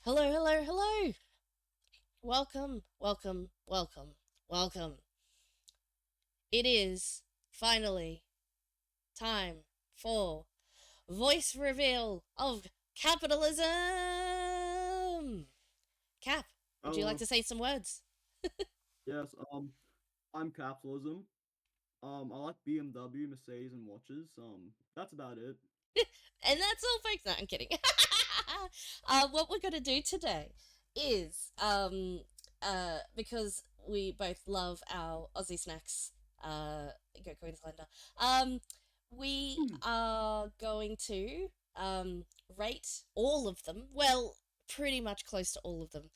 Hello, hello, hello! Welcome, welcome, welcome, welcome. It is finally time for voice reveal of capitalism! Cap, would you like Oh, to say some words? yes. I'm capitalism. I like BMW, Mercedes, and watches. That's about it. And that's all, folks. No, I'm kidding. What we're going to do today is, because we both love our Aussie snacks, go Queenslander, we Hmm. are going to rate all of them. Well, pretty much close to all of them.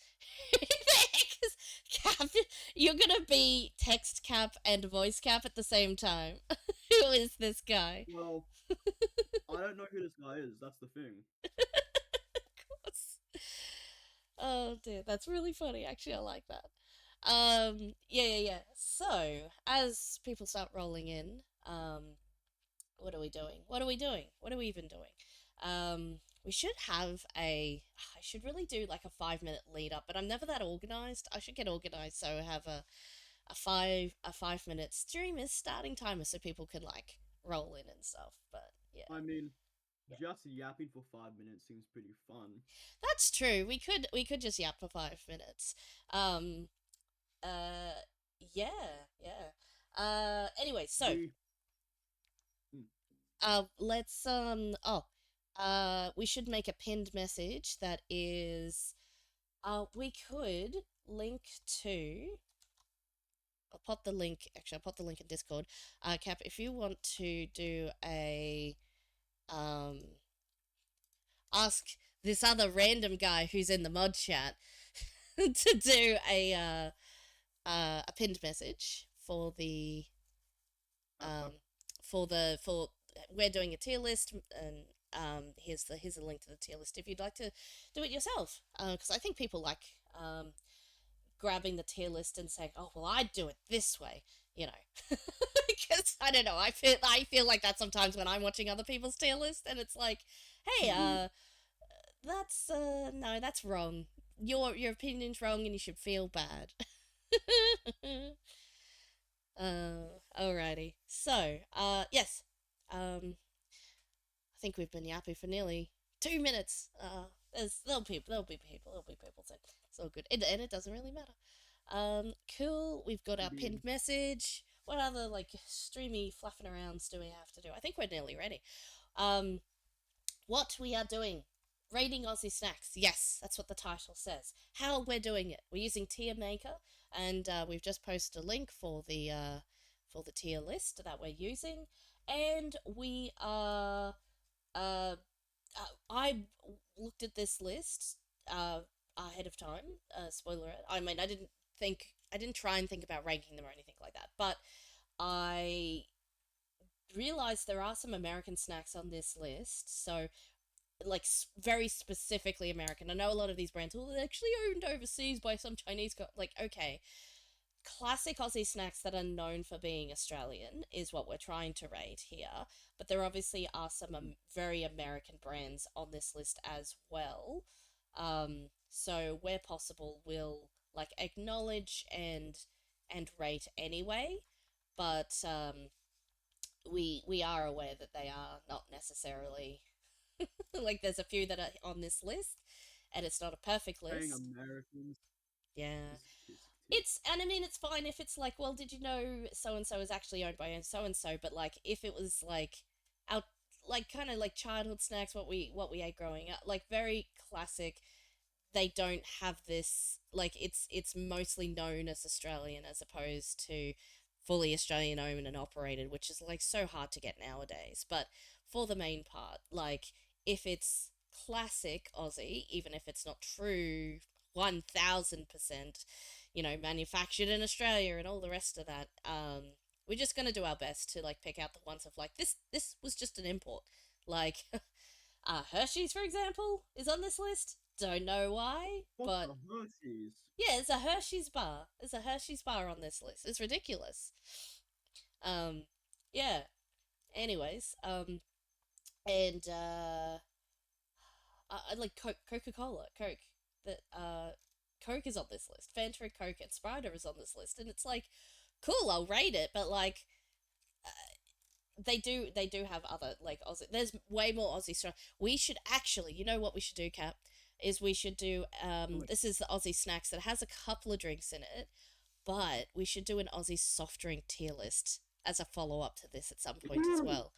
Because Cap, you're going to be text Cap and voice Cap at the same time. Who is this guy? Well, I don't know who this guy is. That's the thing. Oh dear, that's really funny. Actually, I like that. Yeah. So, as people start rolling in, what are we doing? What are we doing? What are we even doing? We should have a. I should really do like a 5 minute lead up, but I'm never that organized. I should get organized so I have a 5 minute streamer starting timer so people can like roll in and stuff. But yeah, I mean, yeah. just yapping for 5 minutes seems pretty fun. That's true. We could just yap for 5 minutes. Um, Uh, yeah. Anyway, so We. Hmm. let's we should make a pinned message that is we could link to. I'll pop the link in Discord. Cap, if you want to do a um ask this other random guy who's in the mod chat to do a pinned message Uh, um, for we're doing a tier list, and here's the link to the tier list if you'd like to do it yourself. Because I think people like grabbing the tier list and saying, "Oh, well, I'd do it this way," you know. Because I don't know, I feel like that sometimes when I'm watching other people's tier list, and it's like, "Hey, that's no, that's wrong. Your opinion's wrong, and you should feel bad." Alrighty. So, yes. I think we've been yapping for nearly 2 minutes. There'll be people soon. It's all good. And it doesn't really matter. Cool. We've got our indeed. pinned message. What other, like, streamy fluffing arounds do we have to do? I think we're nearly ready. Um, what we are doing. Rating Aussie snacks. Yes, that's what the title says. How we're doing it. We're using Tier Maker, and we've just posted a link for the tier list that we're using, and we are. I looked at this list ahead of time. Spoiler alert. I mean, I didn't try and think about ranking them or anything like that, but I realized there are some American snacks on this list. So like very specifically American. I know a lot of these brands, well, they're actually owned overseas by some Chinese like, okay, classic Aussie snacks that are known for being Australian is what we're trying to rate here. But there obviously are some very American brands on this list as well. So where possible, we'll like acknowledge and rate anyway. But we are aware that they are not necessarily like there's a few that are on this list, and it's not a perfect Saying list. Americans Yeah. is tis. And I mean, it's fine if it's like, well, did you know so and so is actually owned by so and so? But like, if it was like our like kind of like childhood snacks, what we ate growing up, like very classic. They don't have this like it's mostly known as Australian as opposed to fully Australian owned and operated, which is like so hard to get nowadays. But for the main part, like if it's classic Aussie, even if it's not true 1000%, manufactured in Australia and all the rest of that, we're just gonna do our best to like pick out the ones of like this was just an import. Like Hershey's, for example, is on this list. Don't know why, What but the Hershey's? yeah, there's a Hershey's bar. There's a Hershey's bar on this list. It's ridiculous. Um, yeah. Anyways, and I like Coca Cola, Coke. that Coke is on this list. Fanta and Coke and Sprite is on this list, and it's like, cool, I'll rate it, but like they do have other like Aussie. There's way more Aussie stuff. We should actually, you know what we should do, Cap, is we should do Like, this is the Aussie snacks that has a couple of drinks in it, but we should do an Aussie soft drink tier list as a follow up to this at some point as ooh, well.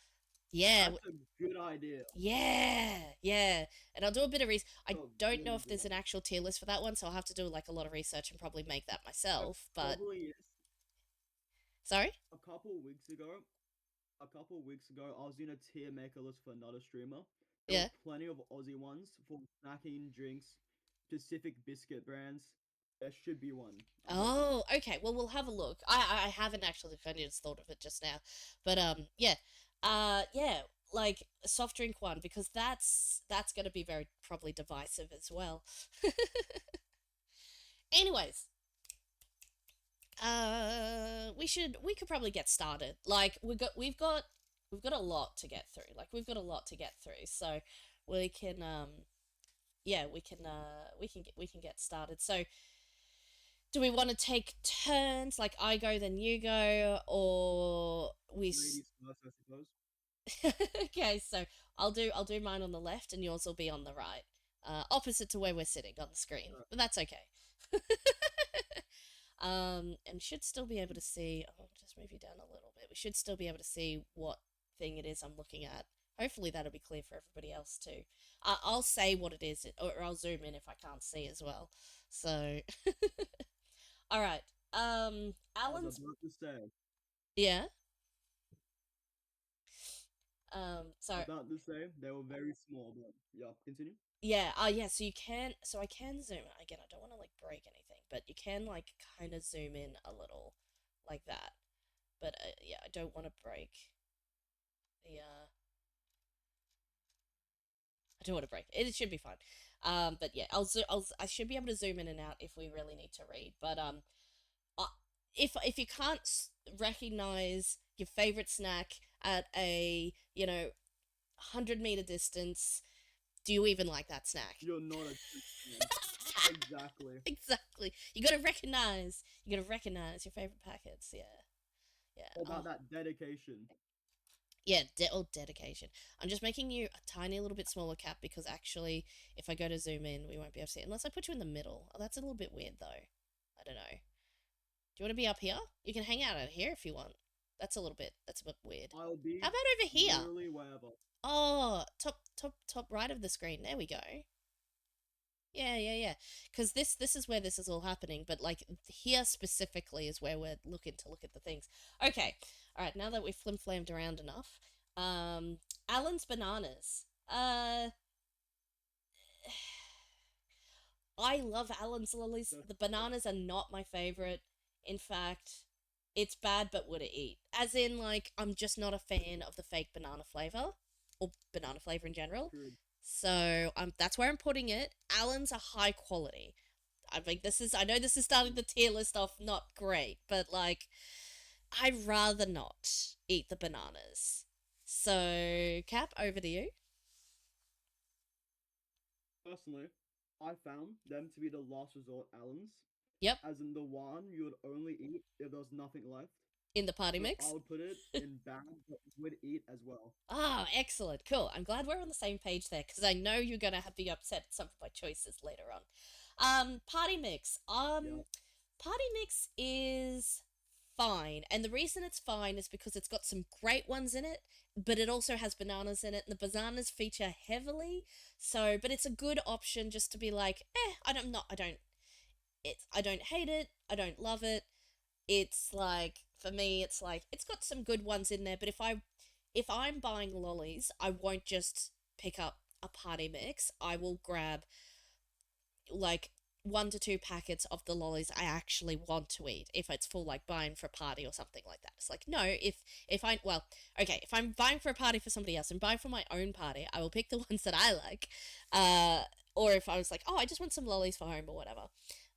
Yeah, that's a good idea. yeah. And I'll do a bit of research. I A don't know really if good there's an idea. actual tier list for that one, so I'll have to do like a lot of research and probably make that There myself. But probably is. sorry, A couple of weeks ago, I was in a tier maker list for another streamer. There were yeah. plenty of Aussie ones for snacking, drinks, specific biscuit brands. There should be one. I'm hoping. Oh, okay. Well, we'll have a look. I haven't actually kind of just thought of it just now, but yeah, yeah, like a soft drink one because that's gonna be very probably divisive as well. Anyways, we could probably get started. Like we've got a lot to get through. Like we've got a lot to get through, so we can yeah we can get started. So do we want to take turns? Like I go, then you go, or Ladies first, I suppose. okay, so I'll do mine on the left, and yours will be on the right, opposite to where we're sitting on the screen. Uh, But that's okay. And should still be able to see. I'll just move you down a little bit. We should still be able to see what thing it is I'm looking at. Hopefully that'll be clear for everybody else too. I'll say what it is, or I'll zoom in if I can't see as well. So, all right. I was Alan's about to say, yeah. So they were very small, but yeah, continue. yeah, yeah. So you can, so I can zoom again. I don't want to like break anything, but you can like kind of zoom in a little, like that. But yeah, I don't want to break the. I don't want to break it. It should be fine. But yeah, I should be able to zoom in and out if we really need to read. But uh, if you can't recognize your favorite snack at a 100-meter distance, do you even like that snack? You're not a true fan. Exactly. Exactly. You gotta recognize your favorite packets. Yeah, yeah. All Oh, about that dedication. yeah. Dedication. I'm just making you a tiny little bit smaller, Cap, because actually, if I go to zoom in, we won't be able to see it unless I put you in the middle. Oh, that's a little bit weird, though. I don't know. Do you want to be up here? You can hang out out here if you want. That's a bit weird. I'll How be about over here? literally wherever. Oh, top right of the screen. There we go. Yeah. Because this is where this is all happening, but like here specifically is where we're looking to look at the things. Okay, all right. Now that we've flim flammed around enough, Alan's bananas. I love Alan's lilies. The The bananas are not my favorite. In fact, it's bad but would eat. As in, like, I'm just not a fan of the fake banana flavor or banana flavor in general. true. So that's where I'm putting it. Alan's a high quality. I think this is. I know this is starting the tier list off not great, but like, I'd rather not eat the bananas. So, Cap, over to you. Personally, I found them to be the last resort Allens, Yep, as in the one you would only eat if there was nothing left. in the party So I mix. would put it in bad, but would eat as well. Ah, excellent. Cool. I'm glad we're on the same page there because I know you're going to have be upset at some of my choices later on. Party mix. Yeah, Party mix is fine. And the reason it's fine is because it's got some great ones in it, but it also has bananas in it, and the bananas feature heavily. So, but it's a good option just to be like, I don't hate it, I don't love it. It's like for me it's like it's got some good ones in there, but if I'm buying lollies, I won't just pick up a party mix. I will grab like 1 to 2 packets of the lollies I actually want to eat if it's for like buying for a party or something like that. It's like no, if I well, okay, if I'm buying for a party for somebody else and buying for my own party, I will pick the ones that I like. Uh or if I was like, oh, I just want some lollies for home or whatever.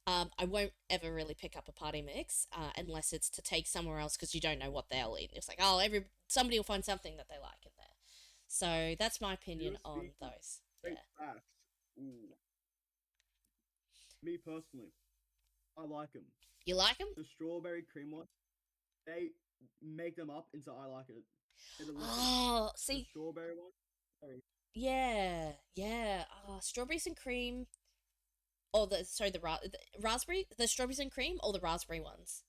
I won't ever really pick up a party mix unless it's to take somewhere else because you don't know what they'll eat. It's like, oh, somebody will find something that they like in there. So that's my opinion you're on speaking those. straight Yeah. facts. Ooh, Me personally, I like them. You like them? The strawberry cream one, they make them up into I like it. They're delicious. Oh, The see, strawberry one, very yeah, yeah. Strawberries and cream. Or the raspberry, the strawberries and cream, or the raspberry ones.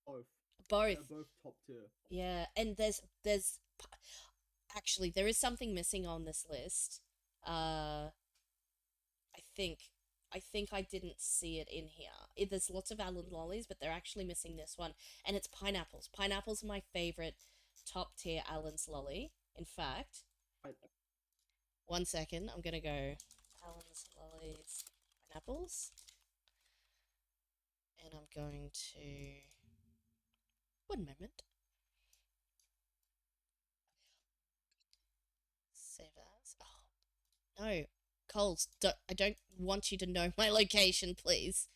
both. They're Both. both top tier. Yeah, and there's actually there is something missing on this list. I think I didn't see it in here. There's lots of almond lollies, but they're actually missing this one, and it's pineapples. Pineapples are my favorite top tier Allen's lolly. In fact, I, 1 second, I'm gonna go Allen's lollies pineapples, and I'm going to 1 moment save as. Oh no, Coles, I don't want you to know my location, please.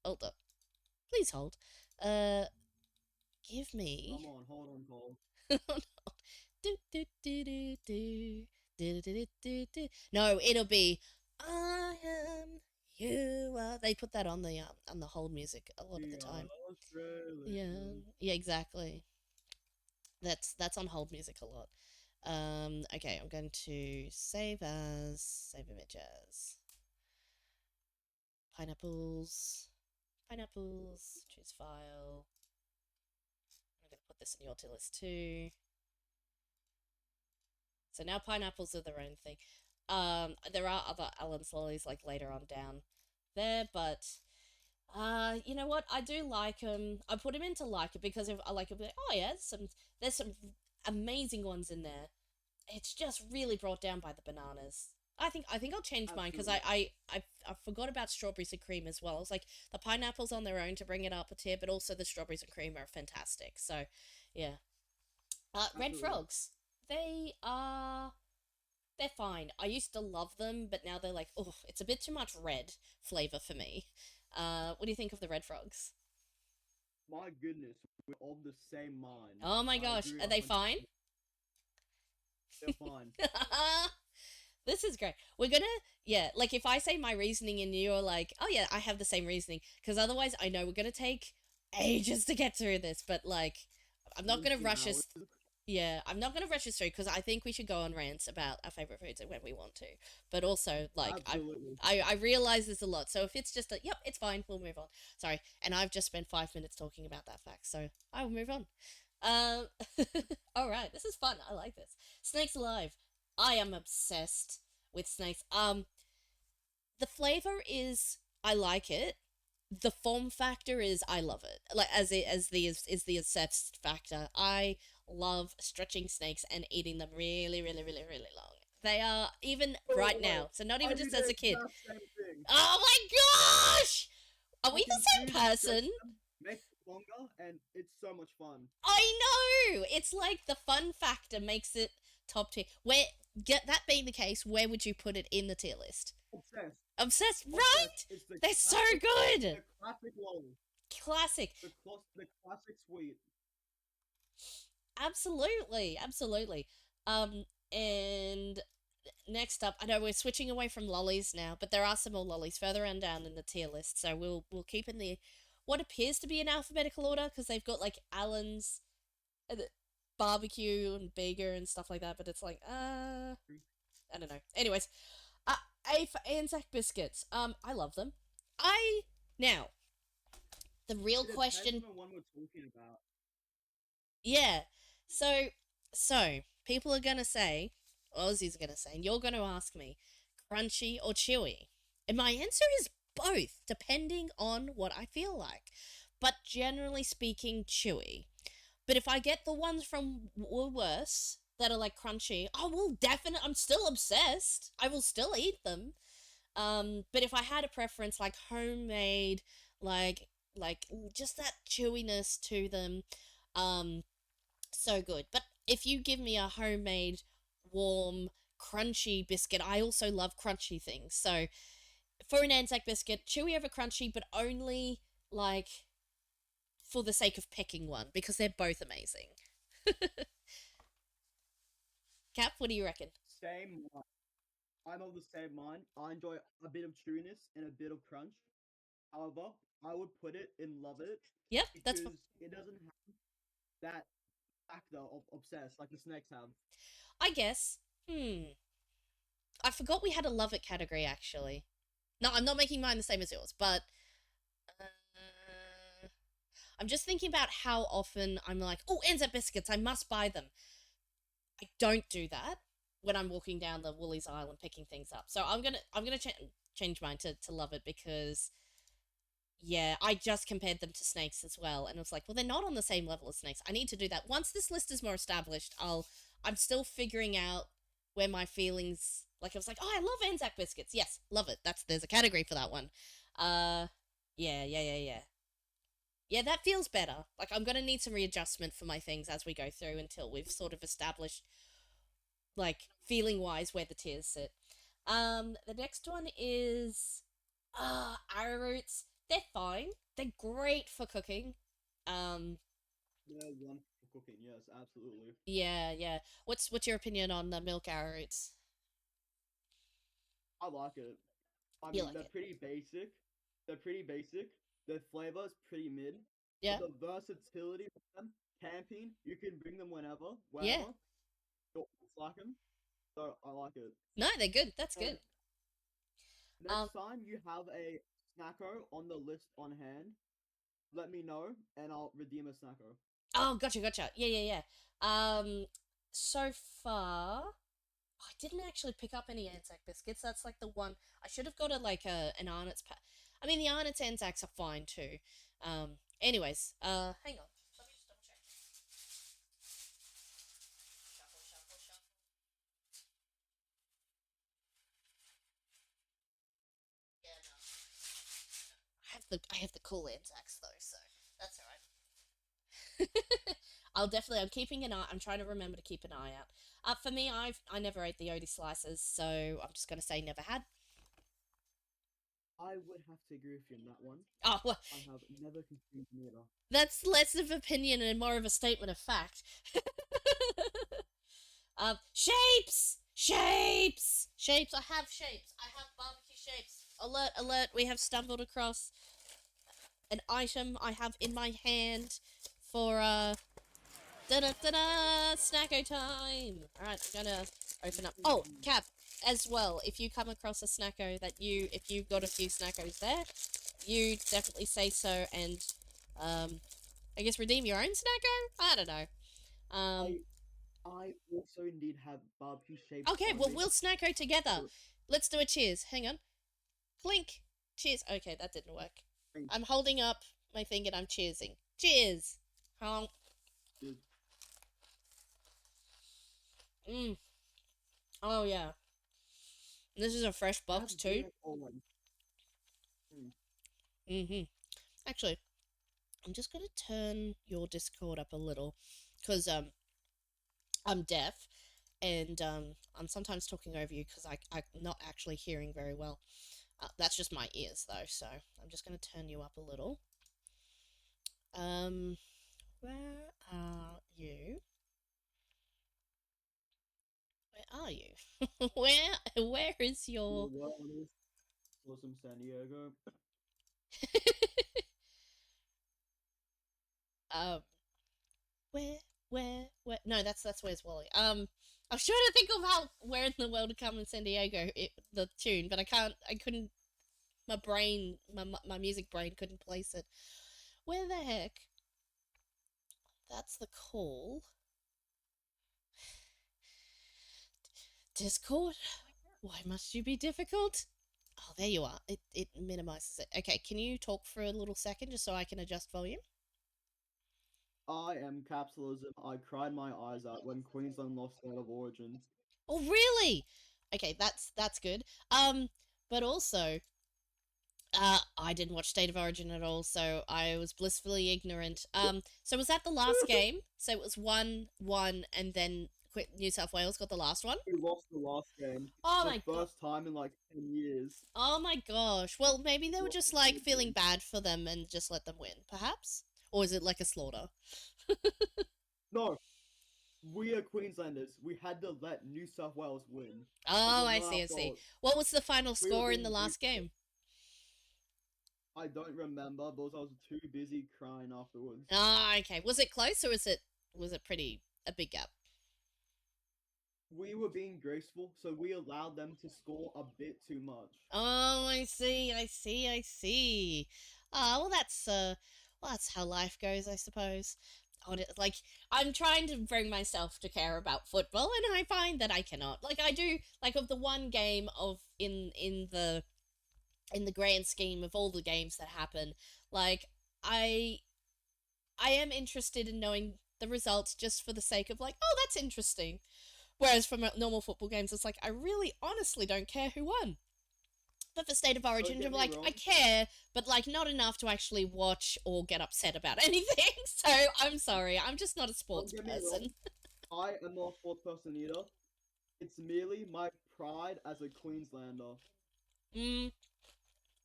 Hold up, please hold. Uh, give me. come on, hold on, Cole. Do, do, do, do, do. Do, do, do, do, do. No, it'll be I am you are. They put that on the hold music a lot of the We are time. Yeah, Australian. yeah, exactly. That's on hold music a lot. Okay, I'm going to save image as pineapples, pineapples. Choose file. I'm gonna put this in your tier list too. So now pineapples are their own thing. There are other Allen's lollies like later on down there, but you know what? I do like them. I put them into like it because if I like it, like, oh yeah, there's some amazing ones in there. It's just really brought down by the bananas. I think I'll change mine because Absolutely. I forgot about strawberries and cream as well. It's like the pineapples on their own to bring it up a tier, but also the strawberries and cream are fantastic. So, yeah. Red Absolutely. frogs. They are they're fine. I used to love them, but now they're like, oh, it's a bit too much red flavor for me. What do you think of the red frogs? My goodness, we're of the same mind. Oh my I gosh, agree are they 100. fine? They're fine. This is great. We're gonna, yeah, like if I say my reasoning and you're like, oh yeah, I have the same reasoning, because otherwise I know we're gonna take ages to get through this, but like, I'm not Even gonna 2 rush hours. us. Yeah, I'm not gonna rush us through because I think we should go on rants about our favorite foods when we want to. But also, like, Absolutely. I realize there's a lot. So if it's just a, yep, it's fine, we'll move on. Sorry, and I've just spent 5 minutes talking about that fact, so I will move on. Um, all right, this is fun. I like this. Snakes alive. I am obsessed with snakes. The flavor is I like it. The form factor is I love it. Like as the obsessed factor. I love stretching snakes and eating them really, really, really, really long. They are even No right way. now. So not I even do just as the a kid. exact same thing. Oh my gosh! Are I we can the choose same to stretch person? them, make them longer, and it's so much fun. I know. It's like the fun factor makes it top tier. Where get that being the case, where would you put it in the tier list? Obsessed. Obsessed, Obsessed. right? It's They're so good. the classic lolly. Classic. The classic sweet. Absolutely, absolutely. And next up, I know we're switching away from lollies now, but there are some more lollies further on down in the tier list. So we'll keep in the what appears to be in alphabetical order because they've got like Allen's, barbecue and Bega and stuff like that. But it's like I don't know. Anyways, uh, A for Anzac biscuits. I love them. I now the real It depends on question. the one we're talking about. Yeah. So people are gonna say, Aussie's gonna say, and you're gonna ask me, crunchy or chewy? And my answer is both, depending on what I feel like. But generally speaking, chewy. But if I get the ones from Woolworths that are like crunchy, I will definitely. I'm still obsessed. I will still eat them. But if I had a preference, like homemade, like just that chewiness to them, um, so good. But if you give me a homemade, warm, crunchy biscuit, I also love crunchy things. So for an Anzac biscuit, chewy over crunchy, but only like for the sake of picking one because they're both amazing. Cap, what do you reckon? Same. I'm of the same mind. I enjoy a bit of chewiness and a bit of crunch. However, I would put it in love it Yep, that's. because it doesn't have that factor of obsessed like the snakes have. I guess. I forgot we had a love it category actually. No, I'm not making mine the same as yours, but uh, I'm just thinking about how often I'm like, oh, Anzac biscuits, I must buy them. I don't do that when I'm walking down the Woolies aisle and picking things up. So I'm gonna change mine to love it because yeah, I just compared them to snakes as well, and I was like, well, they're not on the same level as snakes. I need to do that once this list is more established. I'm still figuring out where my feelings. Like I was like, oh, I love Anzac biscuits. Yes, love it. There's a category for that one. Uh, yeah. Yeah, that feels better. Like I'm gonna need some readjustment for my things as we go through until we've sort of established, like feeling wise, where the tiers sit. The next one is arrowroots. They're fine. They're great for cooking. Um, They're one for cooking. Yes, absolutely. yeah. What's your opinion on the milk arrowroots? I like it. I You mean, like they're it? pretty basic. They're pretty basic. Their flavor is pretty mid, but Yeah, the versatility of them, camping, you can bring them whenever, yeah. wherever. You'll like them, so I like it. No, they're good. That's And good. Um, next time you have a snacker on the list on hand, let me know and I'll redeem a snacker. oh, gotcha. Yeah. So far, I didn't actually pick up any Anzac biscuits. That's like the one I should have got an Arnott's pack. I mean, the Arnott's Anzacs are fine too. Anyways, hang on. Let me just double check. Shuffle. Yeah, no. I have the cool Anzacs though, so that's alright. I'm keeping an eye. I'm trying to remember to keep an eye out. For me, I never ate the Odie slices, so I'm just gonna say never had. I would have to agree with you on that one. Oh well, I have never consumed neither. that's less of opinion and more of a statement of fact. Shapes. I have shapes. I have barbecue shapes. Alert! We have stumbled across an item I have in my hand for da da da da snacko time. All right, I'm gonna open up. Oh, Cap, as well. If you come across a snacko if you've got a few snackos there, you definitely say so and I guess redeem your own snacko. I don't know. I I also indeed have barbecue shapes Okay, on well me. we'll snacko together. So, Let's do a cheers. Hang on. Clink. Cheers. Okay, that didn't work. thank I'm holding up my thing and I'm cheersing. Cheers. Honk. you. Mm. Oh yeah. This is a fresh box Have too. beer always. Mm. Mm-hmm. Actually, I'm just gonna turn your Discord up a little, cause I'm deaf, and I'm sometimes talking over you because I'm not actually hearing very well. That's just my ears though, so I'm just gonna turn you up a little. Um, where are you? Where are you? Where is Your your wellness was from San Diego. um where no that's where's Wally. I was trying to think of how where in the world to come in San Diego the tune, but I couldn't my music brain couldn't place it. Where the heck? That's the call. Discord? Why must you be difficult? Oh, there you are. It minimizes it. Okay, can you talk for a little second just so I can adjust volume? I am capitalism. I cried my eyes out when Queensland lost State of Origin. Oh, really? Okay, that's good. But also, I didn't watch State of Origin at all, so I was blissfully ignorant. So was that the last game? So it was 1-1, and then New South Wales got the last one. We lost the last game. Oh The my god. first time in like 10 years. Oh my gosh. Well, maybe they were Lost just the like third feeling game. bad for them and just let them win, perhaps. Or is it like a slaughter? No, We are Queenslanders. We had to let New South Wales win. It Oh, was I not see, our I see. fault. What was the final We were score in the being last greedy. game? I don't remember because I was too busy crying afterwards. Ah, okay. Was it close or was it pretty a big gap? We were being graceful, so we allowed them to score a bit too much. Oh, I see, I see, I see. Ah, well, that's how life goes, I suppose. Like, I'm trying to bring myself to care about football, and I find that I cannot. Like, I do, like, of the one game of in the grand scheme of all the games that happen, like, I I am interested in knowing the results just for the sake of like, oh, that's interesting. Whereas from normal football games, it's like I really honestly don't care who won. But for State of Don't Origin, I'm get me like, I wrong. care, but like not enough to actually watch or get upset about anything. So I'm sorry, I'm just not a Don't sports get me person. wrong. I am not a sports person either. It's merely my pride as a Queenslander. Mm,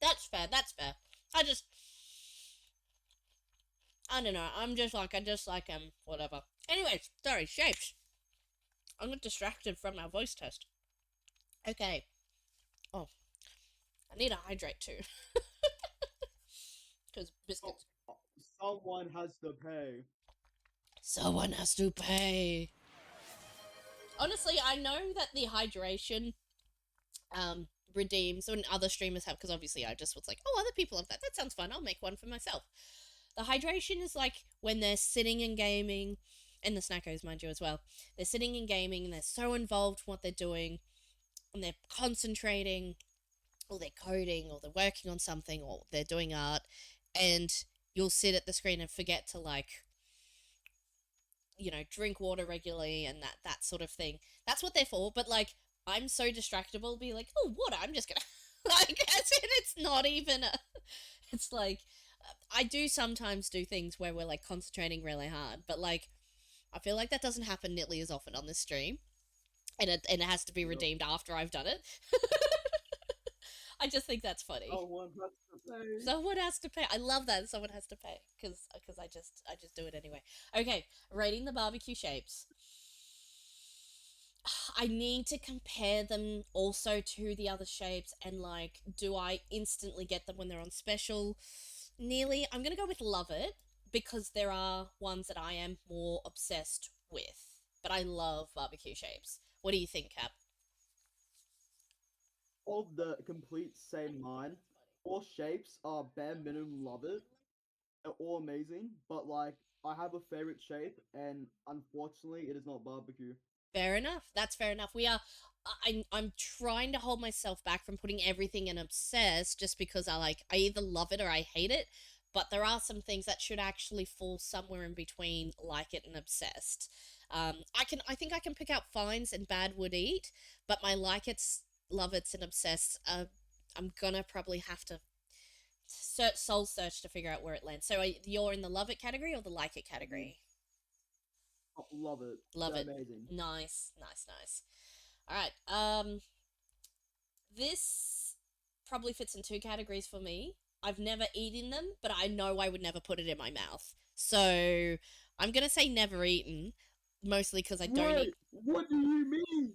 that's fair. That's fair. I just, I don't know. I just like whatever. Anyways, sorry, shapes. I got distracted from our voice test. Okay. Oh, I need to hydrate too, because So, biscuits. someone has to pay. Someone has to pay. Honestly, I know that the hydration redeems when other streamers have, because obviously I just was like, oh, other people have that. That sounds fun. I'll make one for myself. The hydration is like when they're sitting and gaming, and the snackos, mind you, as well. They're sitting and gaming, and they're so involved in what they're doing, and they're concentrating, or they're coding, or they're working on something, or they're doing art, and you'll sit at the screen and forget to like drink water regularly and that sort of thing. That's what they're for. But like, I'm so distractible. Be like, oh, water. I'm just gonna like. As in, it's not even a. It's like I do sometimes do things where we're like concentrating really hard, but like I feel like that doesn't happen nearly as often on this stream, and it has to be Yep. redeemed after I've done it. I just think that's funny. Someone has to pay. Someone has to pay. I love that someone has to pay because I just do it anyway. Okay, rating the barbecue shapes. I need to compare them also to the other shapes and like, do I instantly get them when they're on special? Nearly. I'm gonna go with Love It because there are ones that I am more obsessed with. But I love barbecue shapes. What do you think, Cap? Of the complete same mind, all shapes are bare minimum love it. They're all amazing, but like I have a favorite shape, and unfortunately, it is not barbecue. Fair enough. That's fair enough. We are. I'm trying to hold myself back from putting everything in obsessed just because I either love it or I hate it. But there are some things that should actually fall somewhere in between like it and obsessed. I think I can pick out fines and bad would eat, but my like it's, love it's, and obsessed. I'm gonna probably have to soul search to figure out where it lands. So you're in the love it category or the like it Mm, category? love it. Love They're it. amazing. Nice, nice, nice. All right. This probably fits in two categories for me. I've never eaten them, but I know I would never put it in my mouth. So I'm gonna say never eaten, mostly because I don't eat. Wait, what do you mean?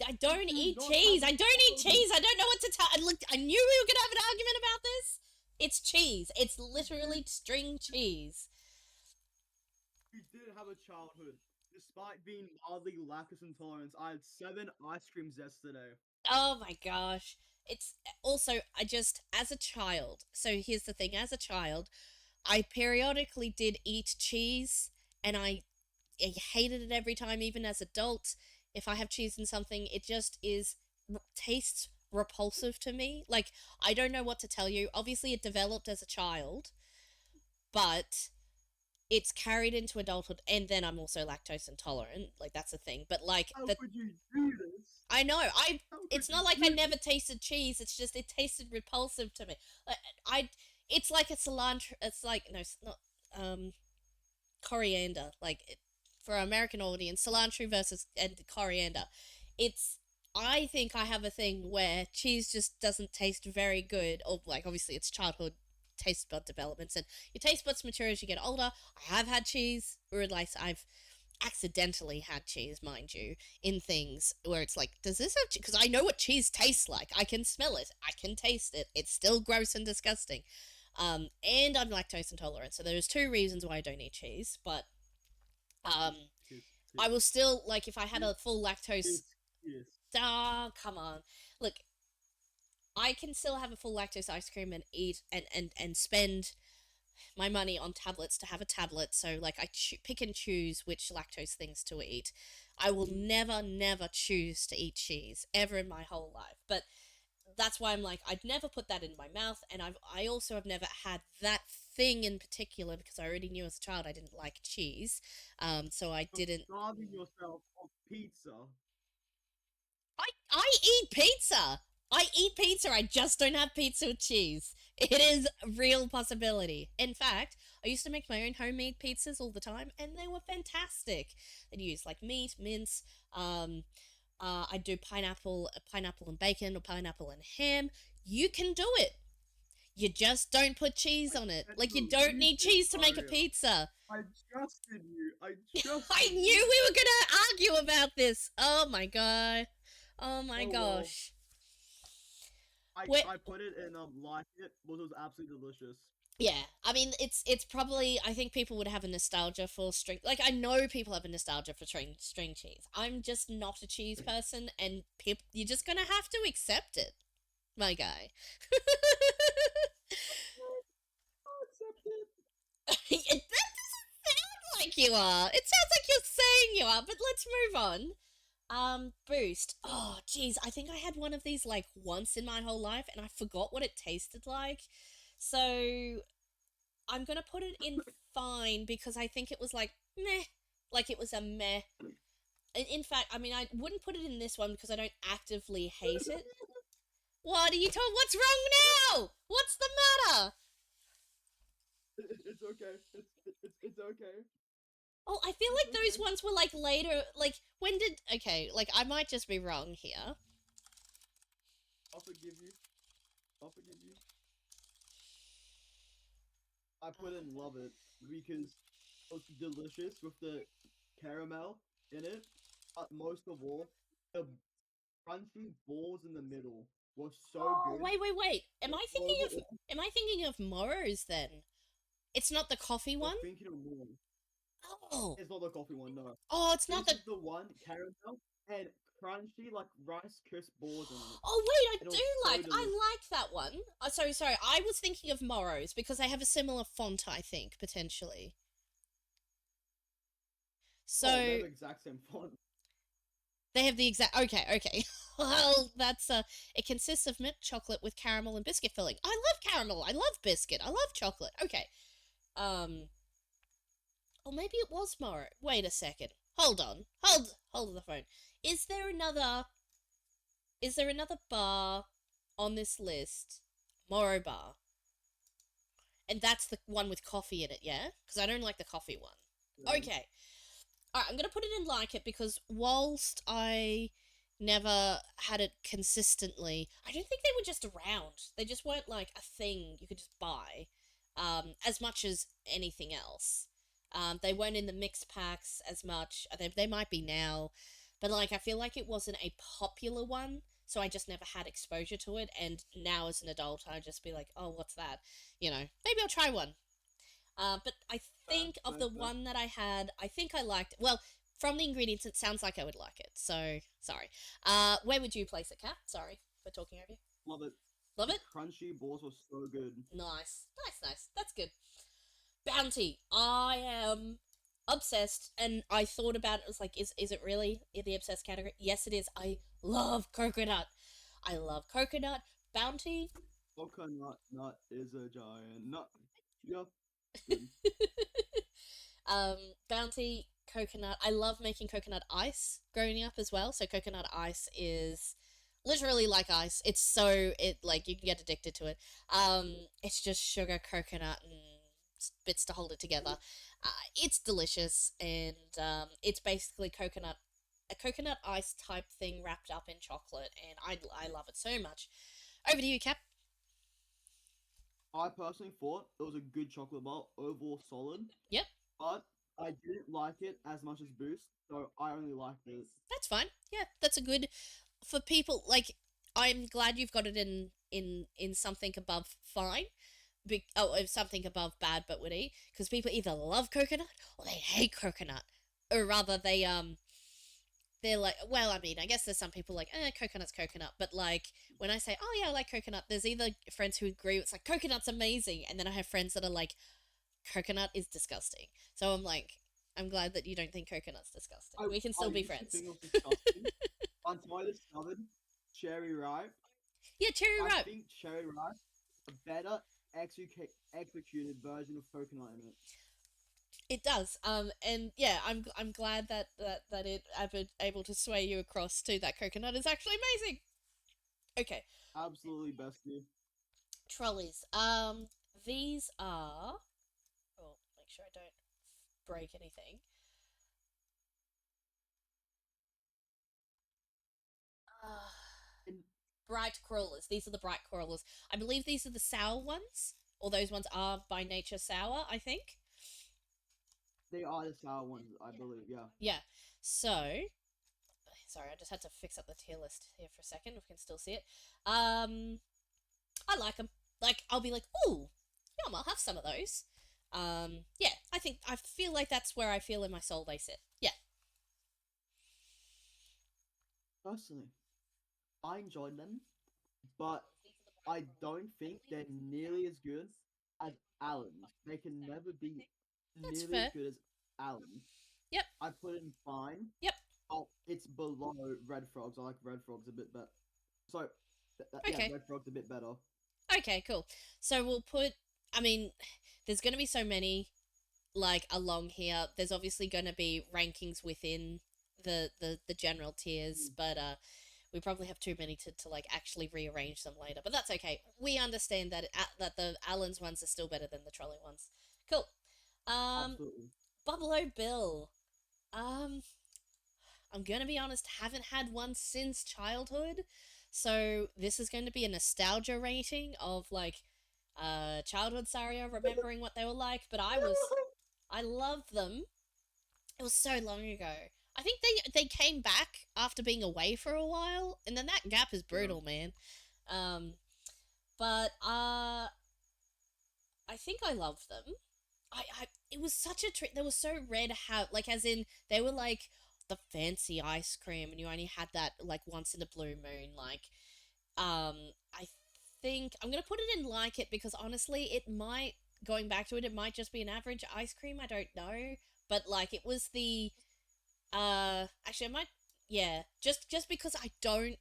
I You don't do eat not have cheese. I a don't eat childhood. cheese. I don't know what to tell. I knew we were gonna have an argument about this. It's cheese. It's You did. literally string cheese. You did have a childhood. Despite being mildly lactose intolerant, I had 7 ice creams yesterday. Oh my gosh. It's also, I just, as a child, so here's the thing, as a child, I periodically did eat cheese and I hated it every time, even as adult. If I have cheese in something, it just tastes repulsive to me. Like, I don't know what to tell you. Obviously, it developed as a child, but it's carried into adulthood. And then I'm also lactose intolerant. Like, that's a thing. But, like, How could you do this? I know. How could It's you not like I do never this? tasted cheese. It's just it tasted repulsive to me. I. It's like a cilantro. It's like no, it's not coriander. Like for our American audience, cilantro versus and coriander. It's. I think I have a thing where cheese just doesn't taste very good, or like obviously it's childhood taste bud developments and your taste buds mature as you get older. I have had cheese, or like accidentally had cheese, mind you, in things where it's like, does this have cheese? Because I know what cheese tastes like. I can smell it. I can taste it. It's still gross and disgusting. And I'm lactose intolerant, so there's two reasons why I don't eat cheese. But um, Kiss, kiss, I kiss, will still like if I had kiss, a full lactose. kiss, kiss. Ah, come on. Look, I can still have a full lactose ice cream and eat and spend my money on tablets to have a tablet. So like I pick and choose which lactose things to eat. I will never choose to eat cheese ever in my whole life. But that's why I'm like I'd never put that in my mouth, and I also have never had that thing in particular because I already knew as a child I didn't like cheese. So I You're didn't. starving yourself of pizza. I eat pizza. I eat pizza. I just don't have pizza with cheese. It is a real possibility. In fact, I used to make my own homemade pizzas all the time, and they were fantastic. I'd use like meat, mince. Um, I'd do pineapple and bacon, or pineapple and ham. You can do it. You just don't put cheese I on it. can't Like you don't believe need this, cheese to make a Aria. pizza. I trusted you. I I trusted knew you. we were gonna argue about this. Oh my god. Oh my Oh well. gosh. I Where I put it in like it, but it was absolutely delicious. yeah, I mean it's probably I think people would have a nostalgia for string like I know people have a nostalgia for string cheese. I'm just not a cheese person and people you're just gonna have to accept it, my guy. Accept it. That doesn't sound like you are. It sounds like you're saying you are, but let's move on. Boost. Oh, geez, I think I had one of these like once in my whole life, and I forgot what it tasted like. So I'm gonna put it in fine because I think it was like meh, like it was a meh. In fact, I mean, I wouldn't put it in this one because I don't actively hate it. What are you talking? What's wrong now? What's the matter? It's okay. It's okay. Oh, I feel It's like those okay. ones were like later. Like when did? Okay, like I might just be wrong here. I'll forgive you. I'll forgive you. I put in love it because it was delicious with the caramel in it. But most of all, the crunchy balls in the middle were so Oh, good. wait. Am But I thinking of? overall, Am I thinking of Moros then? It's not the coffee you're one. thinking of more. Oh, It's not the coffee one, no. oh, it's not This the. is the one caramel and crunchy like rice crisp balls in it, Oh wait, I and it was do so like. delicious. I like that one. Sorry. I was thinking of Moros because they have a similar font. I think potentially. Oh, they have So the exact same font. they have the exact. Okay. Well, that's It consists of milk chocolate with caramel and biscuit filling. I love caramel. I love biscuit. I love chocolate. Okay. Um. Or maybe it was Moro. Wait a second. Hold on. Hold the phone. Is there another is there another bar on this list? Moro bar. And that's the one with coffee in it, yeah? Because I don't like the coffee one. Yeah. Okay. Alright, I'm gonna put it in like it because whilst I never had it consistently, I don't think they were just around. They just weren't like a thing you could just buy, as much as anything else. They weren't in the mixed packs as much. They might be now, but like I feel like it wasn't a popular one, so I just never had exposure to it. And now as an adult, I just be like, oh, what's that? Maybe I'll try one. But I Fair, think of fair, the fair. one that I had, I think I liked. Well, from the ingredients, it sounds like I would like it. So sorry. Where would you place it, Kat? Sorry for talking over you. Love it. Love The it. crunchy balls were so good. Nice. That's good. Bounty. I am obsessed, and I thought about it. I was like, is it really in the obsessed category? Yes, it is. I love coconut. I love coconut. Bounty. Coconut nut is a giant nut. Yep. Good. um, Bounty, coconut. I love making coconut ice growing up as well. So coconut ice is literally like ice. It's so it like you can get addicted to it. It's just sugar, coconut, and bits to hold it together. It's delicious, and it's basically a coconut ice type thing wrapped up in chocolate, and I love it so much. Over to you, Cap. I personally thought it was a good chocolate bar, overall solid, Yep. but I didn't like it as much as Boost, so I only liked it. That's fine. Yeah, that's a good for people like I'm glad you've got it in something above fine. Something above bad but would eat because people either love coconut or they hate coconut, or rather they're like, well, I mean, I guess there's some people like, coconut's coconut, but like when I say, oh yeah, I like coconut, there's either friends who agree it's like coconut's amazing, and then I have friends that are like, coconut is disgusting. So I'm like, I'm glad that you don't think coconut's disgusting. I We can I still be used to friends. think it was disgusting until I discovered cherry ripe. Yeah, cherry I ripe. think cherry ripe a better executed version of coconut in it. It does. And yeah, I'm glad that it able to sway you across to that coconut is actually amazing. Okay, Absolutely bestie. trolleys. These are. Oh, make sure I don't break anything. Uh, And bright crawlers. These are the bright crawlers. I believe these are the sour ones, or those ones are by nature sour. I think. they are the sour ones, I believe. Yeah. Yeah. So sorry, I just had to fix up the tier list here for a second. If we can still see it. I like them. Like I'll be like, ooh, yum, I'll have some of those. Yeah, I feel like that's where I feel in my soul they sit. Yeah, Personally, I enjoyed them, but I don't think they're nearly as good as Allen's. They can never be that's nearly as fair. good as Allen's. Yep, I put it in fine. yep. Oh, it's below Red Frogs. I like Red Frogs a bit better. So, yeah, Okay, Red Frog's a bit better. okay, cool. So we'll put. I mean, there's going to be so many like along here. There's obviously going to be rankings within the general tiers, Mm, but we probably have too many to like actually rearrange them later. But that's okay. We understand that the Allen's ones are still better than the trolley ones. Cool. Um, absolutely. Buffalo Bill. Um, I'm gonna be honest, haven't had one since childhood, so this is going to be a nostalgia rating of like, childhood Saria remembering what they were like. But I loved them. It was so long ago. I think they came back after being away for a while, and then that gap is Yeah. brutal, man. Um, but I think I loved them. I it was such a treat. They were so rare to have, like as in they were like the fancy ice cream, and you only had that like once in a blue moon. Like, I think I'm gonna put it in like it because honestly, it might going back to it, it might just be an average ice cream. I don't know, but like it was the actually I might yeah just because I don't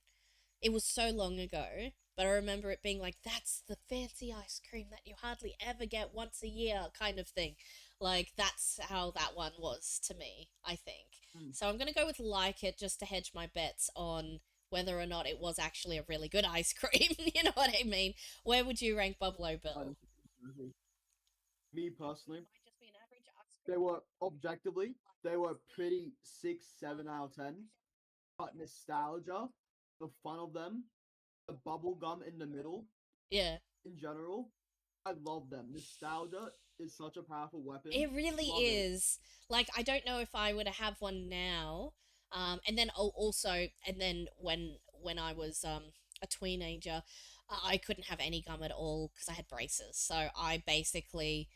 it was so long ago, but I remember it being like, that's the fancy ice cream that you hardly ever get once a year, kind of thing. Like, that's how that one was to me, I think. Mm, So I'm going to go with like it just to hedge my bets on whether or not it was actually a really good ice cream. You know what I mean? Where would you rank Buffalo I Bill? disagree. Me personally, they were objectively, they were pretty 6, 7 out of 10. But nostalgia, the fun of them, the bubble gum in the middle, Yeah. in general, I love them. Nostalgia is such a powerful weapon. It really Love it. is. Like, I don't know if I were to have one now. And then also, and then when I was a teenager, I couldn't have any gum at all because I had braces. So I basically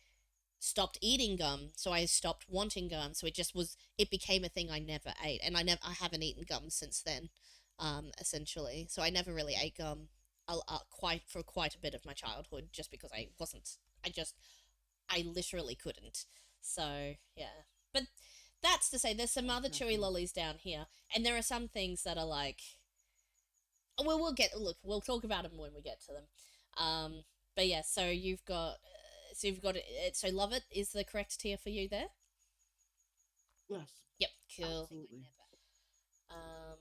stopped eating gum. So I stopped wanting gum. So it became a thing I never ate, and I haven't eaten gum since then. Essentially, so I never really ate gum. Quite for quite a bit of my childhood, just because I wasn't. I literally couldn't. So yeah, but that's to say, there's some other chewy Exactly. lollies down here, and there are some things that are like, well, we'll talk about them when we get to them. But yeah, so love it is the correct tier for you there. Yes, Yep, cool. absolutely. Um,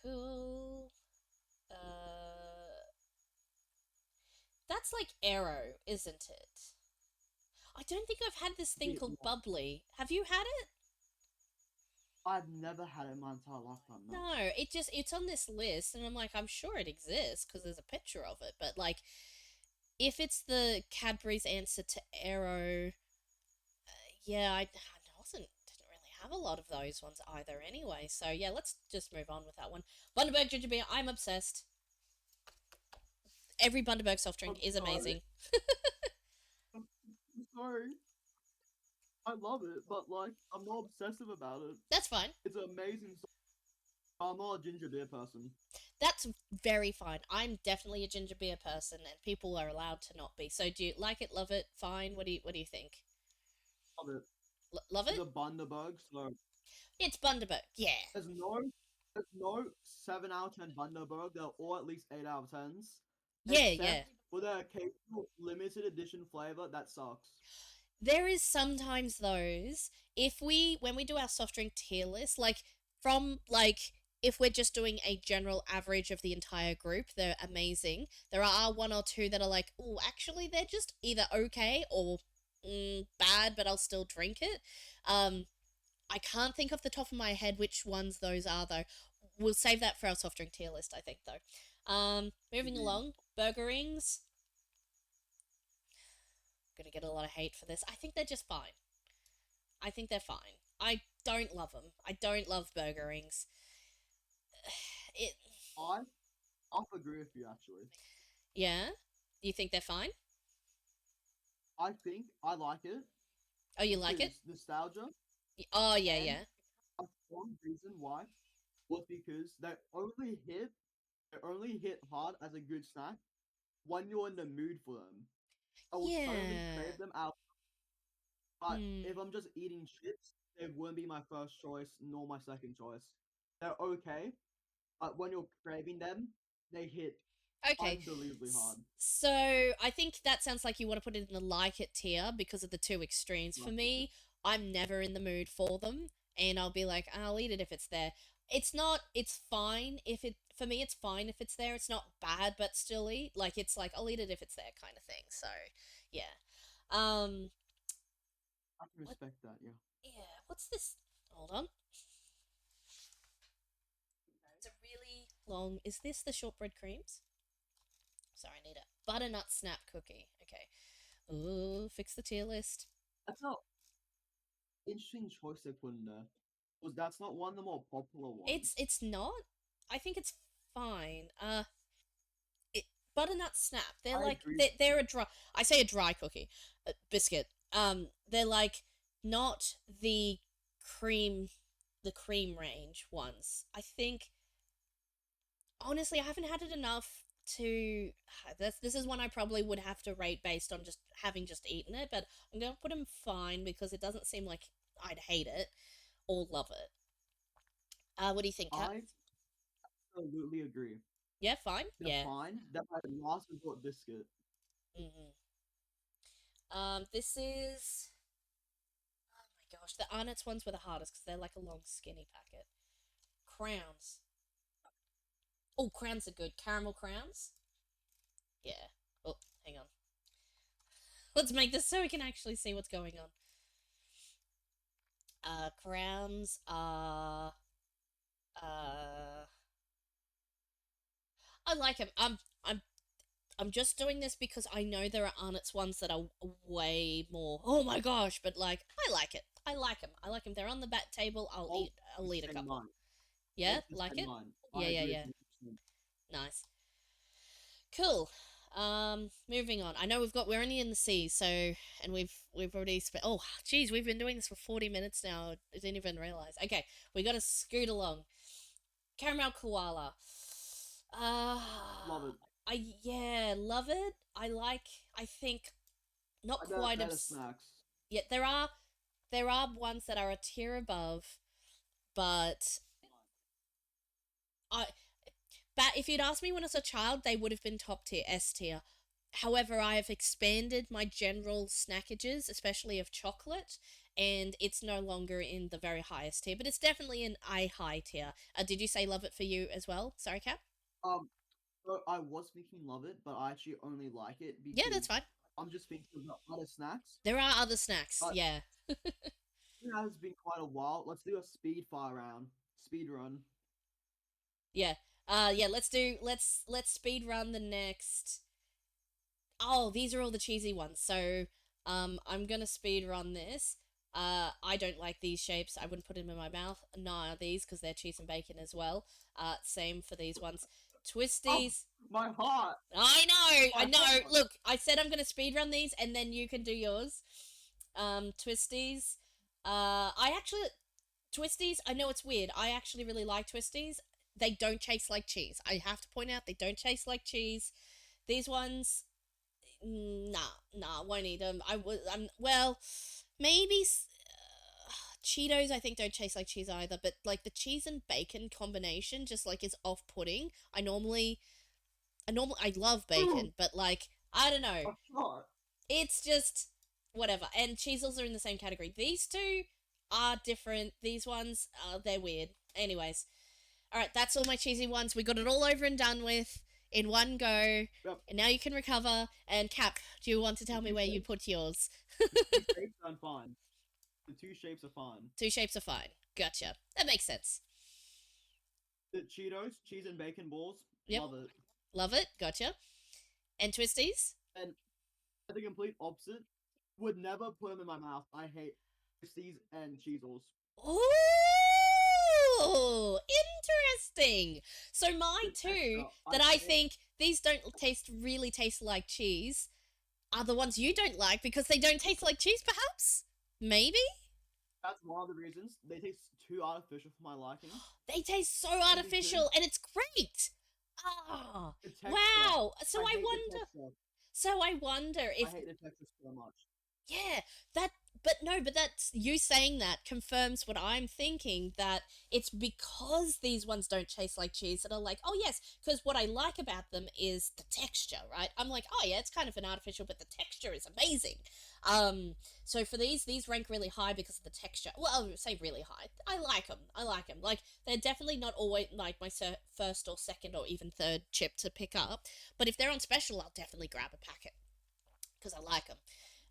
cool. Uh, that's like Arrow, isn't it? I don't think I've had this thing Bit called more. bubbly. Have you had it? I've never had it in my entire lifetime, no. No, it's on this list, and I'm like, I'm sure it exists because there's a picture of it. But like, if it's the Cadbury's answer to Aero, Yeah, I wasn't didn't really have a lot of those ones either anyway. So yeah, let's just move on with that one. Bundaberg ginger beer, I'm obsessed. Every Bundaberg soft drink I'm is sorry. amazing. I'm sorry. I love it, but like I'm not obsessive about it. That's fine. It's an amazing song. I'm not a ginger beer person. That's very fine. I'm definitely a ginger beer person, and people are allowed to not be. So, do you like it? Love it? Fine. What do you think? Love it. Love It's it? a Bundaberg, so It's Bundaberg. Yeah, there's no there's no 7 out of 10 Bundaberg. They're all at least 8 out of 10s, yeah, yeah. except for the occasional limited edition flavor that sucks. There is sometimes those if we when we do our soft drink tier list, like from like if we're just doing a general average of the entire group, they're amazing. There are one or two that are like, oh, actually, they're just either okay or bad, but I'll still drink it. Um, I can't think off the top of my head which ones those are though. We'll save that for our soft drink tier list, I think though. Moving Indeed. along, burger rings. Gonna get a lot of hate for this. I think they're just fine. I think they're fine. I don't love them. I don't love burger rings. It, I I agree with you actually. yeah. You think they're fine? I think I like it Oh, you like it? because nostalgia, Oh, yeah, and yeah, a strong reason why was because they only hit hard as a good snack when you're in the mood for them. I will suddenly yeah. crave them out. But Hmm. if I'm just eating chips, they wouldn't be my first choice nor my second choice. They're okay, but when you're craving them, they hit Okay. unbelievably hard. So I think that sounds like you want to put it in the like it tier because of the two extremes. For Like it. me, I'm never in the mood for them, and I'll be like, I'll eat it if it's there. It's not. It's fine if it. For me, it's fine if it's there. It's not bad, but still eat. Like it's like I'll eat it if it's there, kind of thing. So, yeah. Um. I can What? respect that, yeah. Yeah. What's this? Hold on. It's a really long. Is this the shortbread creams? Sorry, I need a butternut snap cookie. Okay. Ooh, fix the tier list. That's not interesting choice they put in there. Because that's not one of the more popular ones. It's not. I think it's fine. It, butternut snap. They're I like agree. they're a dry. I say a dry cookie, biscuit. They're like not cream, the cream range ones. I think honestly, I haven't had it enough to. This is one I probably would have to rate based on just having just eaten it, but I'm gonna put them fine because it doesn't seem like I'd hate it or love it. What do you think, Kat? I absolutely agree. Yeah, fine. They're Yeah. fine. They're my last resort biscuit. hmm This is. Oh my gosh, the Arnott's ones were the hardest because they're like a long, skinny packet. Crowns. Oh, crowns are good. Caramel crowns. Yeah. Oh, hang on. Let's make this so we can actually see what's going on. Crowns are. Uh, I like them. I'm just doing this because I know there are Arnott's ones that are way more. Oh my gosh! But like, I like it. I like them. I like them. They're on the back table. I'll All eat. I'll eat a same couple. mine. Yeah, All the like same it. mine. Yeah, I yeah, agree with yeah. you 100%. Nice. Cool. Moving on. I know we're only in the sea, so and we've already spent. Oh, geez, we've been doing this for 40 minutes now. I didn't even realize. Okay, we got to scoot along. Caramel koala. Uh, Love it. I yeah, love it. I like. I think not quite Better snacks. Yet there are ones that are a tier above, but I but if you'd asked me when I was a child, they would have been top tier, S tier. However, I have expanded my general snackages, especially of chocolate, and it's no longer in the very highest tier, but it's definitely in a high tier. Did you say love it for you as well? Sorry, Cap. Um, so I was thinking love it, but I actually only like it Yeah, that's because fine. I'm just thinking about other snacks. There are other snacks. But Yeah, it has been quite a while. Let's do a speed fire round. Speed run. yeah. Yeah. Let's speed run the next. Oh, these are all the cheesy ones. So, I'm gonna speed run this. I don't like these shapes. I wouldn't put them in my mouth. Nah, these because they're cheese and bacon as well. Same for these ones. Oh, Twisties. my heart, I know, I my know. heart. Look, I said I'm gonna speedrun these, and then you can do yours. Twisties. I actually Twisties. I know it's weird. I actually really like Twisties. They don't taste like cheese. I have to point out they don't taste like cheese. These ones, nah, won't eat them. I'm well, maybe Cheetos. I think don't taste like cheese either. But like the cheese and bacon combination, just like is off-putting. I love Ooh, bacon, but like I don't know. my heart. It's just whatever. And cheesels are in the same category. These two are different. These ones, they're weird. Anyways, all right, that's all my cheesy ones. We got it all over and done with in one go. Yep. And now you can recover. And Cap, do you want to The tell me two where you shapes, put yours? the two shapes are fine. The two shapes are fine. Two shapes are fine. Gotcha. That makes sense. The Cheetos, cheese and bacon balls, Yep. love it. Love it. Gotcha. And twisties? And the complete opposite, would never put them in my mouth. I hate twisties and cheezels. Ooh, interesting. So my The two texture, that I I hate. think these don't taste like cheese are the ones you don't like because they don't taste like cheese, perhaps? Maybe? That's one of the reasons they taste too artificial for my liking. They taste so And number two, artificial and it's great. Ah, the texture. wow. I hate the texture. So I wonder I if hate the texture so much. yeah, that but that's you saying that confirms what I'm thinking that it's because these ones don't taste like cheese that are like, oh yes, because what I like about them is the texture, right? I'm like, oh yeah, it's kind of an artificial, but the texture is amazing. Um, so for these rank really high because of the texture. Well, I would say really high. I like them. I like them. Like they're definitely not always like my first or second or even third chip to pick up, but if they're on special, I'll definitely grab a packet because I like them.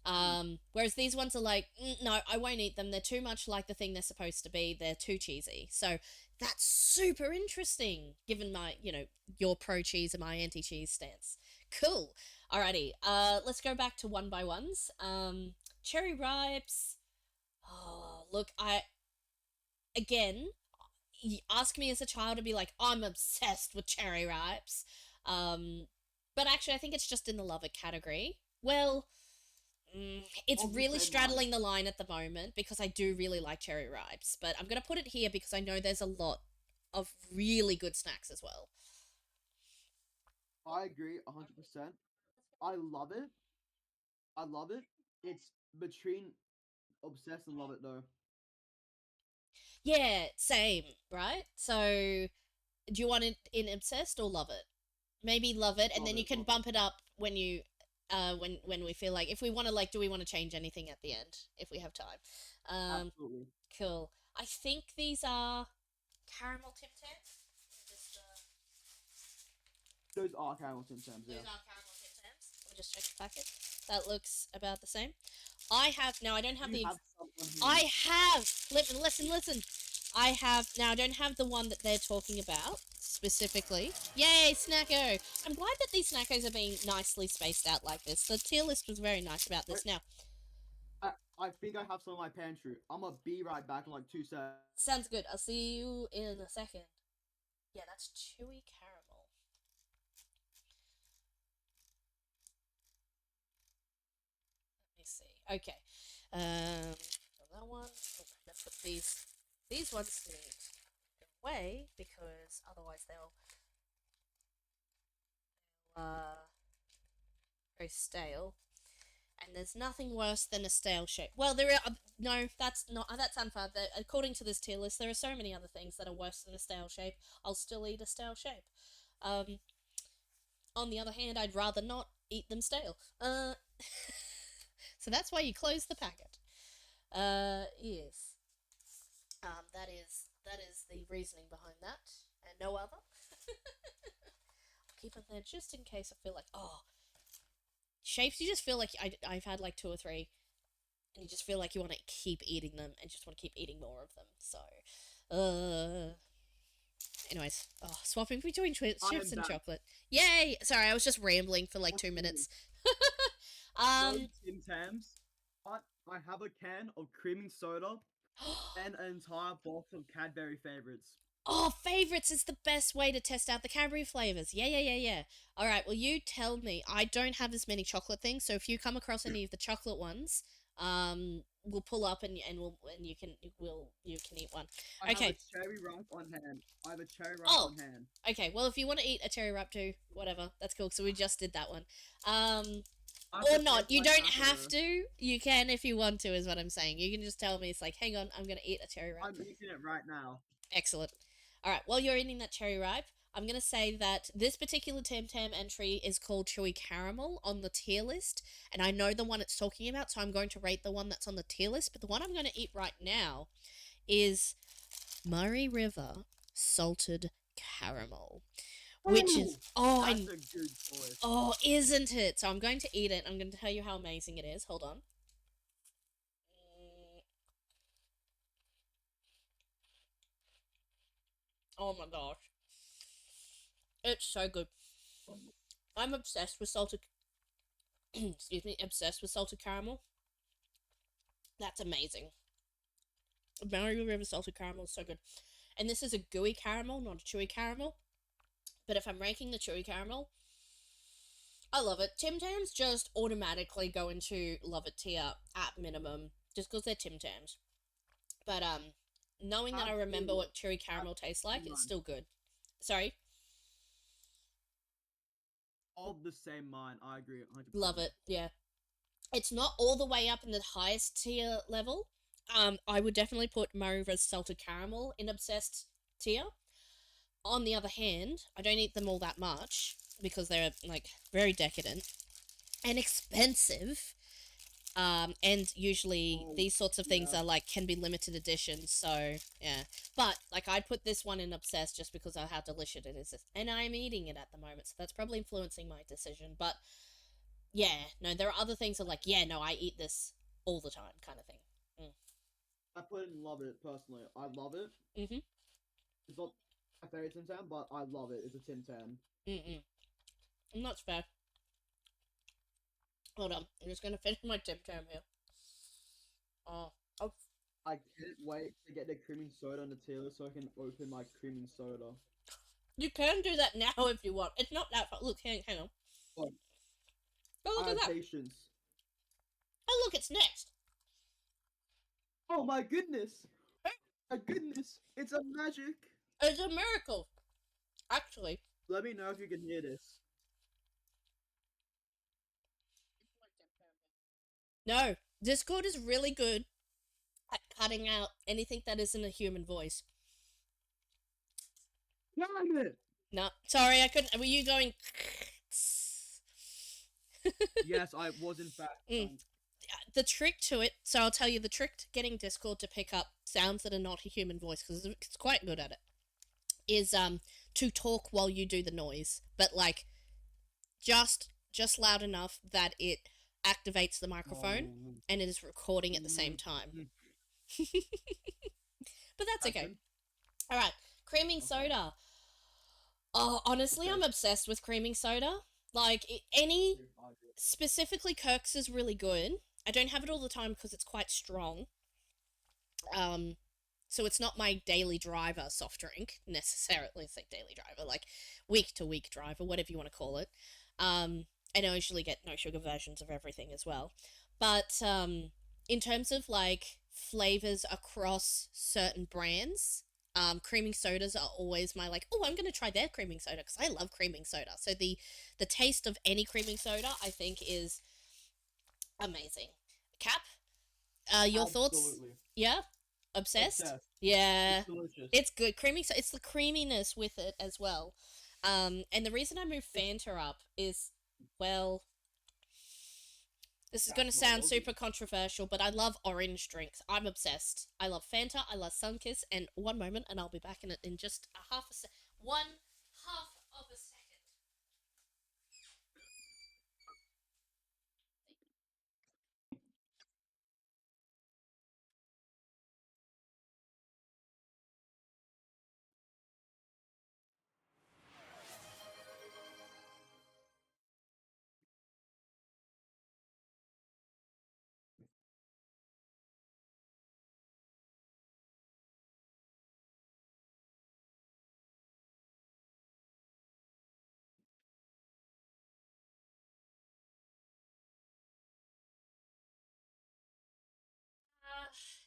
Mm. Whereas these ones are like, no, I won't eat them. They're too much like the thing they're supposed to be. They're too cheesy. So that's super interesting, given my, your pro cheese and my anti cheese stance. Cool. Alrighty. Let's go back to one by ones. Cherry ripes. Oh, look, again, you ask me as a child to be like, I'm obsessed with cherry ripes. Um, but actually, I think it's just in the love it category. Well, it's Of the really same line. straddling the line at the moment because I do really like cherry ripes, but I'm gonna put it here because I know there's a lot of really good snacks as well. I agree 100%. I love it. I love it. It's between obsessed and love it though. Yeah, same, right? So, do you want it in obsessed or love it? Maybe love it, and Love then you it. can Love it. bump it up when we feel like if we want to do we want to change anything at the end if we have time. Um, Absolutely. cool. I think these are caramel Tim Tams. Just Those are caramel Tim Tams, Those yeah. are caramel Tim Tams. Let me just check the packet. That looks about the same. I have now. I don't have You the. have someone who I have. Listen. I have now. I don't have the one that they're talking about specifically. Yay, Snacko! I'm glad that these Snackos are being nicely spaced out like this. The tier list was very nice about Wait, this. Now, I think I have some in my pantry. I'm gonna be right back in like 2 seconds. sounds good. I'll see you in a second. Yeah, that's chewy caramel. Let me see. Okay. That one. Oh, let's put these ones need away because otherwise they'll go stale. And there's nothing worse than a stale shape. Well, there are no. That's unfair. According to this tier list, there are so many other things that are worse than a stale shape. I'll still eat a stale shape. Um, on the other hand, I'd rather not eat them stale. So that's why you close the packet. Yes. That is the reasoning behind that, and no other. I'll keep them there just in case I feel like shapes. You just feel like I've had like two or three, and you just feel like you want to keep eating them and just want to keep eating more of them. So, anyways, swapping between I chips am and back. chocolate. Yay! Sorry, I was just rambling for like What's 2 new? minutes. Those um, Tim Tams. What? I have a can of creaming soda and an entire box of Cadbury favorites. Oh, favorites is the best way to test out the Cadbury flavors. Yeah, yeah, yeah, yeah. All right. Well, you tell me. I don't have as many chocolate things, so if you come across any of the chocolate ones, we'll pull up and you can eat one. I have a Okay. cherry ripe on hand. I have a cherry ripe Oh, on hand. okay. Well, if you want to eat a cherry wrap too, whatever. That's cool. So we just did that one. I have Or to not. taste You my don't apple have though. to. You can if you want to. Is what I'm saying. You can just tell me. It's like, hang on, I'm gonna eat a cherry wrap. I'm eating it right now. Excellent. All right, while you're eating that cherry ripe, I'm going to say that this particular Tim Tam entry is called Chewy Caramel on the tier list, and I know the one it's talking about, so I'm going to rate the one that's on the tier list. But the one I'm going to eat right now is Murray River Salted Caramel, which is Ooh, that's a good choice. oh, isn't it? So I'm going to eat it. I'm going to tell you how amazing it is. Hold on. Mm, oh my gosh, it's so good. I'm obsessed with salted excuse me, obsessed with salted caramel. That's amazing. Mary River salted caramel is so good. And this is a gooey caramel, not a chewy caramel. But if I'm ranking the chewy caramel, I love it. Tim Tams just automatically go into love it tier at minimum, just because they're Tim Tams. But knowing that I remember Absolutely. what chewy caramel tastes like, it's Mine. still good. Sorry, All the same mine. I agree 100%. love it. Yeah, it's not all the way up in the highest tier level. I would definitely put Murray River salted caramel in obsessed tier. On the other hand, I don't eat them all that much because they're like very decadent and expensive. And usually Oh, these sorts of things yeah. are like can be limited editions. So yeah, but like I'd put this one in obsessed just because of how delicious it is, and I'm eating it at the moment, so that's probably influencing my decision. But yeah, no, there are other things that like yeah, no, I eat this all the time, kind of thing. Mm. I put it in love it personally. I love it. Mhm. It's not my favorite Tim Tam, but I love it. It's a Tim Tam. Mm. And that's fair. Hold on, I'm just gonna finish my Tim Tam here. Oh, oh, I can't wait to get the creaming soda on the tailor so I can open my creaming soda. you can do that now if you want. It's not that far. Look, hang on. Oh, Oh, look I at have that. patience. Oh, look, it's next. Oh my goodness! My goodness! It's a magic! It's a miracle, actually. Let me know if you can hear this. No, Discord is really good at cutting out anything that isn't a human voice. Damn it! No, sorry, I couldn't. Were you going? Yes, I was in fact Mm. going. The trick to it, so I'll tell you the trick to getting Discord to pick up sounds that are not a human voice, because it's quite good at it, is to talk while you do the noise, but like just loud enough that it activates the microphone Oh, and it is recording at the same mm, time. mm. But that's okay. Happened. All right, creaming Okay. soda. Oh, honestly, Okay. I'm obsessed with creaming soda. Like any specifically Kirk's is really good. I don't have it all the time because it's quite strong. Um, so it's not my daily driver soft drink necessarily. It's like daily driver, like week to week driver, whatever you want to call it. And I usually get no sugar versions of everything as well. But in terms of like flavors across certain brands, creaming sodas are always my like. Oh, I'm gonna try their creaming soda because I love creaming soda. So the taste of any creaming soda, I think, is amazing. Cap, your thoughts? Absolutely. Yeah, obsessed. Obsessed. It's Yeah, delicious. it's good. Creamy. So it's the creaminess with it as well. And the reason I moved It's Fanta up is, well, this is going to sound technology. super controversial, but I love orange drinks. I'm obsessed. I love Fanta. I love Sunkiss. And one moment, and I'll be back in it in just a half a sec. One half of a second.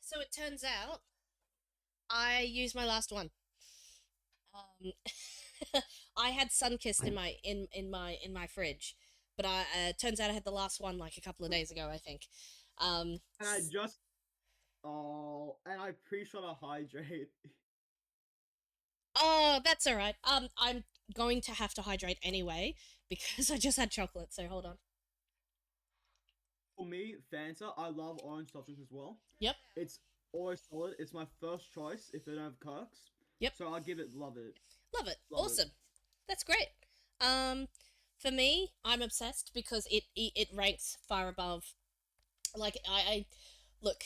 So it turns out I used my last one. Um, I had Sunkissed in my fridge, but I turns out I had the last one like a couple of days ago, I think. Um, And I just and I pre-shot a hydrate. oh, that's all right. I'm going to have to hydrate anyway because I just had chocolate. So hold on. For me, Fanta, I love orange soft drinks as well. Yep, It's always solid. It's my first choice if they don't have Kirks. yep. So I'll give it love it. Love it. Love it. Awesome. That's great. Um, for me, I'm obsessed because it ranks far above. Like I look.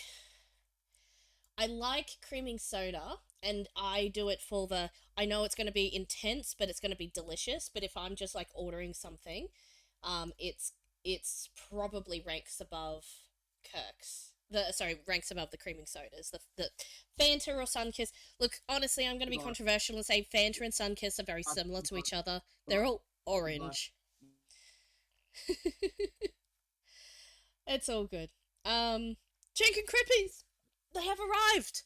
I like creaming soda, and I do it for the. I know it's going to be intense, but it's going to be delicious. But if I'm just like ordering something, it's probably ranks above Kirk's. The sorry ranks above the creaming sodas. The Fanta or Sunkiss. Look, honestly, I'm going to be Goodbye. controversial and say Fanta and Sunkiss are very similar to Goodbye. each other. They're Goodbye. all Goodbye. orange. It's all good. Chicken Crippies, they have arrived.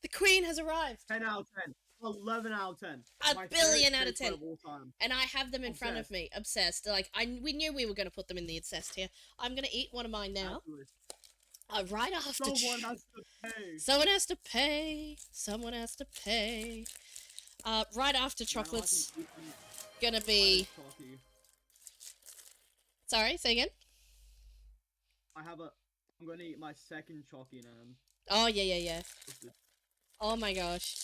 The Queen has arrived. 10 out of 10. 11 out of 10. A My favorite billion out of shake weight 10. of all time. And I have them in front of Obsessed. me, obsessed. Like we knew we were going to put them in the obsessed here. I'm going to eat one of mine now. Absolutely. Right after. Someone has to pay. Someone has to pay. Someone has to pay. Right after Man, I can chocolate's eat them gonna right be. as chalky. Sorry, say again. I'm gonna eat my second chalky now. Oh yeah, yeah, yeah. Oh my gosh.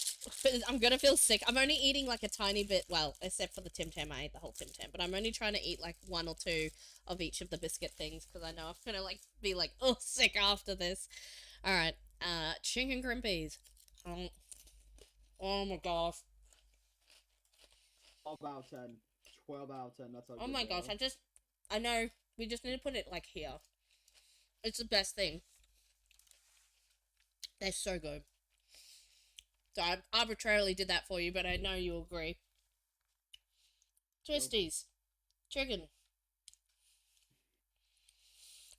I'm gonna feel sick. I'm only eating like a tiny bit, well, except for the Tim Tam. I ate the whole Tim Tam, but I'm only trying to eat like one or two of each of the biscuit things because I know I'm gonna like be like, oh, sick after this. All right, chicken grimpies. Oh, oh my gosh. 12 out of 10. 12 out of 10. That's how Oh good my they gosh. are. I know. We just need to put it like here. It's the best thing. They're so good. So I arbitrarily did that for you, but I know you agree. Nope. Twisties. Chicken.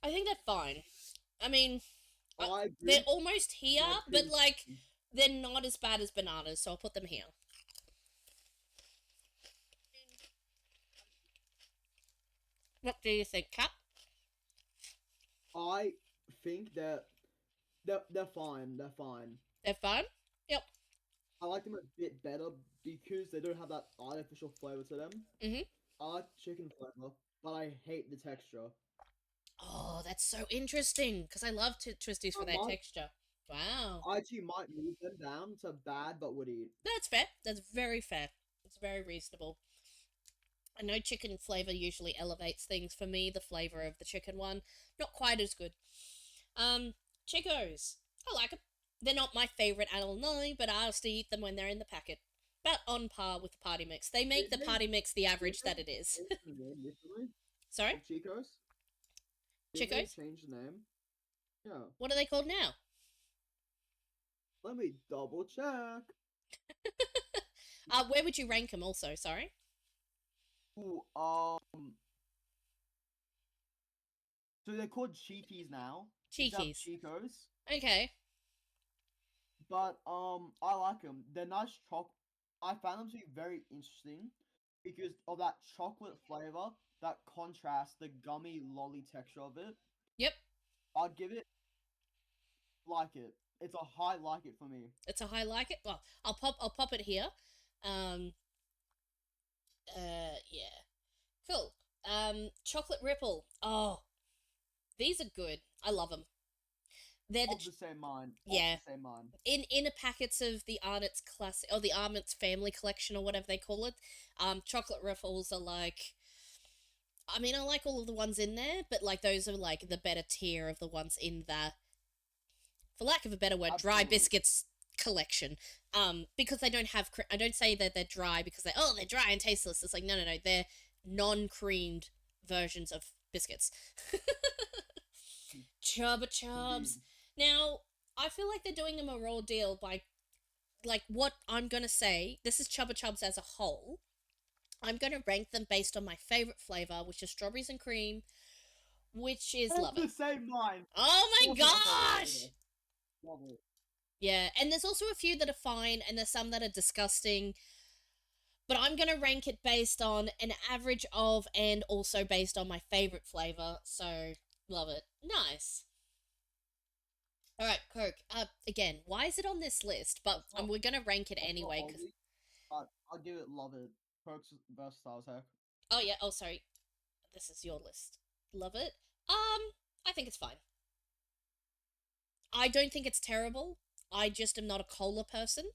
I think they're fine. I mean, I they're agree. almost here, They're but pretty. like, they're not as bad as bananas, so I'll put them here. What do you think, Kat? I think that they're fine. They're fine. They're fine? Yep. I like them a bit better because they don't have that artificial flavor to them. Mm-hmm. I like chicken flavor, but I hate the texture. Oh, that's so interesting, because I love twisties for I their might, texture. Wow. I actually might move them down to bad but would eat. That's fair. That's very fair. It's very reasonable. I know chicken flavor usually elevates things. For me, the flavor of the chicken one, not quite as good. Chicos. I like them. They're not my favorite animal nine, but I still eat them when they're in the packet. About on par with the party mix. They make Did the they party mix the did average they that it is. change the name recently Sorry? of Chicos? Did they Chicos? change the name? Yeah. What are they called now? Let me double check. Where would you rank them also? Sorry? Ooh, so they're called Cheekies now. Instead of Cheekies. Chicos. Okay. But I like them. They're nice I found them to be very interesting because of that chocolate flavor, that contrast, the gummy lolly texture of it. Yep. I'd give it like it. It's a high like it for me. It's a high like it. Well, I'll pop it here. Um yeah. Cool. Chocolate Ripple. Oh, these are good. I love them. They're the Of the same mind. Of yeah. the same mind. In a packets of the Arnott's classic or the Arnott's family collection or whatever they call it. Chocolate Ripples are like. I mean, I like all of the ones in there, but like those are like the better tier of the ones in the, for lack of a better word, dry Absolutely. biscuits collection. Because they don't have. I don't say that they're dry because they're dry and tasteless. It's like no, no, no. They're non-creamed versions of biscuits. Chubba Indeed. Chubs. Now, I feel like they're doing them a raw deal by, like, what I'm gonna say. This is Chubba Chubs as a whole. I'm gonna rank them based on my favorite flavor, which is strawberries and cream, which is Of love the it. same mind. Oh my Also my favorite gosh! flavor. Love it. Yeah, and there's also a few that are fine, and there's some that are disgusting. But I'm gonna rank it based on an average of, and also based on my favorite flavor. So love it. Nice. All right, Coke. Again, why is it on this list? But That's not we're gonna rank it that's not anyway. Cause Aussie, but I'll give it love it. Coke's versatile as heck. oh yeah. Oh sorry. This is your list. Love it. I think it's fine. I don't think it's terrible. I just am not a cola person,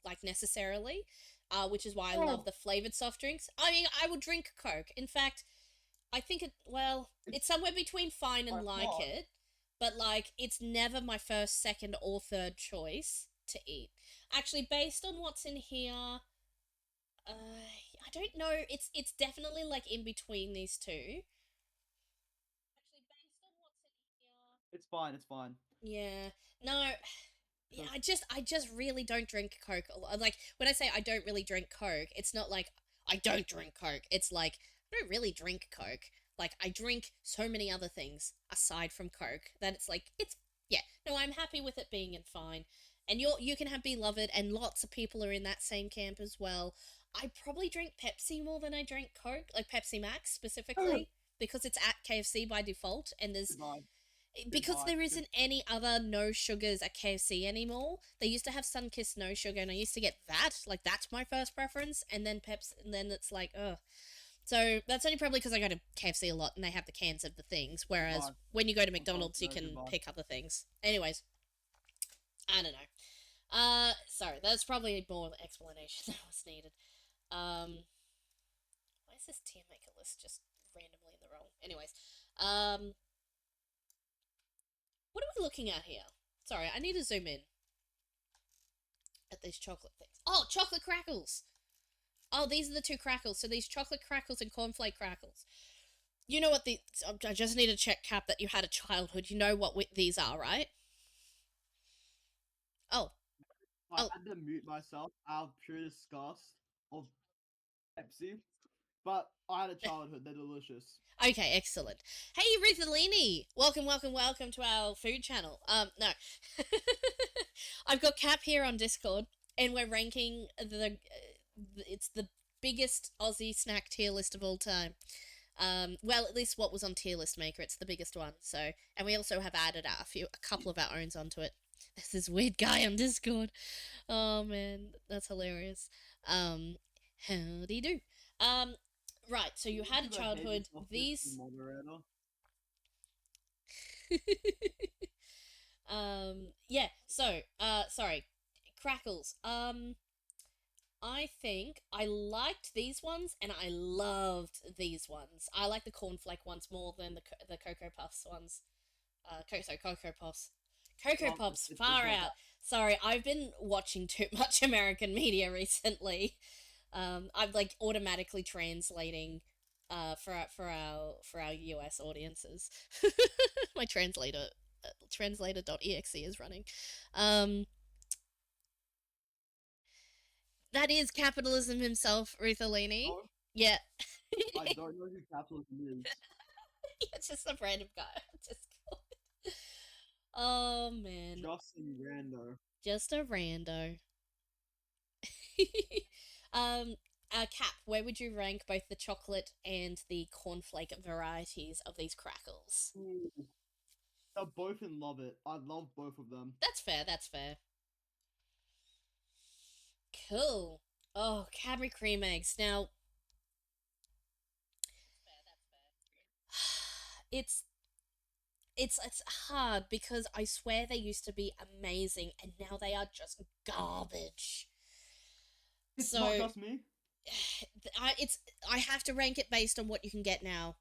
like necessarily, which is why I love Oh, the flavored soft drinks. I mean, I would drink Coke. In fact, I think it's it's somewhere between fine by and like far. it, but like it's never my first, second, or third choice to eat. Actually, based on what's in here, I don't know. It's definitely like in between these two. Actually, based on what's in here, It's fine. It's fine. yeah, no, yeah, Because I just really don't drink Coke a lot. Like when I say I don't really drink Coke, it's not like I don't drink Coke. It's like I don't really drink Coke. Like I drink so many other things aside from Coke that it's like it's yeah. No, I'm happy with it being in fine. And you can have beloved, and lots of people are in that same camp as well. I probably drink Pepsi more than I drink Coke, like Pepsi Max specifically, because it's at KFC by default, and there's goodbye, because goodbye, there good. isn't any other no sugars at KFC anymore. They used to have Sunkist no sugar, and I used to get that. Like that's my first preference, and then Peps, and then it's like, ugh. So that's only probably because I go to KFC a lot, and they have the cans of the things. Whereas Goodbye. when you go to I'm sorry, McDonald's, you no, can goodbye. pick other things. Anyways, I don't know. Sorry, that's probably more explanation that was needed. Why is this tier maker list just randomly in the wrong? Anyways, um, what are we looking at here? Sorry, I need to zoom in at these chocolate things. Oh, chocolate crackles. Oh, these are the two crackles. So these chocolate crackles and cornflake crackles. You know what the? I just need to check, Cap, that you had a childhood. You know what these are, right? Oh, I oh. had to mute myself out of pure disgust of Pepsi, but I had a childhood. They're delicious. Okay, excellent. Hey, Rithalini! Welcome, welcome, welcome to our food channel. No. I've got Cap here on Discord, and we're ranking it's the biggest Aussie snack tier list of all time. Well, at least what was on Tier List Maker, it's the biggest one. So, and we also have added a couple of our owns onto it. There's this weird guy on Discord. Oh man, that's hilarious. Um, howdy do. Um, right. So you You need had a to behave childhood. yourself, Mr. These. Moderator. Yeah. So, sorry, crackles. I think I liked these ones, and I loved these ones. I like the cornflake ones more than the Cocoa Puffs ones. Sorry, Cocoa Puffs. Cocoa Well, Puffs, it's far not out. bad. Sorry, I've been watching too much American media recently. I'm like automatically translating, for our US audiences. My translator.exe is running. Um, that is capitalism himself, Ruthalini. No, Yeah. I don't know who capitalism is. It's just a random guy. Just oh man, Just some rando. just a rando. um, Cap, where would you rank both the chocolate and the cornflake varieties of these crackles? Ooh, they're both in love it. I love both of them. That's fair. That's fair. Cool. Oh, Cadbury cream eggs. Now, it's it's hard because I swear they used to be amazing, and now they are just garbage. It's not So just me. it's I have to rank it based on what you can get now.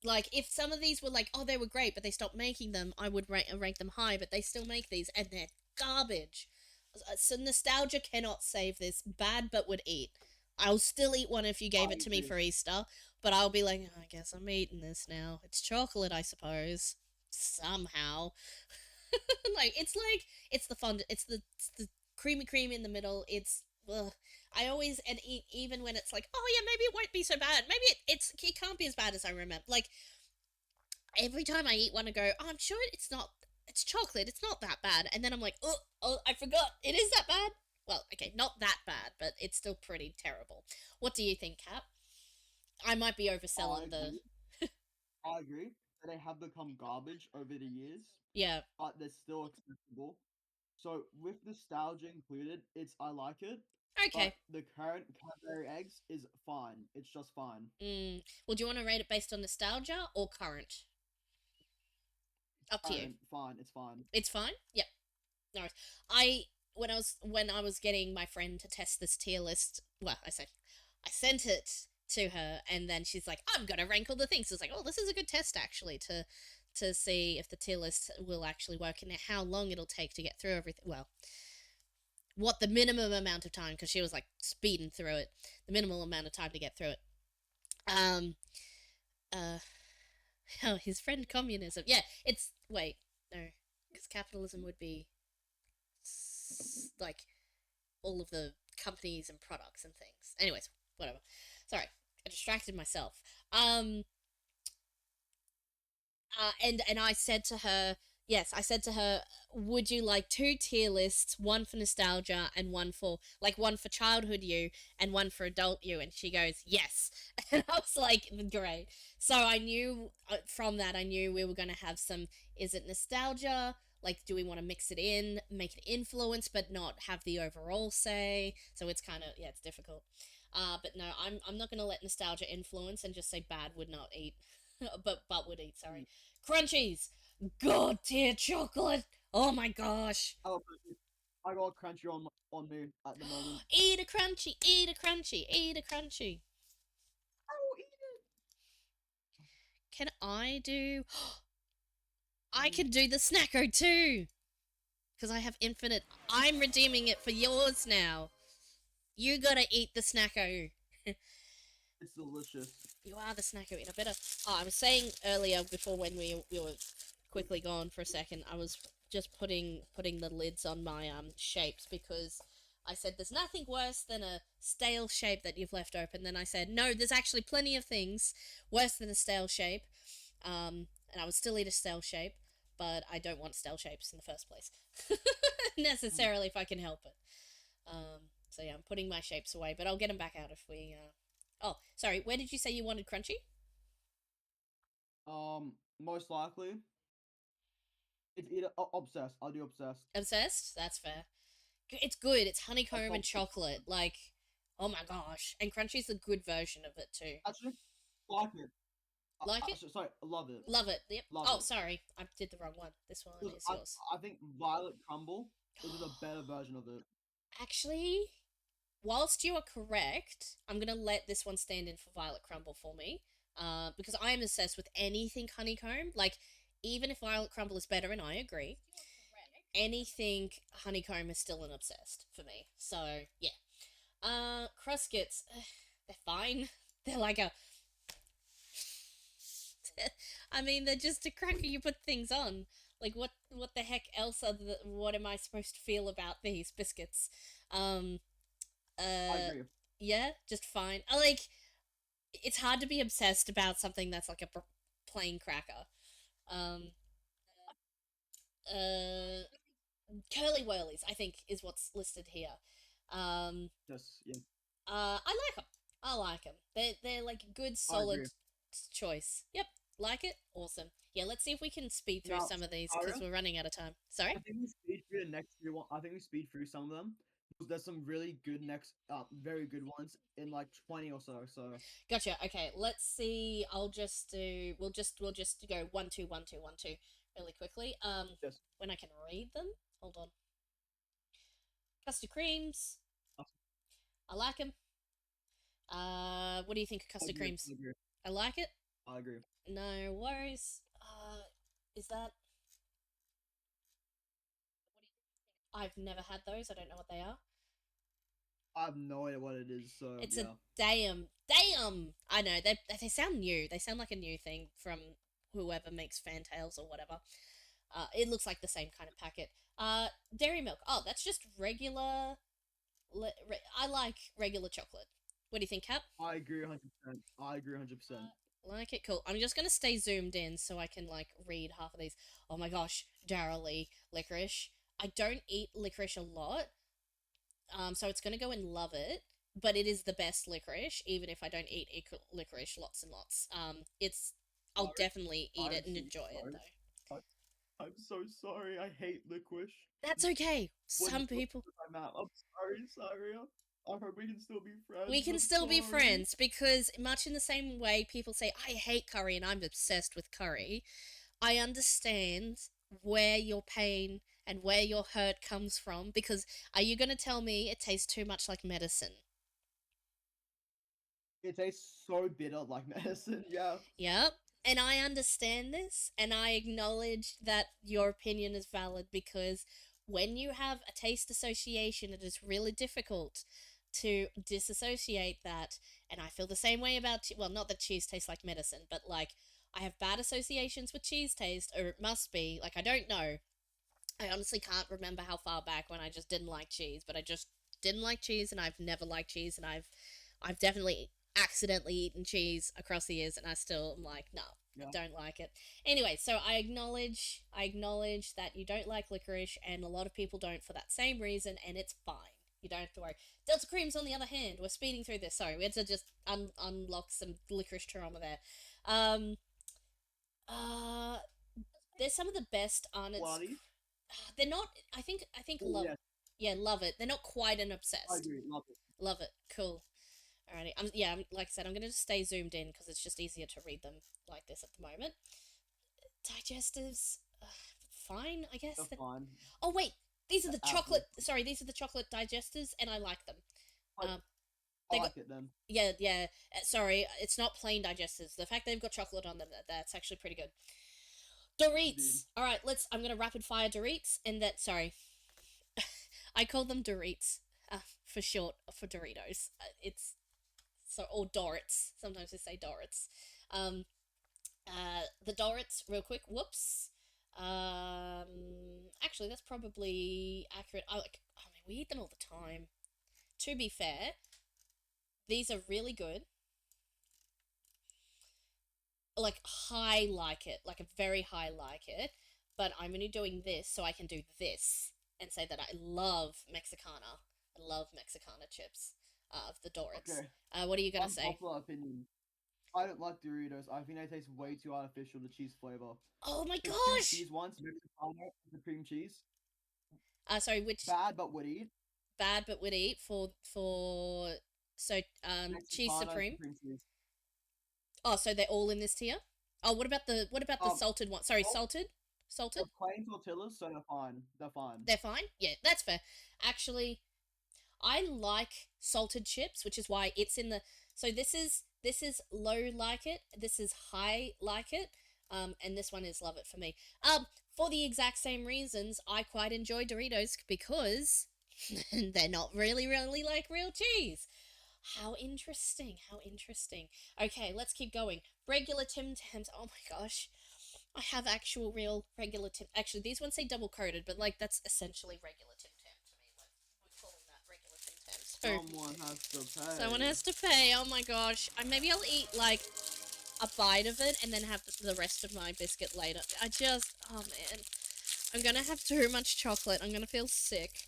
Like if some of these were like, oh, they were great, but they stopped making them, I would rank them high. But they still make these, and they're garbage. So nostalgia cannot save this. Bad, but would eat. I'll still eat one if you gave I it to me agree. for Easter, but I'll be like, "Oh, I guess I'm eating this now. It's chocolate, I suppose. Somehow, it's the fun. It's the creamy cream in the middle. It's ugh. I always and even when it's like, oh yeah, maybe it won't be so bad. Maybe it can't be as bad as I remember. Like every time I eat one, I go, oh, I'm sure it's not. it's chocolate. It's not that bad. And then I'm like, oh, I forgot. It is that bad. Well, okay, not that bad, but it's still pretty terrible. What do you think, Cap? I might be I overselling the. agree. I agree that they have become garbage over the years, Yeah. but they're still acceptable. So with nostalgia included, it's I like it, Okay. but the current Cadbury eggs is fine. It's just fine. Well, do you want to rate it based on nostalgia or current? Up to you. Current, fine. It's fine. It's fine. Yep. No worries. I when I was getting my friend to test this tier list. Well, I sent it to her, and then she's like, "I'm gonna rank all the things." It's like, "Oh, this is a good test actually to see if the tier list will actually work and how long it'll take to get through everything." Well, what the minimum amount of time, because she was like speeding through it, the minimal amount of time to get through it. Um, uh, oh, his friend communism. Yeah, it's wait, no, because capitalism would be like all of the companies and products and things. Anyways, whatever. Sorry, I distracted myself. And I said to her, yes, I said to her, would you like two tier lists, one for nostalgia and one for childhood you and one for adult you? And she goes, yes. And I was like, great. So I knew from that, I knew we were going to have some, is it nostalgia? Like, do we want to mix it in, make it influence, but not have the overall say? So it's kind of, yeah, it's difficult. But no, I'm not going to let nostalgia influence and just say bad would not eat, but would eat. Sorry, Mm. crunchies, god tier chocolate. Oh my gosh, Oh, I got crunchy on me at the moment. eat a crunchy, eat a crunchy, eat a crunchy. I will eat it. Can I do? I Mhm. can do the snacko too, because I have infinite. I'm redeeming it for yours now. You gotta eat the snacko. It's delicious. You are the snacker in a better. Oh, I was saying earlier before when we were quickly gone for a second. I was just putting the lids on my shapes because I said there's nothing worse than a stale shape that you've left open. Then I said no, there's actually plenty of things worse than a stale shape. And I would still eat a stale shape, but I don't want stale shapes in the first place Mm. necessarily if I can help it. So yeah, I'm putting my shapes away, but I'll get them back out if we. Oh, sorry. Where did you say you wanted crunchy? Most likely, it's either obsessed. I'll do obsessed. Obsessed. That's fair. It's good. It's That's honeycomb and probably chocolate. Like, oh my gosh. And crunchy's a good version of it too. actually like it. Like it? Sorry, love it. Love it. Yep. Love Oh, it. sorry. I did the wrong one. This one 'Cause is yours. I think Violet Crumble is just a better version of it. Actually, whilst you are correct, I'm gonna let this one stand in for Violet Crumble for me. Because I am obsessed with anything honeycomb. Like, even if Violet Crumble is better, and I agree, anything honeycomb is still an obsessed for me. So yeah. Crustkits, they're fine. They're like a. I mean, they're just a cracker you put things on. Like what the heck else? What am I supposed to feel about these biscuits? Um. I Uh. agree. Yeah, just fine. I like. It's hard to be obsessed about something that's like a plain cracker. Um. Uh. Curly whirlies, I think, is what's listed here. Um. Yes, yeah, I like them. I like them. They're like a good I solid agree. choice. Yep, like it. Awesome. Yeah, let's see if we can speed through Now, some of these because Tyra, we're running out of time. Sorry. I think we speed through the next few one. I think we speed through some of them because there's some really good very good ones in like 20 or so. So Gotcha. Okay, let's see. I'll just do. We'll just go one two one two one two really quickly. yes, When I can read them. Hold on. Custard creams. I I like them. What do you think of custard agree. creams? I agree. I like it. I agree. No worries. Is that? I've never had those. I don't know what they are. I have no idea what it is. So It's a yeah, damn. I know they sound new. They sound like a new thing from whoever makes fantails or whatever. It looks like the same kind of packet. Dairy milk. Oh, that's just regular. I like regular chocolate. What do you think, Cap? I agree 100%. I agree 100%. Like it, cool. I'm just gonna stay zoomed in so I can like read half of these. Oh my gosh, Darrowly licorice. I don't eat licorice a lot, so it's gonna go and love it. But it is the best licorice, even if I don't eat licorice lots and lots. It's I'll Sorry. definitely eat I'm it and so enjoy it sorry. though. I'm so sorry. I hate licorice. That's okay. When you Some put people it in my mouth, I'm sorry, sorry. I hope we can still be we friends. can I'm still be sorry. friends because much in the same way people say I hate curry and I'm obsessed with curry. I understand where your pain and where your hurt comes from because are you going to tell me it tastes too much like medicine? It tastes so bitter like medicine. Yeah. Yep. And I understand this and I acknowledge that your opinion is valid because when you have a taste association, it is really difficult to disassociate that. And I feel the same way about, well, not that cheese tastes like medicine, but like I have bad associations with cheese taste, or it must be. Like, I don't know. I honestly can't remember how far back when I just didn't like cheese, but I just didn't like cheese, and I've never liked cheese, and I've definitely accidentally eaten cheese across the years, and I still am like, no, I Yeah. don't like it. Anyway, so I acknowledge that you don't like licorice, and a lot of people don't for that same reason, and it's fine. You don't have to worry. Delta Creams, on the other hand, we're speeding through this. Sorry, we had to just unlock some licorice trauma there. Um, uh, there's some of the best Arnott's. Bloody. They're not. I think Oh love. yeah, Yeah, love it. They're not quite an I obsessed. agree. Love it. Love it. Cool. Alrighty. Yeah. Like I said, I'm gonna just stay zoomed in because it's just easier to read them like this at the moment. Digestives, fine. I guess. They're fine. Oh wait, these are They're the chocolate. absolutely fine. Sorry, these are the chocolate digestives, and I like them. Like, Um, I they got. like it then. Yeah, yeah. Sorry, it's not plain digestives. The fact they've got chocolate on them, that's actually pretty good. Indeed. Doritos. All right, I'm gonna rapid fire Doritos, and that. Sorry, I call them Doritos for short for Doritos. It's so or Dorits. Sometimes they say Dorits. Um, the Dorits, real quick. Whoops. Actually, that's probably accurate. I like. I mean, we eat them all the time. To be fair, these are really good. Like high like it, like a very high like it. But I'm only doing this so I can do this and say that I love Mexicana. I love Mexicana chips of the Dorits. Okay. What are you gonna say? Unpopular opinion. I don't like Doritos. I think they taste way too artificial, the cheese flavor. Oh my The two gosh! cheese ones, Mexicano, the cream cheese, Sorry, which bad but would eat. bad but would eat for so cheese Mexicana, supreme. cream cheese. Oh, so they're all in this tier. Oh, what about the Um, salted one? Sorry, well, salted. they're plain tortillas, so they're fine. They're fine. They're fine. Yeah, that's fair. Actually, I like salted chips, which is why it's in the. So this is low like it. This is high like it. And this one is love it for me. For the exact same reasons, I quite enjoy Doritos because they're not really like real cheese. How interesting. How interesting. Okay, let's keep going. Regular Tim Tams. Oh my gosh. I have actual real regular Tim. Actually, these ones say double coated, but like that's essentially regular Tim Tam to me. Like we're calling that regular Tim Tams. Oh, Someone has to someone pay. has to pay. Oh my gosh. Maybe I'll eat like a bite of it and then have the rest of my biscuit later. Oh man, I'm gonna have too much chocolate. I'm gonna feel sick.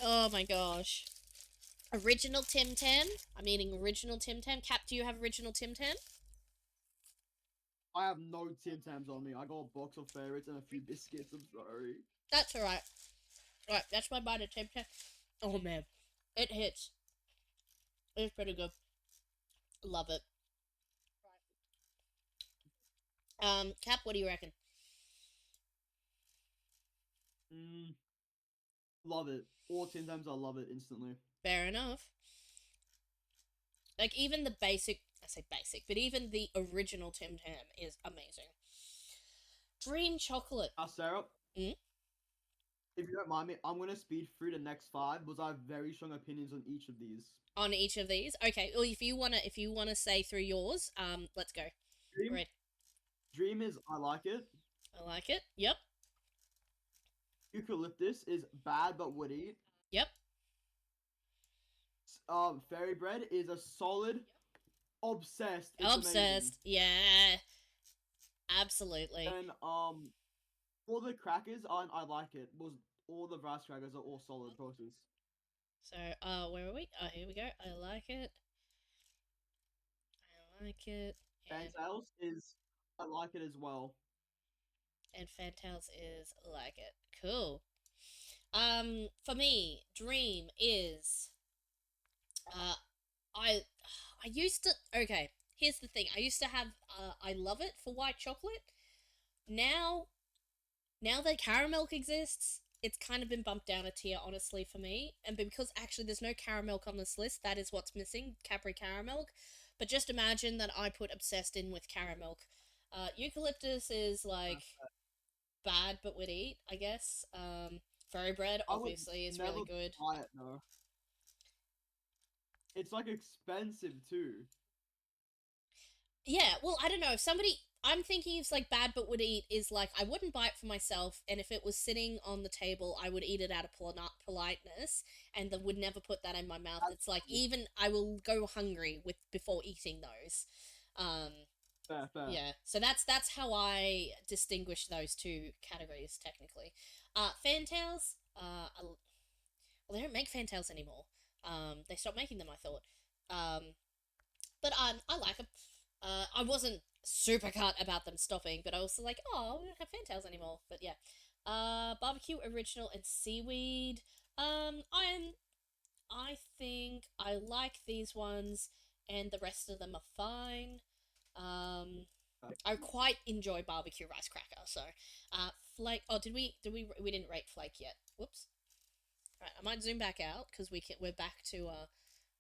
Oh my gosh. Original Tim Tam. I'm eating original Tim Tam. Cap, do you have original Tim Tam? I have no Tim Tams on me. I got a box of favorites and a few biscuits. I'm sorry. That's alright. Alright, that's my bite of Tim Tam. Oh man, it hits. It's pretty good. Love it. Cap, what do you reckon? Mm, love it. All Tim Tams, I love it instantly. Fair enough. Like even the basic, I say basic, but even the original Tim Tam is amazing. Dream chocolate. Sarah, Mm? if you don't mind me, I'm gonna speed through the next five because I have very strong opinions on each of these. On each of these. Okay. Well, if you wanna say through yours, let's go. Dream, Right. Dream is I like it. I like it. Yep. Eucalyptus is bad but woody. Yep. Fairy bread is a solid Obsessed. It's amazing. Obsessed. Yeah, absolutely. And all the crackers, I like it. Was all the rice crackers are all solid choices. So, where are we? Oh, here we go. I like it. I like it. And Fantails is I like it as well. Fantails is like it. Cool. For me, dream is uh I I used to okay, here's the thing. I used to have I love it for white chocolate. Now now that caramel exists, it's kind of been bumped down a tier, honestly, for me. And because actually there's no caramel on this list, that is what's missing, Capri caramel. But just imagine that I put obsessed in with caramel. Eucalyptus is like bad but would eat, I guess. Fairy bread I would obviously is really never good. buy it though. It's like expensive too. Yeah, well, I don't know. If somebody, I'm thinking it's like bad but would eat is like I wouldn't buy it for myself, and if it was sitting on the table, I would eat it out of politeness, and would never put that in my mouth. That's It's like even I will go hungry with before eating those. Um, fair, fair. yeah, so that's how I distinguish those two categories technically. Fantails, well, they don't make fantails anymore. They stopped making them. I thought. But I like them. I wasn't super cut about them stopping, but I was like, oh, we don't have fantails anymore. But yeah, barbecue original and seaweed. I think I like these ones, and the rest of them are fine. Um, I quite enjoy barbecue rice cracker. So, flake. Oh, we didn't rate flake yet. Whoops. Right, I might zoom back out because we're back to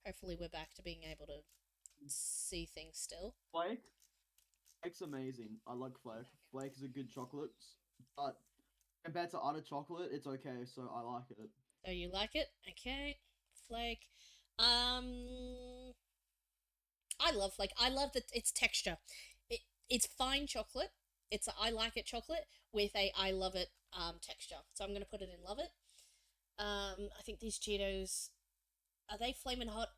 hopefully we're back to being able to see things still. Flake, Flake's amazing. I like Flake. Flake is a good chocolate, but compared to other chocolate, it's okay. So I like it. Oh, you like it? Okay. Flake. Um, I love flake. I love that its texture. It's fine chocolate. It's a I like it chocolate with a I love it texture. So I'm gonna put it in love it. I think these Cheetos are they flaming hot?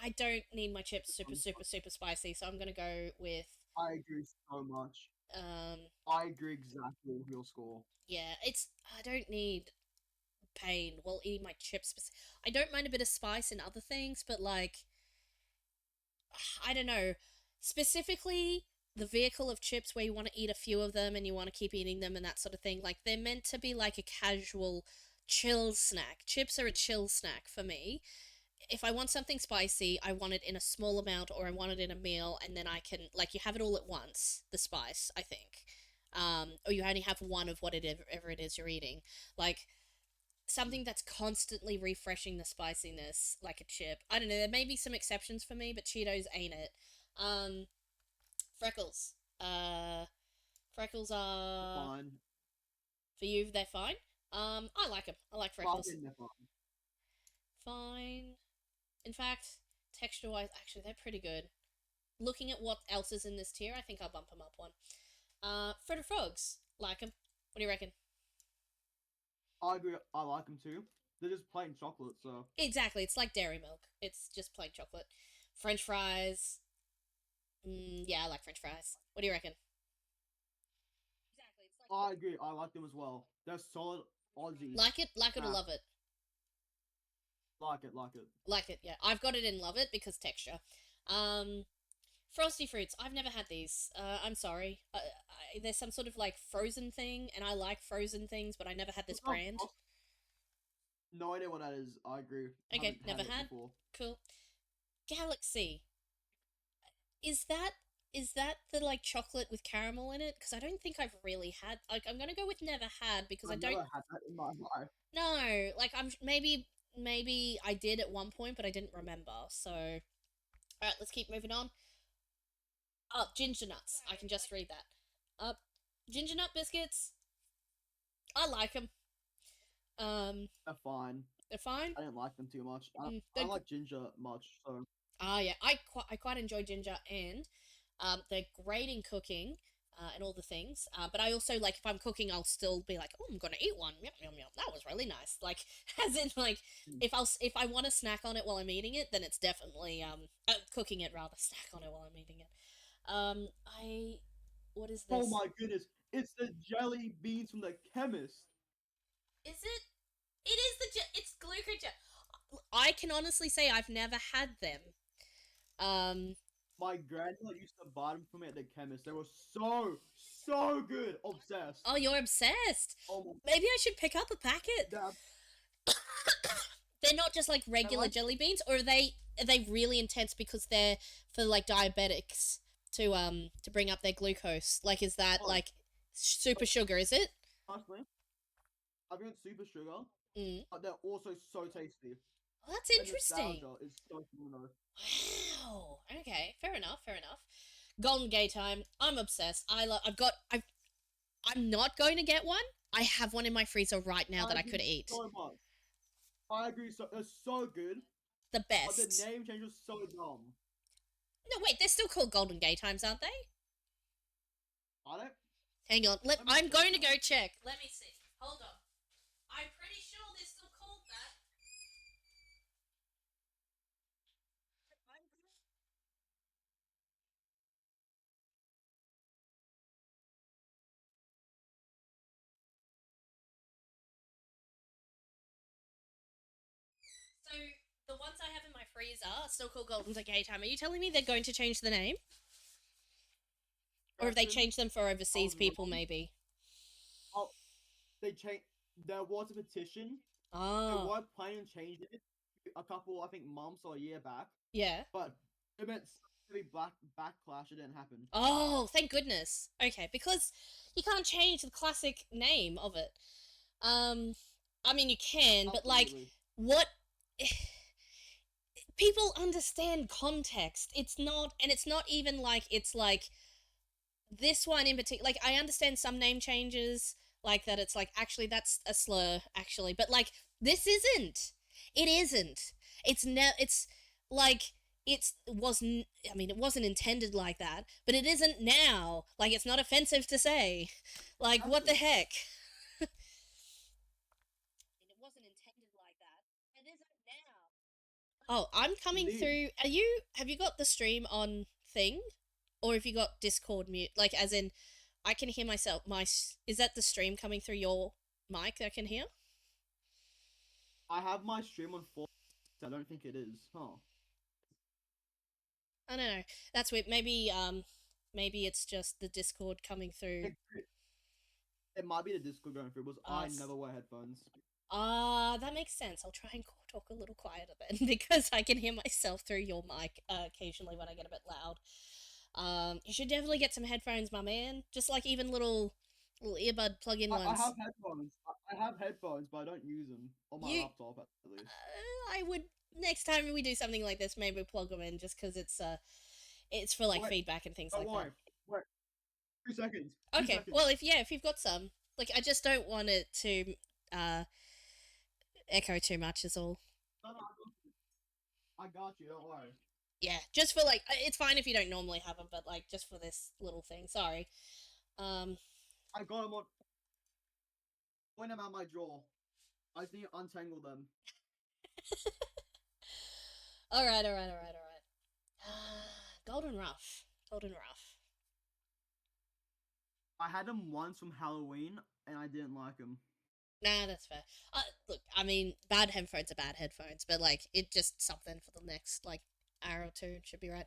I don't need my chips super super super spicy, so I'm gonna go with I agree so much. um I agree exactly with your score. yeah. It's I don't need pain while eating my chips. I don't mind a bit of spice in other things, but like I don't know. Specifically, the vehicle of chips where you want to eat a few of them and you want to keep eating them and that sort of thing. Like, they're meant to be like a casual chill snack. Chips are a chill snack for me. If I want something spicy, I want it in a small amount or I want it in a meal, and then I can, like, you have it all at once, the spice, I think. Or you only have one of whatever it is you're eating. Like, something that's constantly refreshing the spiciness, like a chip. I don't know. There may be some exceptions for me, but Cheetos ain't it. Um, freckles. Freckles are Fine. for you. They're fine. I like them. I like Well, freckles. they're fine. Fine. In fact, texture wise, actually, they're pretty good. Looking at what else is in this tier, I think I'll bump them up one. Fredder Frogs. Like them. What do you reckon? I agree. I like them too. They're just plain chocolate, so Exactly. It's like dairy milk. It's just plain chocolate. French fries. Yeah, I like French fries. What do you reckon? I agree. I like them as well. They're solid Aussie Like it or snack. love it. Like it, like it. Like it, yeah. I've got it in love it because texture. Um, Frosty Fruits. I've never had these. I'm sorry. There's some sort of like frozen thing, and I like frozen things, but I never had this What's up, brand. boss? No idea what that is. I agree. Okay, Haven't never had it had. before. Cool. Galaxy. Is that the like chocolate with caramel in it? Because I don't think I've really had. Like, I'm gonna go with never had because I I've don't never had that in my life. know. Like, I'm maybe I did at one point, but I didn't remember. So, all right, let's keep moving on. Oh, ginger nuts. I can just read that. Uh, ginger nut biscuits. I like them. Um, They're fine. they're fine. I didn't like them too much. I They're don't like ginger much, so yeah. I quite enjoy ginger, and they're great in cooking. and all the things. But I also like if I'm cooking, I'll still be like, oh, I'm gonna eat one. Yum yum yum. That was really nice. Like as in like Mm. if I want to snack on it while I'm eating it, then it's definitely cooking it rather snack on it while I'm eating it. I what is Oh this? my goodness, it's the jelly beans from the chemist. Is it? It is it's glucogen. I can honestly say I've never had them. Um, My grandma used to buy them from me at the chemist. They were so good. Obsessed. oh, you're obsessed. Oh my, Maybe I should pick up a packet. that, They're not just like I regular like. jelly beans, or are they really intense because they're for like diabetics to bring up their glucose? Like, is that Oh, like super sugar? Is it? honestly, I've got super sugar, Mm. but they're also so tasty. Well, that's The interesting. nostalgia is so nice. Wow. Okay. Fair enough. Fair enough. Golden Gay time. I'm obsessed. I love. I've got. I'm not going to get one. I have one in my freezer right now I that I agree could eat. so much. I agree. So they're so good, The but the best. name change was so dumb. No, wait. They're still called Golden Gay times, aren't they? I don't. Hang on. Let me I'm check going to now. go check. Let me see. Hold on. I'm pretty sure they're still called that. So the ones I have in my freezer are still called Golden Gay time. Are you telling me they're going to change the name, or have they Reckon changed them for I overseas was people? wrong. Maybe. Oh, they changed. There was a petition. They Ah. were planning on changing it a couple, I think, months or a year back, Yeah. but it meant such a big backlash. It didn't happen. Oh, thank goodness. Okay, because you can't change the classic name of it. Um, I mean you can, but like, Absolutely. what? People understand context. It's not, and it's not even like it's like this one in particular. Like, I understand some name changes, like that. It's like actually that's a slur, actually, but like this isn't. It isn't. It's like it wasn't. I mean, it wasn't intended like that, but it isn't now. Like, it's not offensive to say. Like, what the Absolutely. heck? It wasn't intended like that. It isn't now. Oh, I'm coming Indeed. through. Are you? Have you got the stream on thing, or have you got Discord mute? Like, as in, I can hear myself. Is that the stream coming through your mic that I can hear? I have my stream on full. I don't think it is. Huh. I don't know. That's weird. Maybe it's just the Discord coming through It might be the Discord going through. Was I us. never wear headphones? That makes sense. I'll try and talk a little quieter then because I can hear myself through your mic occasionally when I get a bit loud. You should definitely get some headphones, my man. Just like even little earbud plug-in I ones. have headphones. I have headphones, but I don't use them on my You, laptop at least. I would next time we do something like this, maybe plug them in just because it's for like Wait, feedback and things don't like that. worry. Wait, 2 seconds. Two Okay, seconds. well if you've got some, like I just don't want it to uh echo too much is all. No, no, I got you. Don't worry. Yeah, just for like it's fine if you don't normally have them, but like just for this little thing. Sorry. Um. I got them on. Point them out my drawer. I just need to untangle them. All right. All right. All right. All right. Golden Rough. Golden Rough. I had them once from Halloween, and I didn't like them. Nah, that's fair. Look, I mean, bad headphones are bad headphones, but like, it just something for the next like hour or two should be right.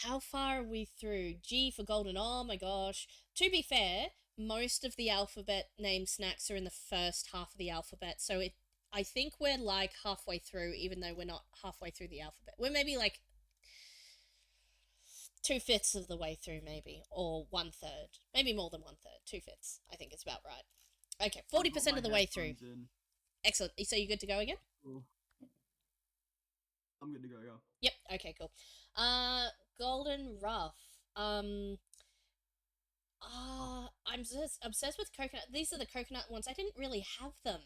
How far are we through? G for golden. Oh my gosh. To be fair, most of the alphabet name snacks are in the first half of the alphabet, so it. I think we're like halfway through, even though we're not halfway through the alphabet. We're maybe like 2/5 of the way through, maybe, or 1/3, maybe more than 1/3. 2/5, I think it's about right. Okay, I forty got percent my of the way through. headphones in. Excellent. So you good to go again? Cool. I'm good to go. Go. Yep. Okay. Cool. Golden Rough. Oh, I'm just obsessed with coconut. These are the coconut ones. I didn't really have them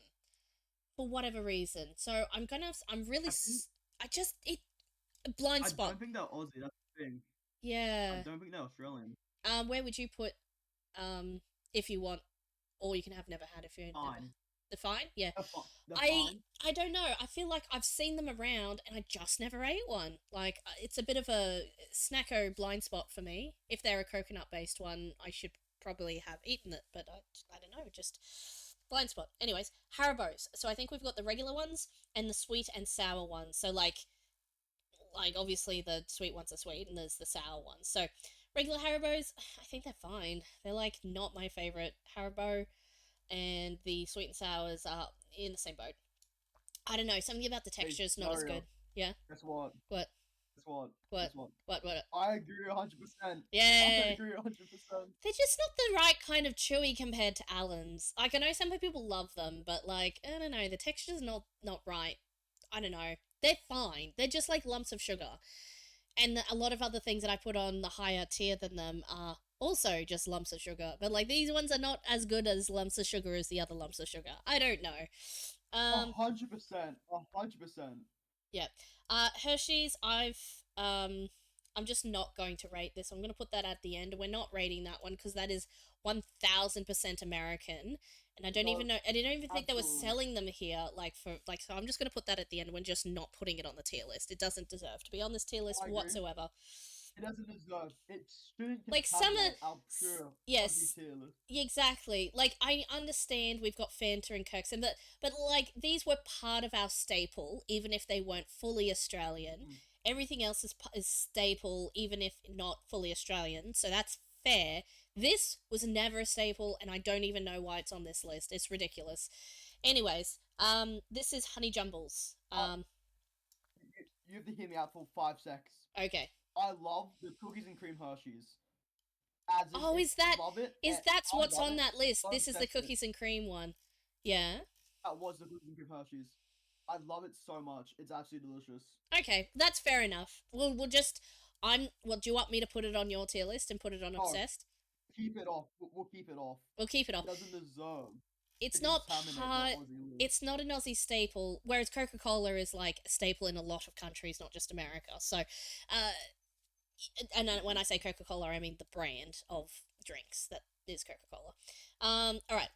for whatever reason, so I'm gonna. I'm really. I think I just it blind I spot. don't think they're Aussie. That's the thing. I Yeah. don't think they're Australian. Where would you put? Um, if you want, or you can have never had if you've never. Fine. The fine, yeah. They're I fine. I don't know. I feel like I've seen them around and I just never ate one. Like it's a bit of a snacko blind spot for me. If they're a coconut based one, I should probably have eaten it, but I don't know, just blind spot. Anyways, Haribo's. So I think we've got the regular ones and the sweet and sour ones. So like obviously the sweet ones are sweet and there's the sour ones. So regular Haribo's, I think they're fine. They're like not my favorite Haribo, and the sweet and sours are in the same boat. I don't know. Something about the Hey, texture is not as Daria, good. Yeah. guess what? What? Guess what? What? Guess what? What? I agree 100%. I Yeah. agree 100%. They're just not the right kind of chewy compared to Allen's. Like I know some people love them, but like I don't know, the texture's not right. I don't know. They're fine. They're just like lumps of sugar. And a lot of other things that I put on the higher tier than them are also just lumps of sugar. But like these ones are not as good as lumps of sugar as the other lumps of sugar. I don't know. A Um, 100%. 100%. yeah. Hershey's, I'm just not going to rate this. I'm going to put that at the end. We're not rating that one because that is 1000% American. And I don't even No, know, I didn't even think they were absolutely. selling them here. Like, for, like, so I'm just going to put that at the end. We're just not putting it on the tier list. It doesn't deserve to be on this tier list I agree. whatsoever. It doesn't deserve. It shouldn't Like, some are, contaminate our pure Aussie yes, tier list. exactly. Like I understand we've got Fanta and Cokes, and but like these were part of our staple, even if they weren't fully Australian. Mm. Everything else is staple, even if not fully Australian. So that's fair. This was never a staple, and I don't even know why it's on this list. It's ridiculous. Anyways, this is Honey Jumbles. Uh, you have to hear me out for 5 seconds. Okay. I love the cookies and cream Hershey's. As in, Oh, it's love it. is And that's I what's love on it. that list? So This is the obsessed with it. cookies and cream one. Yeah. That was the cookies and cream Hershey's. I love it so much. It's absolutely delicious. Okay, that's fair enough. We'll just well, do you want me to put it on your tier list and put it on Oh, obsessed? keep it off. We'll keep it off. We'll keep it It off. doesn't deserve to It's not contaminate the part. Aussie list. It's not an Aussie staple, whereas Coca Cola is like a staple in a lot of countries, not just America. So, and when I say Coca Cola, I mean the brand of drinks that is Coca Cola. All right.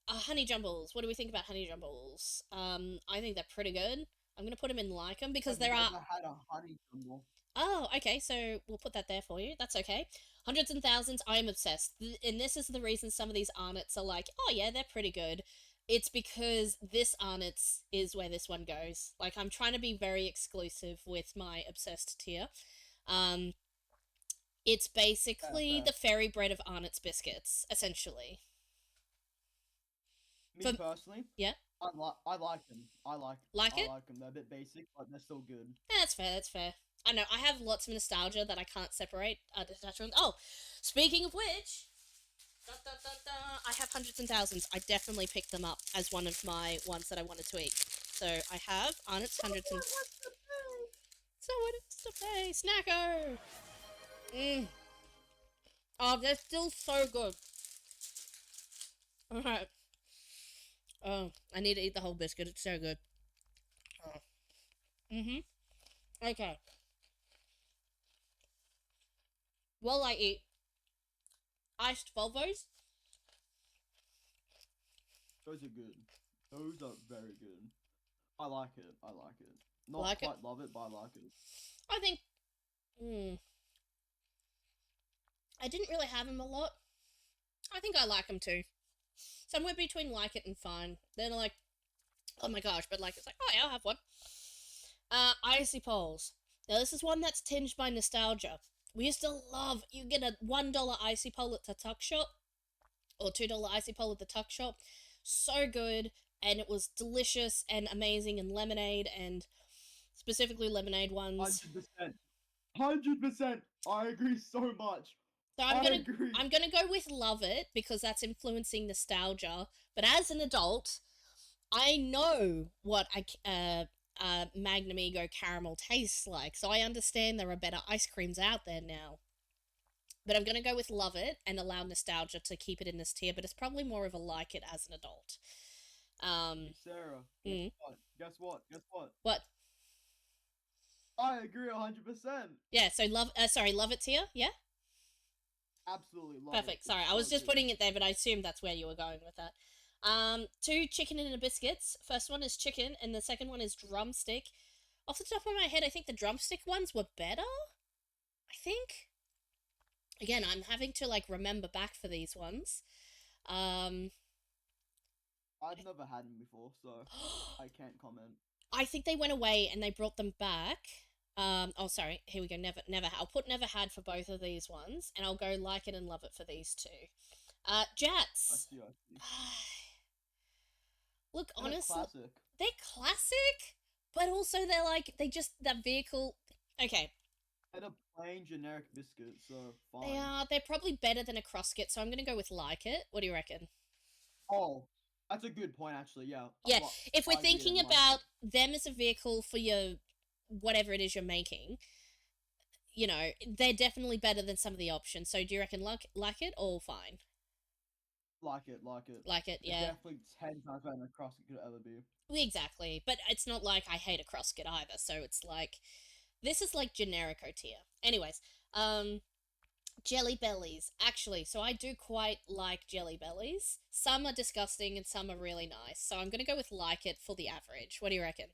Honey Jumbles. What do we think about Honey Jumbles? I think they're pretty good. I'm gonna put them in like them because I've there are. never had a honey jumble. Oh, okay. So we'll put that there for you. That's okay. Hundreds and thousands. I am obsessed, and this is the reason some of these Arnott's are like, oh yeah, they're pretty good. It's because this Arnott's is where this one goes. Like I'm trying to be very exclusive with my obsessed tier. Um, it's Fair, basically fair. the fairy bread of Arnott's biscuits, essentially. Me For personally, yeah, I like them. like I it. like them. They're a bit basic, but they're still good. Yeah, that's fair. That's fair. I know. I have lots of nostalgia that I can't separate. Detach from. Oh, speaking of which, dun, dun, dun, dun. I have hundreds and thousands. I definitely picked them up as one of my ones that I wanted to eat. So I have Arnott's hundreds and so what is to pay? Snacko. Mm. Oh, they're still so good. All right. Oh, I need to eat the whole biscuit. It's so good. Oh. Mhm. Okay. While I eat iced Volvos, Those are good. Those are very good. I like it. I like it. Not like it. quite love it, but I like it. I think. Mm, I didn't really have them a lot. I think I like them too. Somewhere between like it and fine. They're like, oh my gosh, but like it's like, oh yeah, I'll have one. Icy Poles. Now this is one that's tinged by nostalgia. We used to love. You get a $1 icy pole at the tuck shop or $2 icy pole at the tuck shop. So good, and it was delicious and amazing, and lemonade and specifically lemonade ones. 100%. 100%. I agree so much. So I agree. I'm gonna go with love it because that's influencing nostalgia. But as an adult, I know what Magnum Ego caramel tastes like, so I understand there are better ice creams out there now. But I'm gonna go with love it and allow nostalgia to keep it in this tier. But it's probably more of a like it as an adult. Hey, Um, Sarah, guess mm, what? Guess what? Guess what? what? I agree 100%. Yeah. So love. Sorry, love it tier. Yeah. Absolutely love it. Perfect. It's Sorry, I was so just good. putting it there, but I assumed that's where you were going with that. Two chicken and a biscuits. First one is chicken, and the second one is drumstick. Off the top of my head, I think the drumstick ones were better. I think. Again, I'm having to like remember back for these ones. Um, I've never had them before, so I can't comment. I think they went away and they brought them back. Oh, sorry. Here we go. Never. I'll put never had for both of these ones, and I'll go like it and love it for these two. I Jats. see, I see. Look, And a honestly, classic. they're classic, but also they're like they just that vehicle. Okay, And a plain generic biscuit, so they fine. are. They're probably better than a Crossket, so I'm gonna go with like it. What do you reckon? Oh, that's a good point, actually. Yeah, Yeah, if we're I agree thinking then, like about it. them as a vehicle for your whatever it is you're making, they're definitely better than some of the options. So do you reckon like it or fine? Like it, like it. Like it, They're yeah. definitely 10 times better than a cross it could ever be. Exactly. But it's not like I hate a Crossket either, so it's like this is like generico tier. Anyways, jelly bellies. Actually, so I do quite like jelly bellies. Some are disgusting and some are really nice. So I'm gonna go with like it for the average. What do you reckon?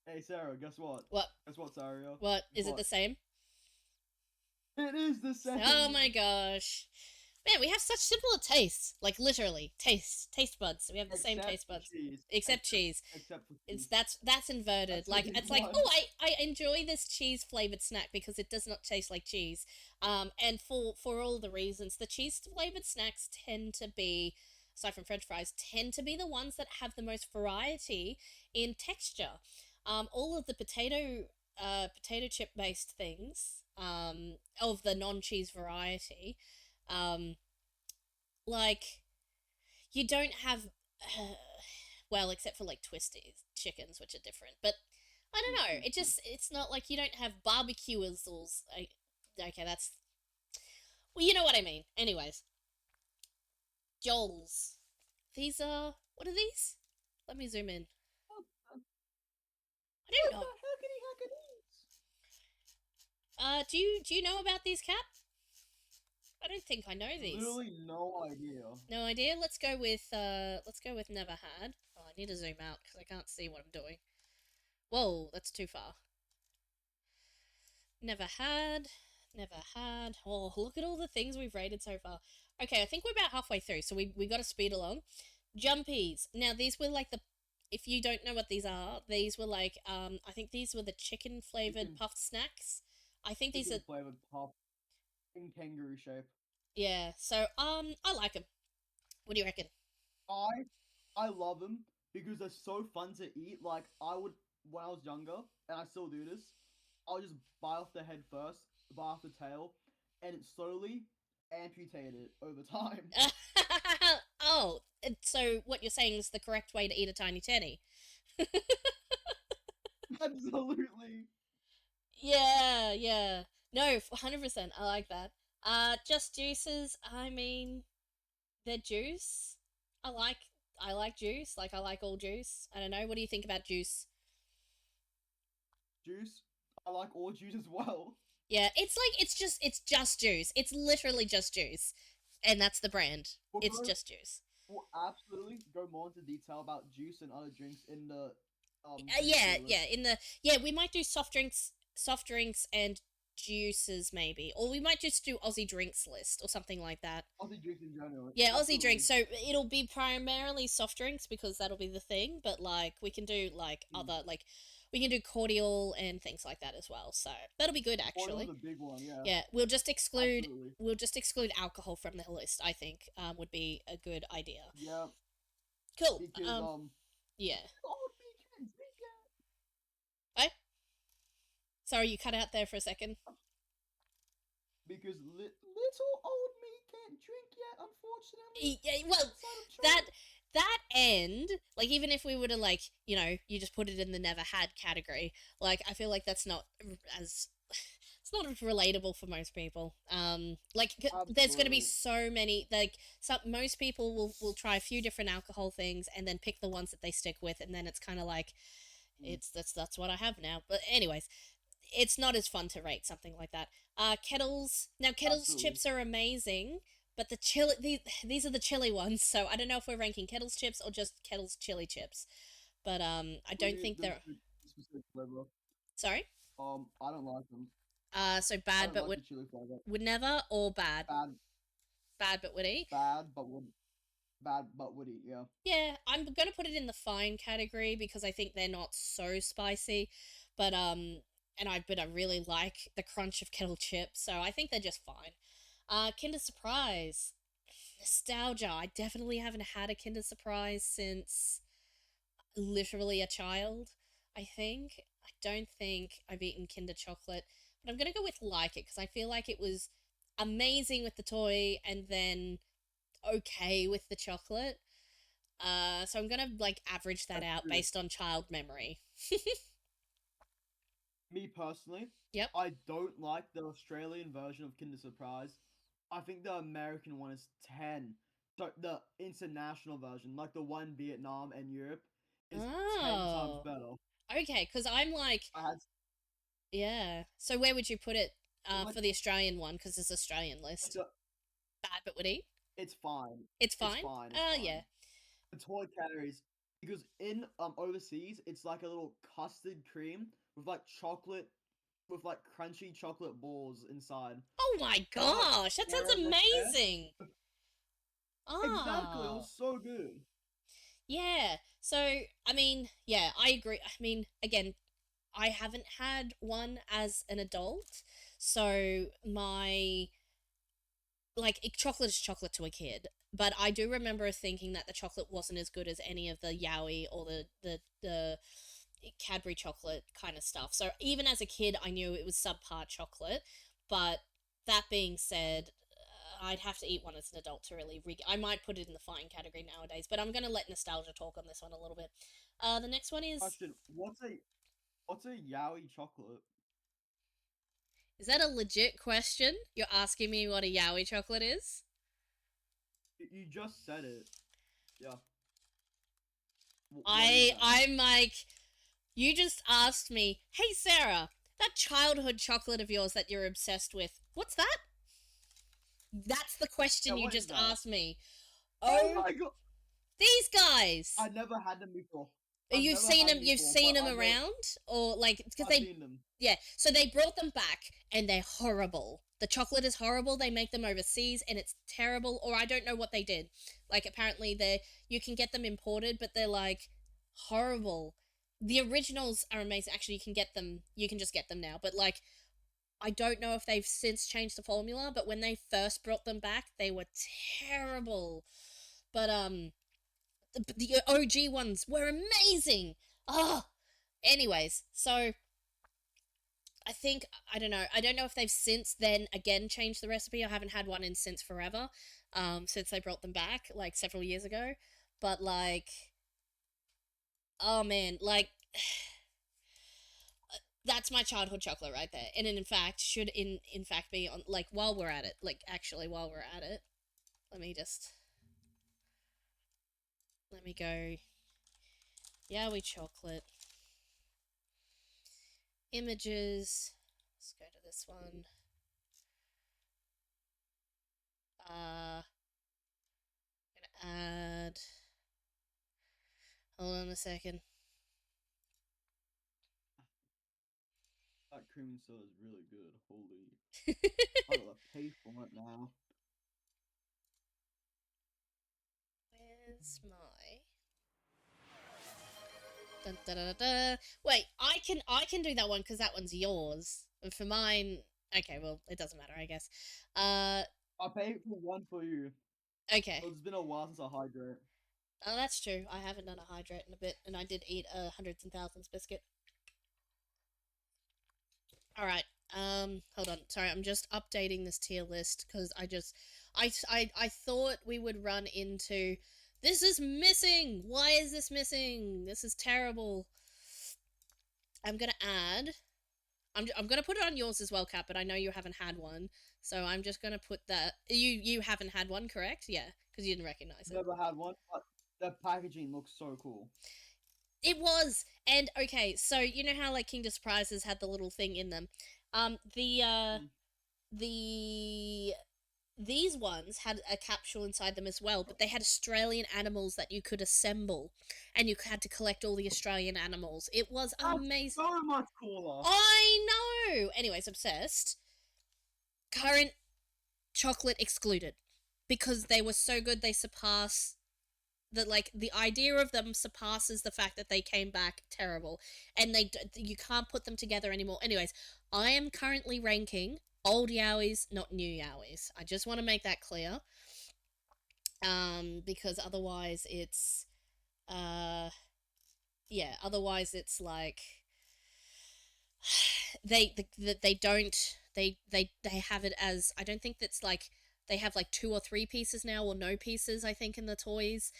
Hey, Sarah, guess what? What? Guess what, Sarah? What? Guess Is it the what? same? It is the Oh same! my gosh. Man, we have such similar tastes. Like literally, taste buds. We have the same Except taste for buds. cheese. Except cheese. Except for It's cheese. that's inverted. That's the Like big it's like, one. oh, I enjoy this cheese flavored snack because it does not taste like cheese. And for all the reasons, the cheese flavored snacks tend to be, aside from French fries, tend to be the ones that have the most variety in texture. All of the potato chip based things of the non cheese variety, um, like you don't have well, except for like twisties chickens, which are different. But I True, don't know. true, It true. just it's not like you don't have barbecue whistles. Okay, that's well, you know what I mean. Anyways, Joel's. These are what are these? Let me zoom in. What I don't know. the heckity heckities? Do you know about these, Cap? I don't think I know these. Literally no idea. No idea. Let's go with never had. Oh, I need to zoom out because I can't see what I'm doing. Whoa, that's too far. Never had. Never had. Oh, look at all the things we've rated so far. Okay, I think we're about halfway through, so we got to speed along. Jumpies. Now these were like the. If you don't know what these are, these were like I think these were the chicken flavored Chicken, puffed snacks. I think these are chicken flavored puff in kangaroo shape. yeah. So I like them. What do you reckon? I I love them because they're so fun to eat. Like I would when I was younger, and I still do this. I'll just bite off the head first, bite off the tail, and slowly amputate it over time. Oh, so what you're saying is the correct way to eat a tiny teddy? Absolutely. Yeah, yeah. No, 100%. I like that. Just juices. I mean, they're juice. I like I like juice. Like I like all juice. I don't know. What do you think about juice? Juice. I like all juice as well. Yeah, it's like it's just juice. It's literally just juice, and that's the brand. We'll It's go. just juice. We'll absolutely go more into detail about juice and other drinks in the drink Yeah, tier yeah. list. We might do soft drinks and juices maybe, or we might just do Aussie drinks list or something like that. Aussie drinks in general. Yeah, Aussie drinks. Absolutely. So it'll be primarily soft drinks because that'll be the thing. But like we can do like Mm. other like we can do cordial and things like that as well. So that'll be good Cordial is actually. a big one, yeah. Yeah, Absolutely. we'll just exclude alcohol from the list. I think would be a good idea. Yeah, Cool. because Yeah. oh, we can drink it. I sorry you cut out there for a second. Because little old me can't drink yet, unfortunately. Yeah, well, Outside of that trying. that end, like even if we were to like, you just put it in the never had category, like I feel like that's not as it's not as relatable for most people. There's going to be Absolutely. so many like most people will try a few different alcohol things and then pick the ones that they stick with, and then it's kind of like Mm. that's what I have now. But anyways, it's not as fun to rate something like that. Kettles. Now, Kettles Absolutely. chips are amazing, but these are the chili ones. So I don't know if we're ranking Kettles chips or just Kettles chili chips. But I What do don't you think the, they're. the specific flavor? Sorry. I don't like them. So I bad, don't but like the chili flavor. would never, or bad. Bad, Bad, but would eat. bad, but would bad, but would eat. Yeah. Yeah, I'm gonna put it in the fine category because I think they're not so spicy, but I really like the crunch of kettle chips, so I think they're just fine. Kinder Surprise, nostalgia. I definitely haven't had a Kinder Surprise since literally a child. I think I don't think I've eaten Kinder chocolate, but I'm gonna go with like it because I feel like it was amazing with the toy and then okay with the chocolate. So I'm gonna like average that That's out true. based on child memory. Me personally, Yep. I don't like the Australian version of Kinder Surprise. I think the American one is 10. So the international version, like the one in Vietnam and Europe, is 10 times Oh. better. Okay, because I'm like, I had yeah. So where would you put it like for the Australian one? Because it's Australian like list. Bad but would eat. it's fine. It's It's fine. fine. It's Yeah. fine. The toy carries because in overseas it's like a little custard cream with like chocolate with like crunchy chocolate balls inside. Oh my And like gosh, that sounds wherever there, amazing. exactly, it Ah. was so good. Yeah. So I mean, yeah, I agree. I mean, again, I haven't had one as an adult, so my chocolate is chocolate to a kid. But I do remember thinking that the chocolate wasn't as good as any of the Yowie or the Cadbury chocolate kind of stuff. So even as a kid, I knew it was subpar chocolate. But that being said, I'd have to eat one as an adult to really. I might put it in the fine category nowadays. But I'm gonna let nostalgia talk on this one a little bit. The next one Question: what's a yaoi chocolate? is that a legit question? You're asking me what a Yowie chocolate is? You just said it. Yeah. What is I that? I'm like you just asked me, "Hey Sarah, that childhood chocolate of yours that you're obsessed with. What's that?" That's the Yeah, question you what is just that? asked me. Oh Oh, my god! these guys. I never had them before. I've You've never seen had them. them You've before, seen but them I know around, or like because I've they, seen them. yeah. So they brought them back, and they're horrible. The chocolate is horrible. They make them overseas, and it's terrible. Or I don't know what they did. Like apparently they you can get them imported, but they're like horrible. The originals are amazing. Actually, you can get them. You can just get them now. But like I don't know if they've since changed the formula. But when they first brought them back, they were terrible. But the OG ones were amazing. Oh, anyways, so I think I don't know. I don't know if they've since then again changed the recipe. I haven't had one in since forever, since they brought them back like several years ago. But like, oh man, like that's my childhood chocolate right there. And in fact, should in fact be on like while we're at it. Like actually, while we're at it, let me just let me go. Yowie chocolate images. Let's go to this one. Gonna add. Hold on a second. That cream soda is really good. Holy, I gotta pay for it now. Where's my dun, da, da, da, da. Wait, I can do that one because that one's yours. And for mine, okay, well it doesn't matter, I guess. Uh, I paid for one for you. okay. But it's been a while since I hydrate. Oh, that's true. I haven't done a hydrate in a bit, and I did eat a hundreds and thousands biscuit. All right. Hold on. Sorry, I'm just updating this tier list because I thought we would run into this is missing. Why is this missing? This is terrible. I'm gonna add. I'm gonna put it on yours as well, Cap. But I know you haven't had one, so I'm just gonna put that. You haven't had one, correct? Yeah, because you didn't recognize it. Never had one, but the packaging looks so cool. It was. And okay, so you know how like Kinder Surprises had the little thing in them. Mm. The these ones had a capsule inside them as well, but they had Australian animals that you could assemble, and you had to collect all the Australian animals. It was That's amazing. so much cooler. I know. Anyways, obsessed. Current chocolate excluded because they were so good. They surpass that, like, the idea of them surpasses the fact that they came back terrible, and you can't put them together anymore. Anyways, I am currently ranking old yowies, not new yowies. I just want to make that clear, because otherwise it's uh yeah, otherwise it's like they don't they have it as, I don't think that's like, they have like two or three pieces now or no pieces, I think, in the toys.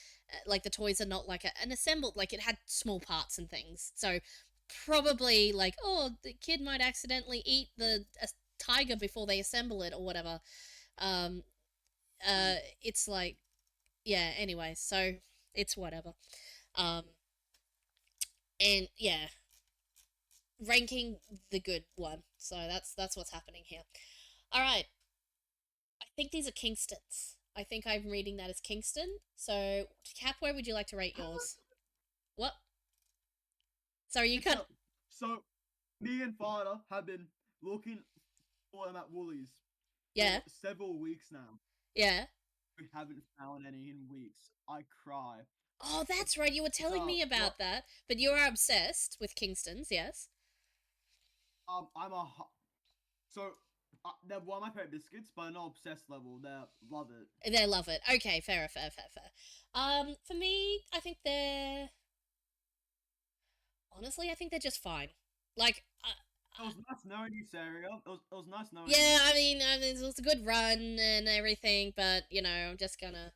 Like the toys are not like an assembled, like it had small parts and things, so probably like, oh, the kid might accidentally eat the tiger before they assemble it or whatever. um Mm. it's like, yeah, anyway, so it's whatever. um and yeah, ranking the good one, so that's what's happening here. All right, I think these are Kingstons. I think I'm reading that as Kingston. So, Cap, where would you like to rate yours? What? Sorry, you cut. So, so me and Fada have been looking for them at Woolies Yeah, for several weeks now. yeah. We haven't found any in weeks. I cry. Oh, that's right. You were It's telling me about that. But you are obsessed with Kingstons, yes? I'm a so they're one of my favorite biscuits, but not obsessed level. They love it. They love it. Okay, fair, fair, fair, fair. For me, I think they're, honestly, I think they're just fine. Like, It was nice knowing you, Saria. It was nice knowing you. yeah, it was a good run and everything, but I'm just gonna.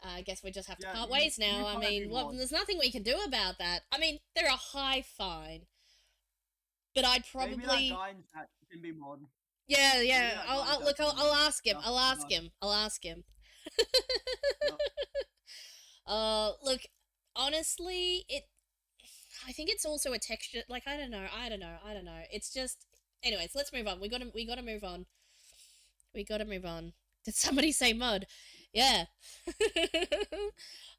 I guess we just have to Yeah, part you ways you now. I can't have mean, well, VOD. there's nothing we can do about that. I mean, they're a high fine, but I'd Maybe that probably, guy in chat can be mod. yeah, Maybe yeah. that I'll, guy in I'll chat look. can be I'll mod. ask him. Yeah, I'll he ask does. him. I'll ask him. Yep. Look, honestly, it. I think it's also a texture. Like, I don't know. I don't know. I don't know. It's just. Anyways, let's move on. We gotta move on. We gotta move on. Did somebody say mud? Yeah.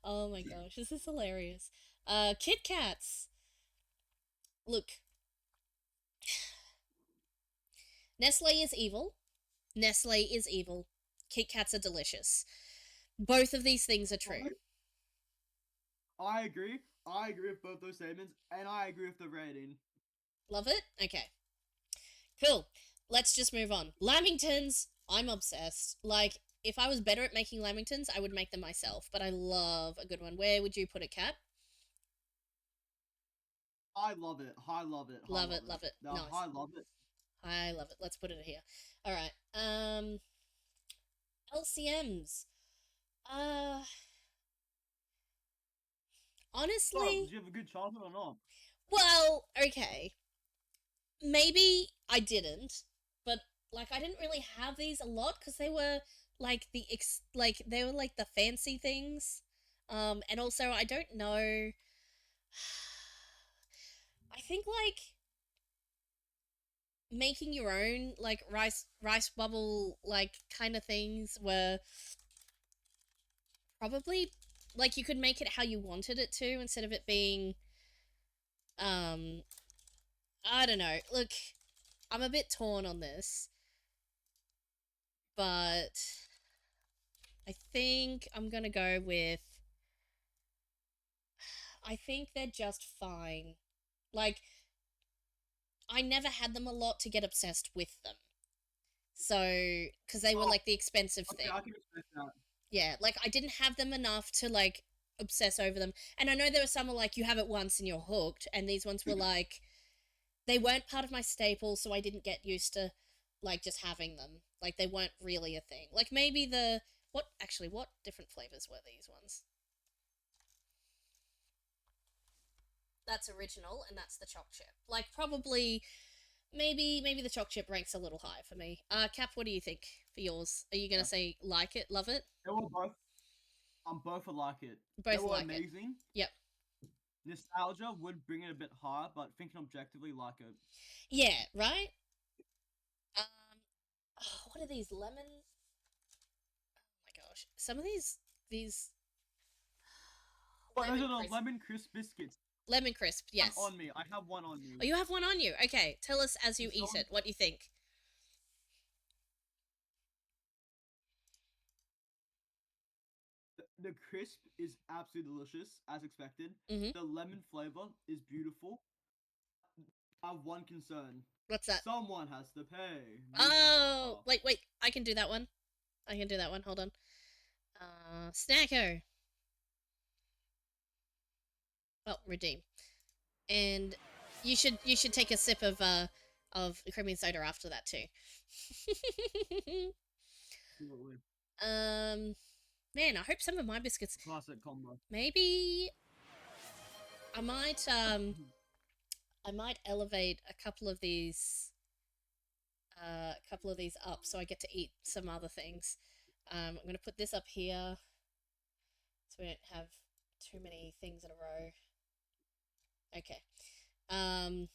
Oh my gosh, this is hilarious. Kit Kats. Look, Nestle is evil. Nestle is evil. Kit Kats are delicious. Both of these things are true. I agree. I agree with both those statements, and I agree with the rating. Love it? Okay. Cool. Let's just move on. Lamingtons, I'm obsessed. Like, if I was better at making lamingtons, I would make them myself, but I love a good one. Where would you put a Cat? I love it. I love it. I Love love it, it. love it. No, Nice. I love it. I love it. Let's put it here. All right. LCMs. Uh, So, honestly, did you have a good childhood or not? well, okay. Maybe I didn't, but like I didn't really have these a lot because they were like like they were like the fancy things. And also I don't know. I think like making your own like rice bubble like kind of things were probably, like, you could make it how you wanted it to instead of it being, um I don't know. Look, I'm a bit torn on this, but I think I'm gonna go with. I think they're just fine. Like, I never had them a lot to get obsessed with them. So, because they were Oh, like the expensive okay, thing. I can respect that. Yeah, like I didn't have them enough to like obsess over them. And I know there were some were like you have it once and you're hooked, and these ones were like they weren't part of my staple, so I didn't get used to like just having them. Like they weren't really a thing. Like maybe the what different flavors were these ones? That's original and that's the choc chip. Like probably maybe the choc chip ranks a little high for me. Cap, what do you think for yours? Are you gonna Yeah. say like it, love it? They were both. I'm both alike it. They Both were like it. amazing. Yep. Nostalgia would bring it a bit higher, but thinking objectively, like it. Yeah, right. Oh, what are these lemon? Oh my gosh, some of these But those lemon are the crisp, lemon crisp biscuits. lemon crisp. One Yes. on me. I have one on Oh, me. you have one on you. Okay, tell us as you It's eat on. it what you think. The crisp is absolutely delicious, as expected. Mm-hmm. The lemon flavor is beautiful. I have one concern. What's that? Someone has to pay. Oh, wait. I can do that one. I can do that one. Hold on. Snacker. Well, redeem. And you should take a sip of creamy soda after that too. Absolutely. um, man, I hope some of my biscuits. Classic combo. Maybe I might I might elevate a couple of these up so I get to eat some other things. I'm gonna put this up here so we don't have too many things in a row. Okay. Um,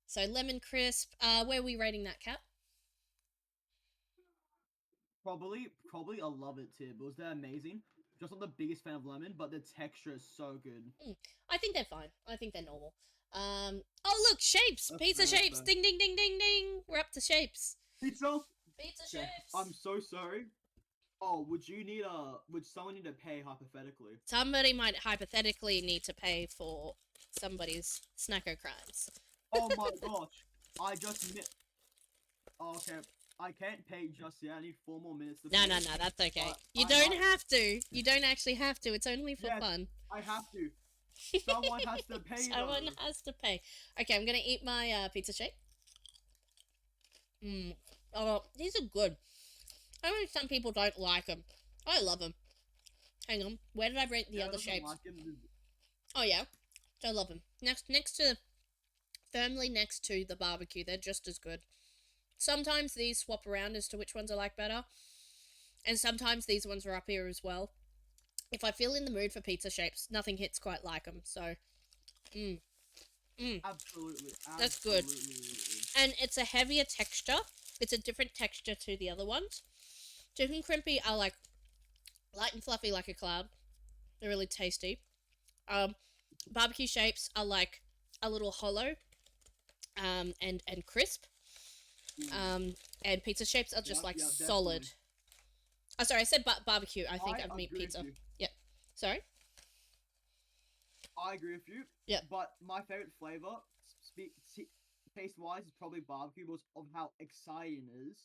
so lemon crisp. Where are we rating that, Cap? Probably a love it tip. Was that amazing? Just not the biggest fan of lemon, but the texture is so good. I think they're fine. I think they're normal. Oh look, shapes, That's pizza fair. That's shapes. fair. Ding ding ding ding ding. We're up to shapes. Pizza. Pizza Okay. I'm shapes. so sorry. Oh, would someone need to pay hypothetically? Somebody might hypothetically need to pay for somebody's snacker crimes. Oh my gosh. I just mi- oh, okay. I can't pay just yet. I need 4 more minutes to No, no, pay. no, that's okay. But You I don't might. have to. You don't actually have to. It's only for Yes, fun. I have to. Someone has to pay Someone though. has to pay. Okay, I'm gonna eat my pizza shape. Mm. Oh, these are good. I know some people don't like them. I love them. Hang on, where did I rate the Yeah, other doesn't shapes? like him. Oh yeah, I love them. Next to firmly next to the barbecue, they're just as good. Sometimes these swap around as to which ones I like better, and sometimes these ones are up here as well. If I feel in the mood for pizza shapes, nothing hits quite like them. So, mm, mm, Absolutely, that's good. absolutely. And it's a heavier texture. It's a different texture to the other ones. Chicken crimpy are like light and fluffy like a cloud. They're really tasty. Um, barbecue shapes are like a little hollow, and crisp. Mm. Um, and pizza shapes are just Yep, like yep, solid. definitely. Oh, sorry, I said barbecue. I think I I mean agree with pizza. you. Yep. Sorry. I agree with you. Yep. But my favorite flavor, taste wise, is probably barbecue because of how exciting it is.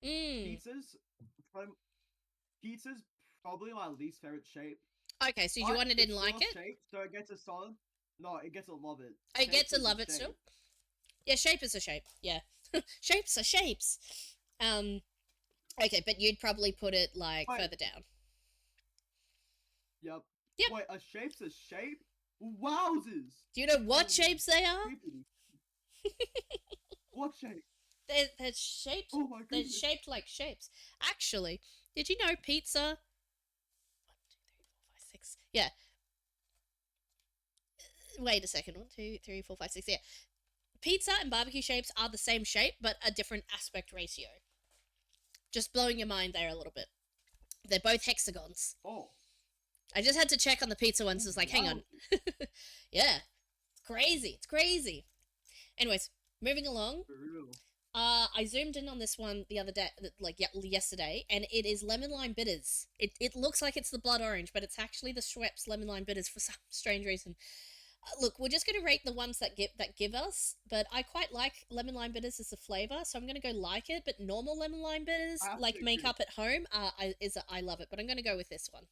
Mm. Pizzas, pizza's probably my least favorite shape. Okay, so you But wanted it's didn't still like a it. shape, so it gets a solid. No, it gets a love it. I get Shapes to is a love it still. shape. Yeah, shape is a shape. Yeah, shapes are shapes. Um. Okay, but you'd probably put it like Wait, further down. yep. Yep. Wait, a shape's a shape? Wowzers! Do you know what Oh my shapes they are? creepy. What shape? They're shaped. Oh my They're goodness. shaped like shapes. Actually, did you know pizza? 1, 2, 3, 4, 5, 6. Yeah. Wait a second. 1, 2, 3, 4, 5, 6. Yeah. Pizza and barbecue shapes are the same shape, but a different aspect ratio. Just blowing your mind there a little bit. They're both hexagons. Oh, I just had to check on the pizza ones. It's like, hang wow. on. Yeah. It's crazy. It's crazy. Anyways, moving along. For real. I zoomed in on this one the other day, like yesterday, and it is lemon lime bitters. It looks like it's the blood orange, but it's actually the Schweppes lemon lime bitters for some strange reason. Look, we're just gonna rate the ones that give us, but I quite like lemon lime bitters as a flavor, so I'm gonna go like it. But normal lemon lime bitters, I have to like make agree. up at home, I love it. But I'm gonna go with this one.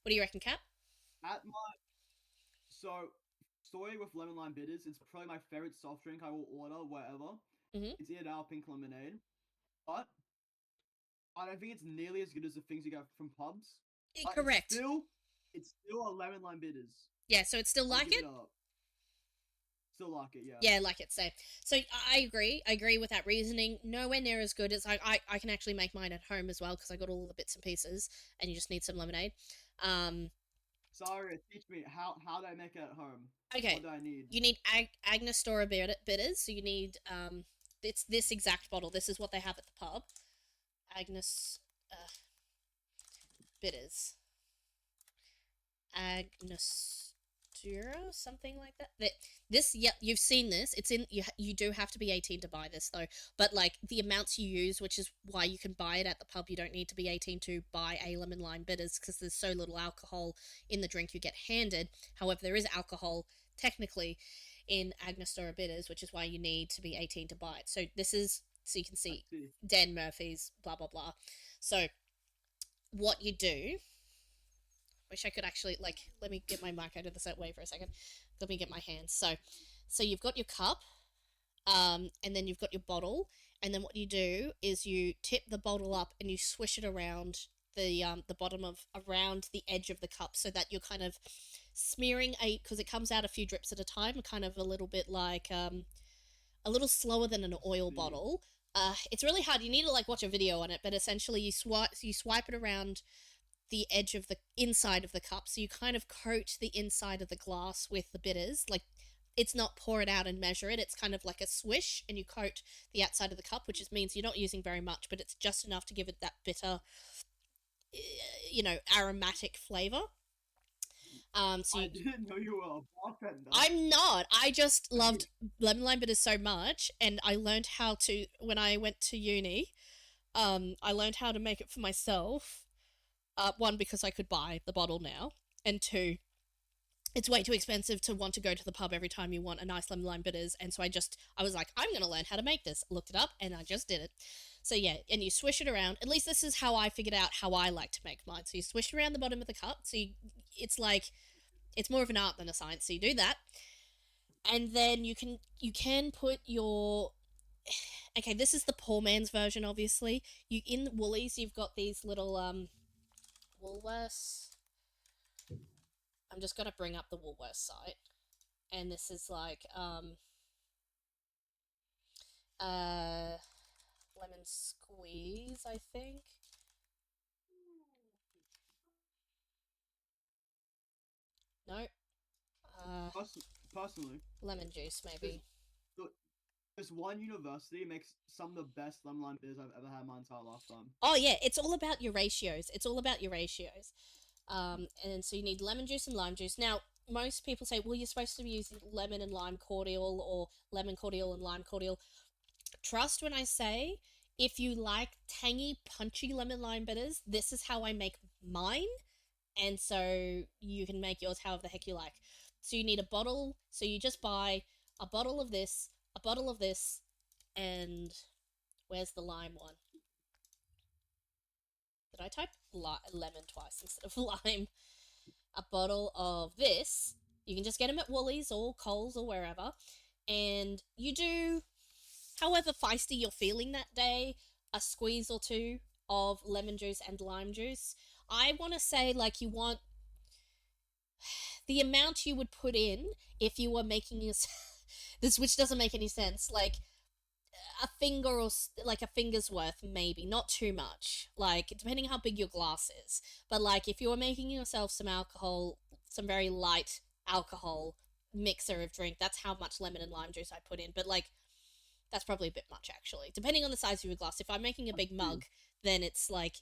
What do you reckon, Cap? At my so story with lemon lime bitters, it's probably my favorite soft drink I will order wherever. Mm-hmm. It's either our pink lemonade, but I don't think it's nearly as good as the things you get from pubs. But Correct. it's still a lemon lime bitters. Yeah, so it's still I'll like give it. it up. Still like it, yeah. Yeah, like it. So I agree. I agree with that reasoning. Nowhere near as good as I can actually make mine at home as well because I got all the bits and pieces, and you just need some lemonade. Um, Sorry, teach me how do I make it at home? Okay, What do I need? you need Agnostora bitters. So you need it's this exact bottle. This is what they have at the pub. Agnes bitters. Agnostura, something like that. This, yeah, you've seen this. It's in you do have to be 18 to buy this though. But like the amounts you use, which is why you can buy it at the pub. You don't need to be 18 to buy a lemon lime bitters because there's so little alcohol in the drink you get handed. However, there is alcohol technically in Agnostora bitters, which is why you need to be 18 to buy it. So this is so you can I see see. Dan Murphy's blah blah blah. So what you do, wish I could actually like let me get my mic out of the set way for a second. Let me get my hands. So you've got your cup, and then you've got your bottle, and then what you do is you tip the bottle up and you swish it around the bottom of around the edge of the cup so that you're kind of smearing a because it comes out a few drips at a time, kind of a little bit like a little slower than an I oil see. bottle. It's really hard. You need to like watch a video on it, but essentially you swipe it around the edge of the inside of the cup. So you kind of coat the inside of the glass with the bitters. Like it's not pour it out and measure it. It's kind of like a swish, and you coat the outside of the cup, which means you're not using very much, but it's just enough to give it that bitter, aromatic flavor. So I you, didn't know you were a bartender. I'm not. I just I mean, loved lemon lime bitters so much, and I learned how to when I went to uni. I learned how to make it for myself. One because I could buy the bottle now, and two, it's way too expensive to want to go to the pub every time you want a nice lemon lime bitters. And so I was like, I'm gonna learn how to make this. Looked it up and I just did it. So yeah, and you swish it around. At least this is how I figured out how I like to make mine. So you swish it around the bottom of the cup. It's like it's more of an art than a science. So you do that, and then you can put your okay. This is the poor man's version, obviously. You in Woolies, you've got these little Woolworths. I'm just gonna bring up the Woolworths site, and this is like uh lemon squeeze, I think. No, uh, pers- personally, lemon juice this maybe. look, this one university makes some of the best lemon lime beers I've ever had in my entire lifetime. Oh yeah, it's all about your ratios. It's all about your ratios. And so you need lemon juice and lime juice. Now, most people say, well, you're supposed to be using lemon and lime cordial or lemon cordial and lime cordial. Trust when I say, if you like tangy, punchy lemon lime bitters, this is how I make mine. And so you can make yours however the heck you like. So you need a bottle. So you just buy a bottle of this, a bottle of this, and where's the lime one? Did I type lemon twice instead of lime? A bottle of this. You can just get them at Woolies or Coles or wherever. And you do, however feisty you're feeling that day, a squeeze or two of lemon juice and lime juice. I want to say, like, you want the amount you would put in if you were making this, this, which doesn't make any sense. Like, a finger or like a finger's worth, maybe not too much, like depending how big your glass is. But like if you were making yourself some alcohol, some very light alcohol mixer of drink, that's how much lemon and lime juice I put in. But like that's probably a bit much actually, depending on the size of your glass. If I'm making a I big see. mug, then it's like,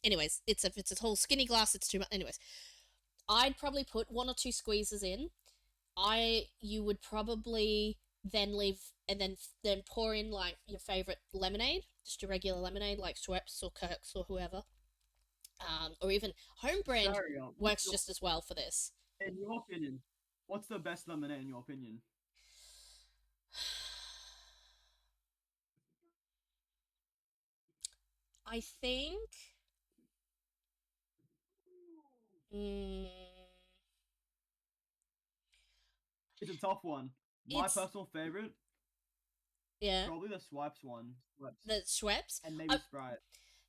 anyways, if it's a whole skinny glass, it's too much. Anyways, I'd probably put one or two squeezes in. You would probably then leave and then pour in like your favorite lemonade, just your regular lemonade like Schweppes or Kirk's or whoever, or even home brand Saria, works just as well for this. in your opinion, what's the best lemonade in your opinion? I think. Mm, It's a tough one. My it's personal favorite, yeah, probably the Swipes one. Swipes. the Schweppes. And maybe I, Sprite.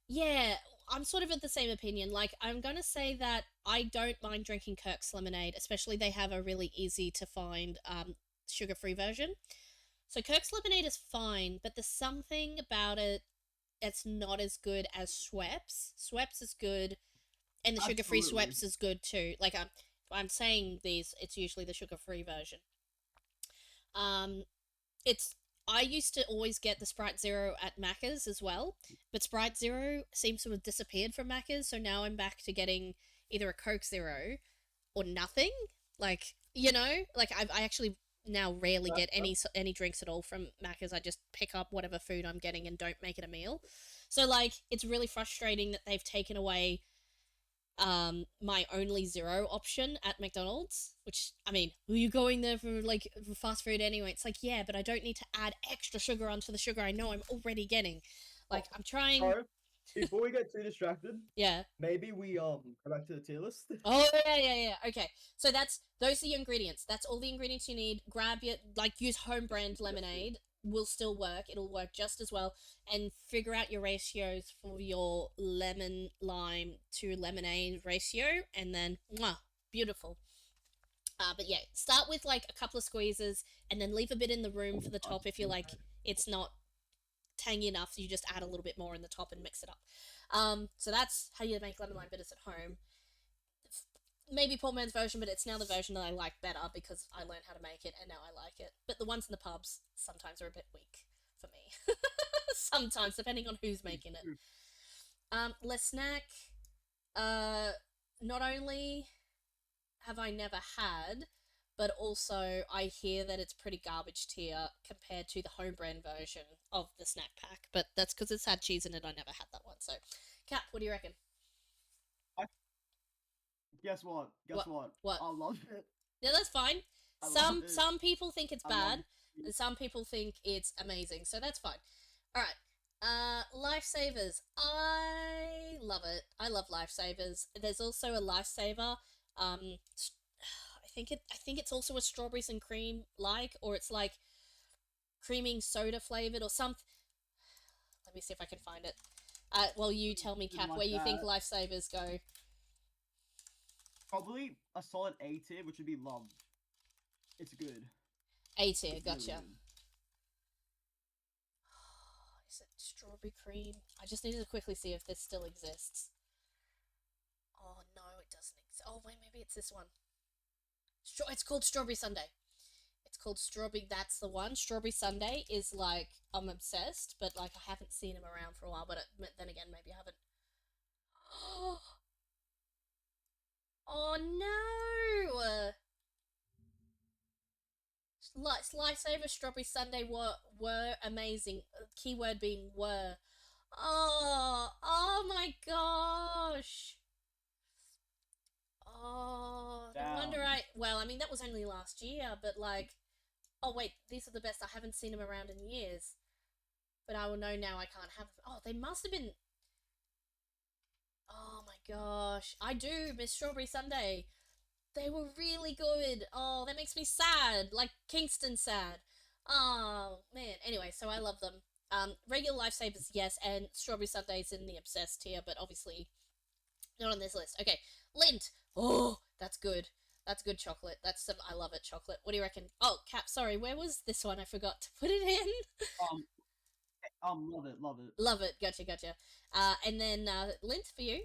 yeah, I'm sort of of the same opinion. Like, I'm gonna say that I don't mind drinking Kirk's lemonade, especially they have a really easy to find sugar free version. So Kirk's lemonade is fine, but there's something about it that's not as good as Schweppes. Schweppes is good, and the sugar free Absolutely. Schweppes is good too. Like I'm saying these, it's usually the sugar-free version. Um, it's I used to always get the Sprite Zero at Macca's as well, but Sprite Zero seems to have disappeared from Macca's, so now I'm back to getting either a Coke Zero or nothing. Like, I actually now rarely That, get any drinks at all from Macca's. I just pick up whatever food I'm getting and don't make it a meal. So like, it's really frustrating that they've taken away my only zero option at McDonald's, which, I mean, were you going there for like for fast food anyway? It's like, yeah, but I don't need to add extra sugar onto the sugar I know I'm already getting. Like, oh, I'm trying. so before we get too distracted, Yeah. maybe we go back to the tier list. Oh yeah. Okay. So those are your ingredients. That's all the ingredients you need. Grab your, like, use home brand Yes, yes. lemonade. Will still work. It'll work just as well. And figure out your ratios for your lemon lime to lemonade ratio, and then mwah, beautiful. But yeah, start with like a couple of squeezes, and then leave a bit in the room for the top if you like. It's not tangy enough, so you just add a little bit more in the top and mix it up. So that's how you make lemon lime bitters at home. Maybe poor man's version, but it's now the version that I like better because I learned how to make it and now I like it. But the ones in the pubs sometimes are a bit weak for me. Sometimes, depending on who's making it. Les Snack, uh, not only have I never had, but also I hear that it's pretty garbage tier compared to the home brand version of the snack pack. But that's because it's had cheese in it. I never had that one. So, Cap, what do you reckon? I, guess what? Guess What? what? What? I love it. Yeah, that's fine. I love it. Some people think it's I love bad, it. and some people think it's amazing. So that's fine. All right. Lifesavers. I love it. I love lifesavers. There's also a lifesaver. Um, I think it's also a strawberries and cream like, or it's like creaming soda flavored or something. Let me see if I can find it. Well, you tell me, Didn't Cap, like where you think that. lifesavers go. Probably a solid A tier, which would be loved. It's good. A tier, It's really gotcha. good. Is it strawberry cream? I just needed to quickly see if this still exists. Oh no, it doesn't exist. Oh wait, maybe it's this one. It's called Strawberry Sunday. It's called Strawberry. That's the one. Strawberry Sunday is like, I'm obsessed, but like I haven't seen him around for a while. But then again, maybe I haven't. Oh no! Lifesaver Strawberry Sunday were amazing. Keyword being were. Oh my gosh. Oh, no wonder Damn. I. Well, I mean, that was only last year, but like. Oh, wait, these are the best. I haven't seen them around in years. But I will know now I can't have them. Oh, they must have been. Oh my gosh. I do miss Strawberry Sunday. They were really good. Oh, that makes me sad. Like Kingston sad. Oh, man. Anyway, so I love them. Regular Lifesavers, yes, and Strawberry Sundays in the obsessed tier, but obviously not on this list. Okay, Lint. Oh, that's good. That's good chocolate. That's some I love it chocolate. What do you reckon? Oh, Cap, sorry, where was this one? I forgot to put it in. Um, love it, love it, Love it. Gotcha. And then Lint for you.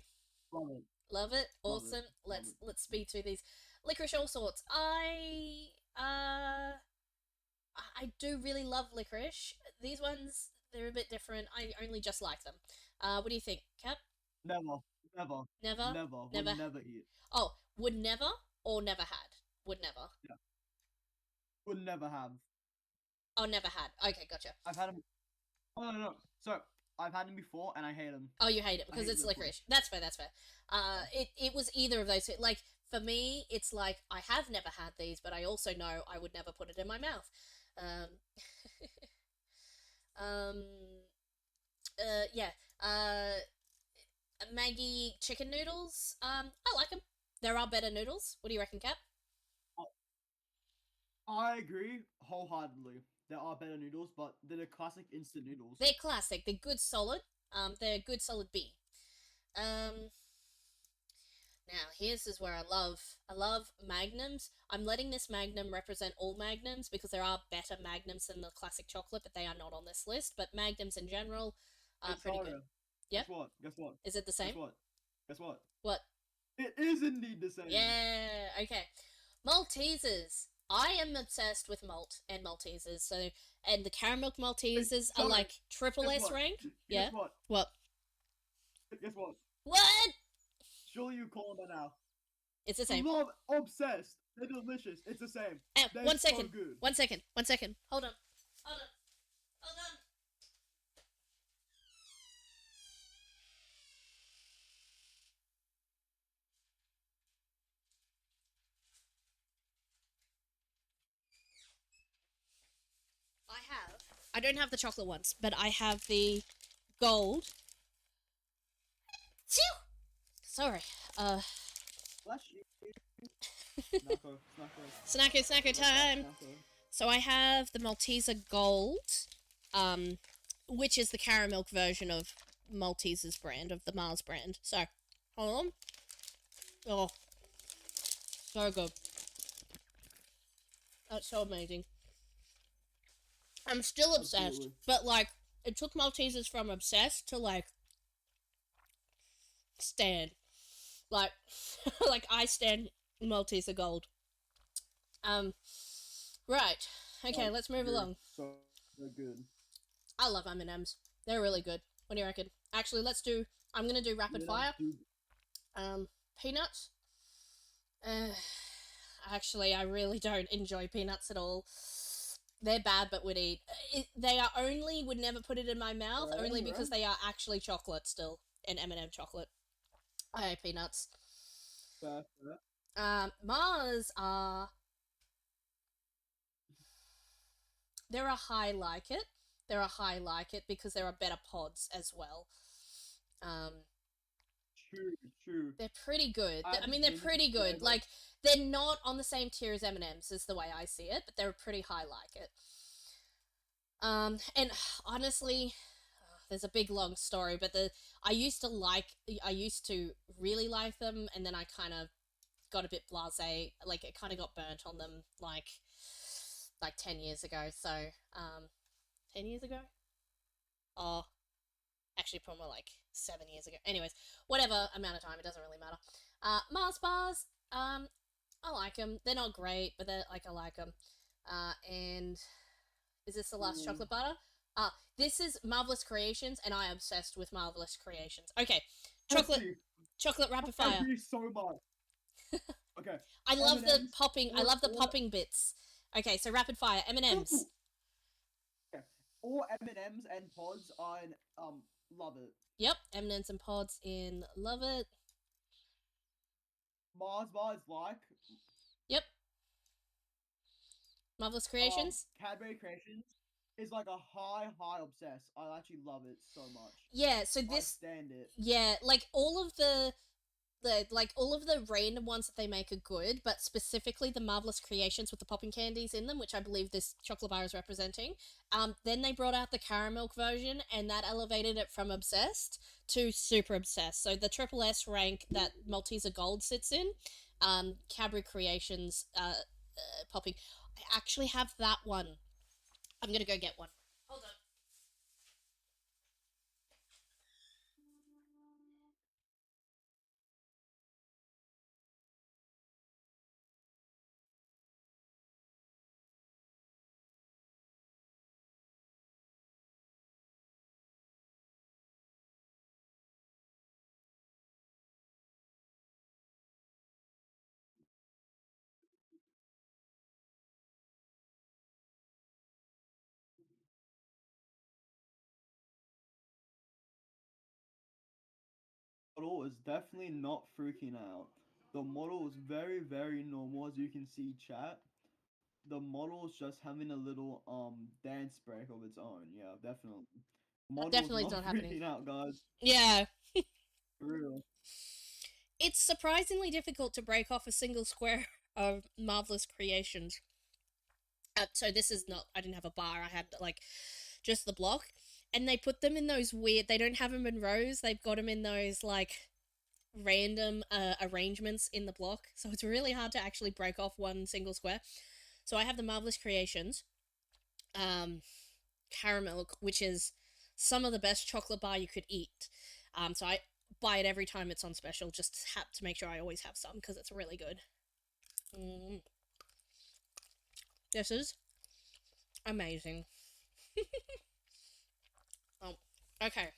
love it, Love it. love it, Awesome. love Let's it. let's speed through these. Licorice all sorts. I do really love licorice. These ones they're a bit different. I only just like them. What do you think, Cap? Never, never, Never, never. Would never. never eat. Oh, would never or never had. Would never. Yeah, would never have. Oh, never had. Okay, gotcha. I've had them. Oh no, no, no. So I've had them before, and I hate them. Oh, you hate it I because hate it's licorice. licorice. That's fair. That's fair. Yeah. It was either of those two. Like for me, it's like I have never had these, but I also know I would never put it in my mouth. Um, um, yeah. Maggie chicken noodles. I like them. There are better noodles. What do you reckon, Cap? I agree wholeheartedly. There are better noodles, but they're the classic instant noodles. They're classic. They're good, solid. They're good, solid B. Um, Now, here's is where I love magnums. I'm letting this magnum represent all magnums because there are better magnums than the classic chocolate, but they are not on this list. But magnums in general are Hey, pretty good. Saria, Yep. guess what? Guess what? Is it the Guess same? what? Guess what? What? It is indeed the same. Yeah, okay. Maltesers. I am obsessed with malt and Maltesers. So, and the caramel Wait, Maltesers are sorry. like triple Guess S what? rank. Guess Yeah. what? What? Guess what? What? Surely you call them by now. It's the same. Love, obsessed. They're delicious. It's the same. They're One so second. good. 1 second. 1 second. Hold on. Hold on. Hold on. I have. I don't have the chocolate ones, but I have the gold. Phew! Sorry. Uh, Bless you. Snacko, snacko. snacko Let that time. snacko. So I have the Malteser Gold, um, which is the caramel version of Malteser's brand, of the Mars brand. So, hold on. Oh, so good. That's so amazing. I'm still obsessed, Absolutely. but like, it took Maltesers from obsessed to like, stand. Like, like I stand Malteser Gold. Um, right. Okay, Oh, let's move agree. along. So good. I love M&Ms. They're really good. What do you reckon? Actually, let's do. I'm gonna do rapid Yeah, fire. dude. Peanuts. Uh, actually, I really don't enjoy peanuts at all. They're bad, but would eat. They are only would never put it in my mouth, Alright, only alright. because they are actually chocolate still, and M&M chocolate. I hate peanuts. Fair, fair. Mars are they're a high like it. They're a high like it because there are better pods as well. Um, True, true. they're pretty good. I I mean, haven't they're been to pretty good. flavor. Like they're not on the same tier as M&Ms, is the way I see it, but they're pretty high like it. And honestly, there's a big long story, but I used to like, I used to really like them, and then I kind of got a bit blasé. Like it kind of got burnt on them, like 10 years ago. So, 10 years ago. Oh, actually, probably more like 7 years ago. Anyways, whatever amount of time, it doesn't really matter. Mars bars. I like them. They're not great, but they're like I like them. And is this the last Ooh. chocolate butter? This is Marvelous Creations, and I am obsessed with Marvelous Creations. Okay, chocolate, Honestly, chocolate rapid I fire. agree so much. Okay. I love the M&M's popping. I love the popping bits. Okay, so rapid fire. M and M's. ooh, yeah. All M&M's and pods I love it. Yep, M&M's and pods in. Love it. Mars bars like Yep, Marvelous Creations. Cadbury Creations is like a high obsess. I actually love it so much. Yeah, so I this. stand it. Yeah, like all of the random ones that they make are good, but specifically the Marvelous Creations with the popping candies in them, which I believe this chocolate bar is representing. Then they brought out the caramel version, and that elevated it from obsessed to super obsessed. So the triple S rank that Malteser Gold sits in, Cadbury Creations, popping. I actually have that one. I'm gonna go get one. Hold on. Model is definitely not freaking out. The model is very normal as you can see chat. The model is just having a little dance break of its own. Yeah, definitely. That Model is definitely is not not happening. freaking out, guys. Yeah, For real. it's surprisingly difficult to break off a single square of Marvelous Creations. So this is not. I didn't have a bar. I had like just the block, and they put them in those weird. They don't have them in rows. They've got them in those like random arrangements in the block. So it's really hard to actually break off one single square. So I have the Marvelous Creations, um, caramel, which is some of the best chocolate bar you could eat. So buy it every time it's on special, just to make sure I always have some because it's really good. Mm, this is amazing. Oh, okay.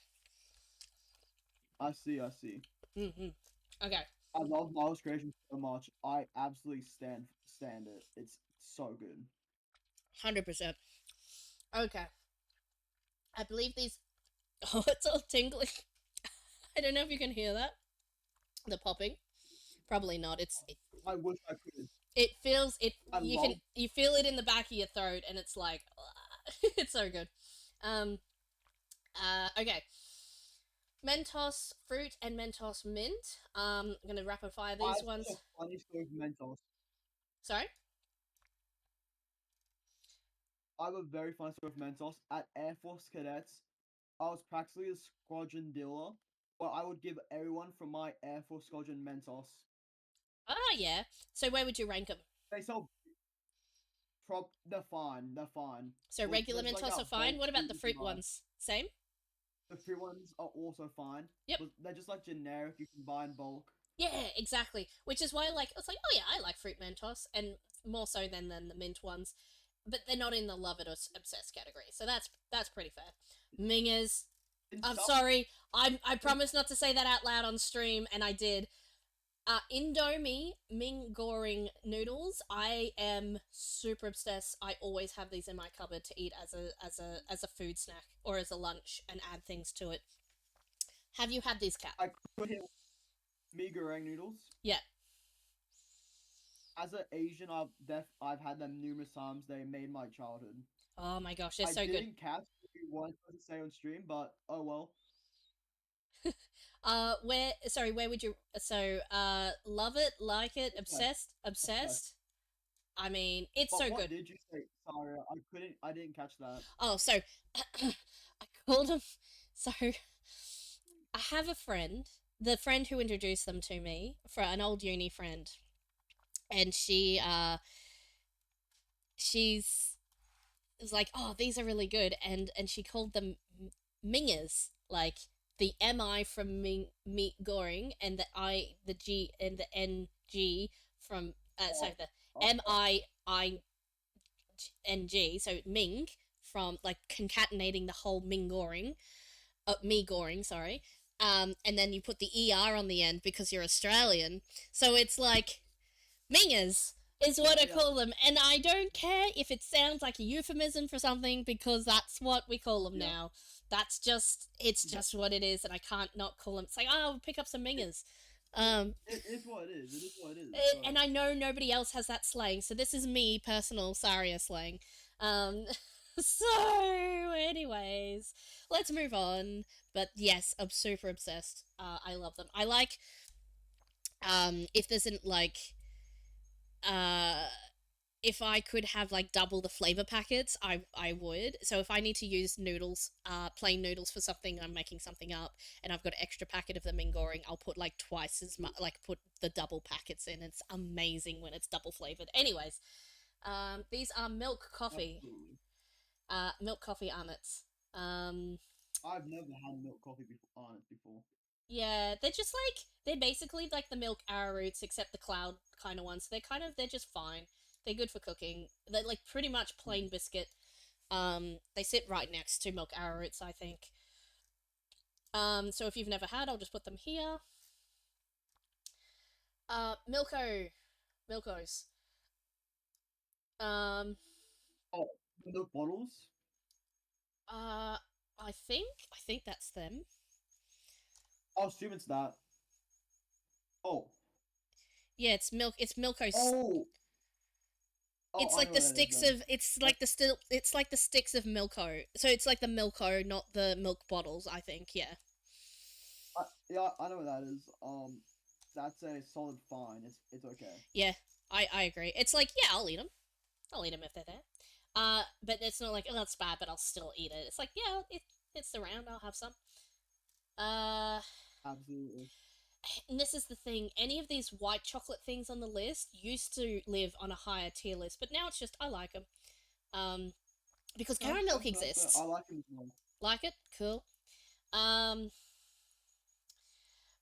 I see, I see. Mm-hmm. Okay, I love Miles Creation so much. I absolutely stand it. It's so good. 100%. Okay, I believe these. Oh, it's all tingly. I don't know if you can hear that. The popping. Probably not. I wish I could. It feels it. I love. You feel it in the back of your throat, and it's like it's so good. Um. Okay. Mentos fruit and Mentos mint. I'm gonna rapid fire I these have a ones. funny story with Mentos. Sorry. I have a very funny story with Mentos. At Air Force Cadets, I was practically a squadron dealer, where I would give everyone from my Air Force squadron Mentos. Ah, yeah. So where would you rank them? They sell they're fine. They're fine. So Well, regular there's like Mentos are that fine. bulk What about fruit the you can fruit buy. ones? Same. The fruit ones are also fine, Yep. but they're just like generic. You can buy in bulk. Yeah, exactly. Which is why, like, it's like, oh yeah, I like fruit Mentos, and more so than the mint ones, but they're not in the love it or obsessed category. So that's pretty fair. Mingers. In I'm some, sorry. I in, promised not to say that out loud on stream, and I did. Indomie Ming Goring noodles. I am super obsessed. I always have these in my cupboard to eat as a food snack or as a lunch and add things to it. Have you had these, Cat? I could hit mee goreng noodles. Yeah. As an Asian, I've had them numerous times. They made my childhood. Oh my gosh, they're I so good. didn't catch what you wanted to say on stream, but oh well. Where? Sorry, where would you? So, love it, like it, Obsessed, obsessed, obsessed. obsessed. I mean, it's But so what good. did you say? Sorry, I couldn't. I didn't catch that. Oh, so I called them. So I have a friend, the friend who introduced them to me, for an old uni friend, and she's was like, oh, these are really good, and she called them mingers, like the mi from meat goring, and the g and the ng from sorry, Oh, the oh, oh. ming, so ming, from like concatenating the whole ming goring, me goring, sorry. And then you put the er on the end because you're Australian, so it's like mingers is Yeah, what I yeah, call them, and I don't care if it sounds like a euphemism for something because that's what we call them yeah. now. It's just what it is, and I can't not call them. It's like, oh, pick up some It, mingers. it, Um, it is what it is. It is what it is. and So I know nobody else has that slang, so this is me personal Saria slang. Um, so, anyways, let's move on. But yes, I'm super obsessed. I love them. I like if there's an like uh if I could have like double the flavor packets, I would. So if I need to use noodles, plain noodles for something, I'm making something up, and I've got an extra packet of them in goring, I'll put like twice as much, like put the double packets in. It's amazing when it's double flavored. Anyways, these are milk coffee, absolutely. milk coffee arnots. Um, I've never had milk coffee before on it before. yeah, they're just like they're basically like the milk arrowroots, except the cloud kind of ones. They're just fine. They're good for cooking. They're like pretty much Hmm. plain biscuit. They sit right next to milk arrowroots, I think. So if you've never had, I'll just put them here. Milkos. Um, Oh, the milk bottles. uh, I think that's them. I'll assume it's that. Oh, Yeah, it's milk. It's Milkos. oh, oh! It's I like know the what that is sticks then. of. It's That, like the still. It's like the sticks of Milko. So it's like the Milko, not the milk bottles. I think. Yeah. yeah, I know what that is. That's a solid fine. It's okay. Yeah. I agree. It's like yeah, I'll eat them. I'll eat them if they're there. But it's not like oh that's bad, but I'll still eat it. It's like yeah, it's around. I'll have some. Uh, Absolutely. and this is the thing. Any of these white chocolate things on the list used to live on a higher tier list, but now it's just I like them. Um, because That's caramel that's fair. I exists. like him as well. Like it, cool. Um,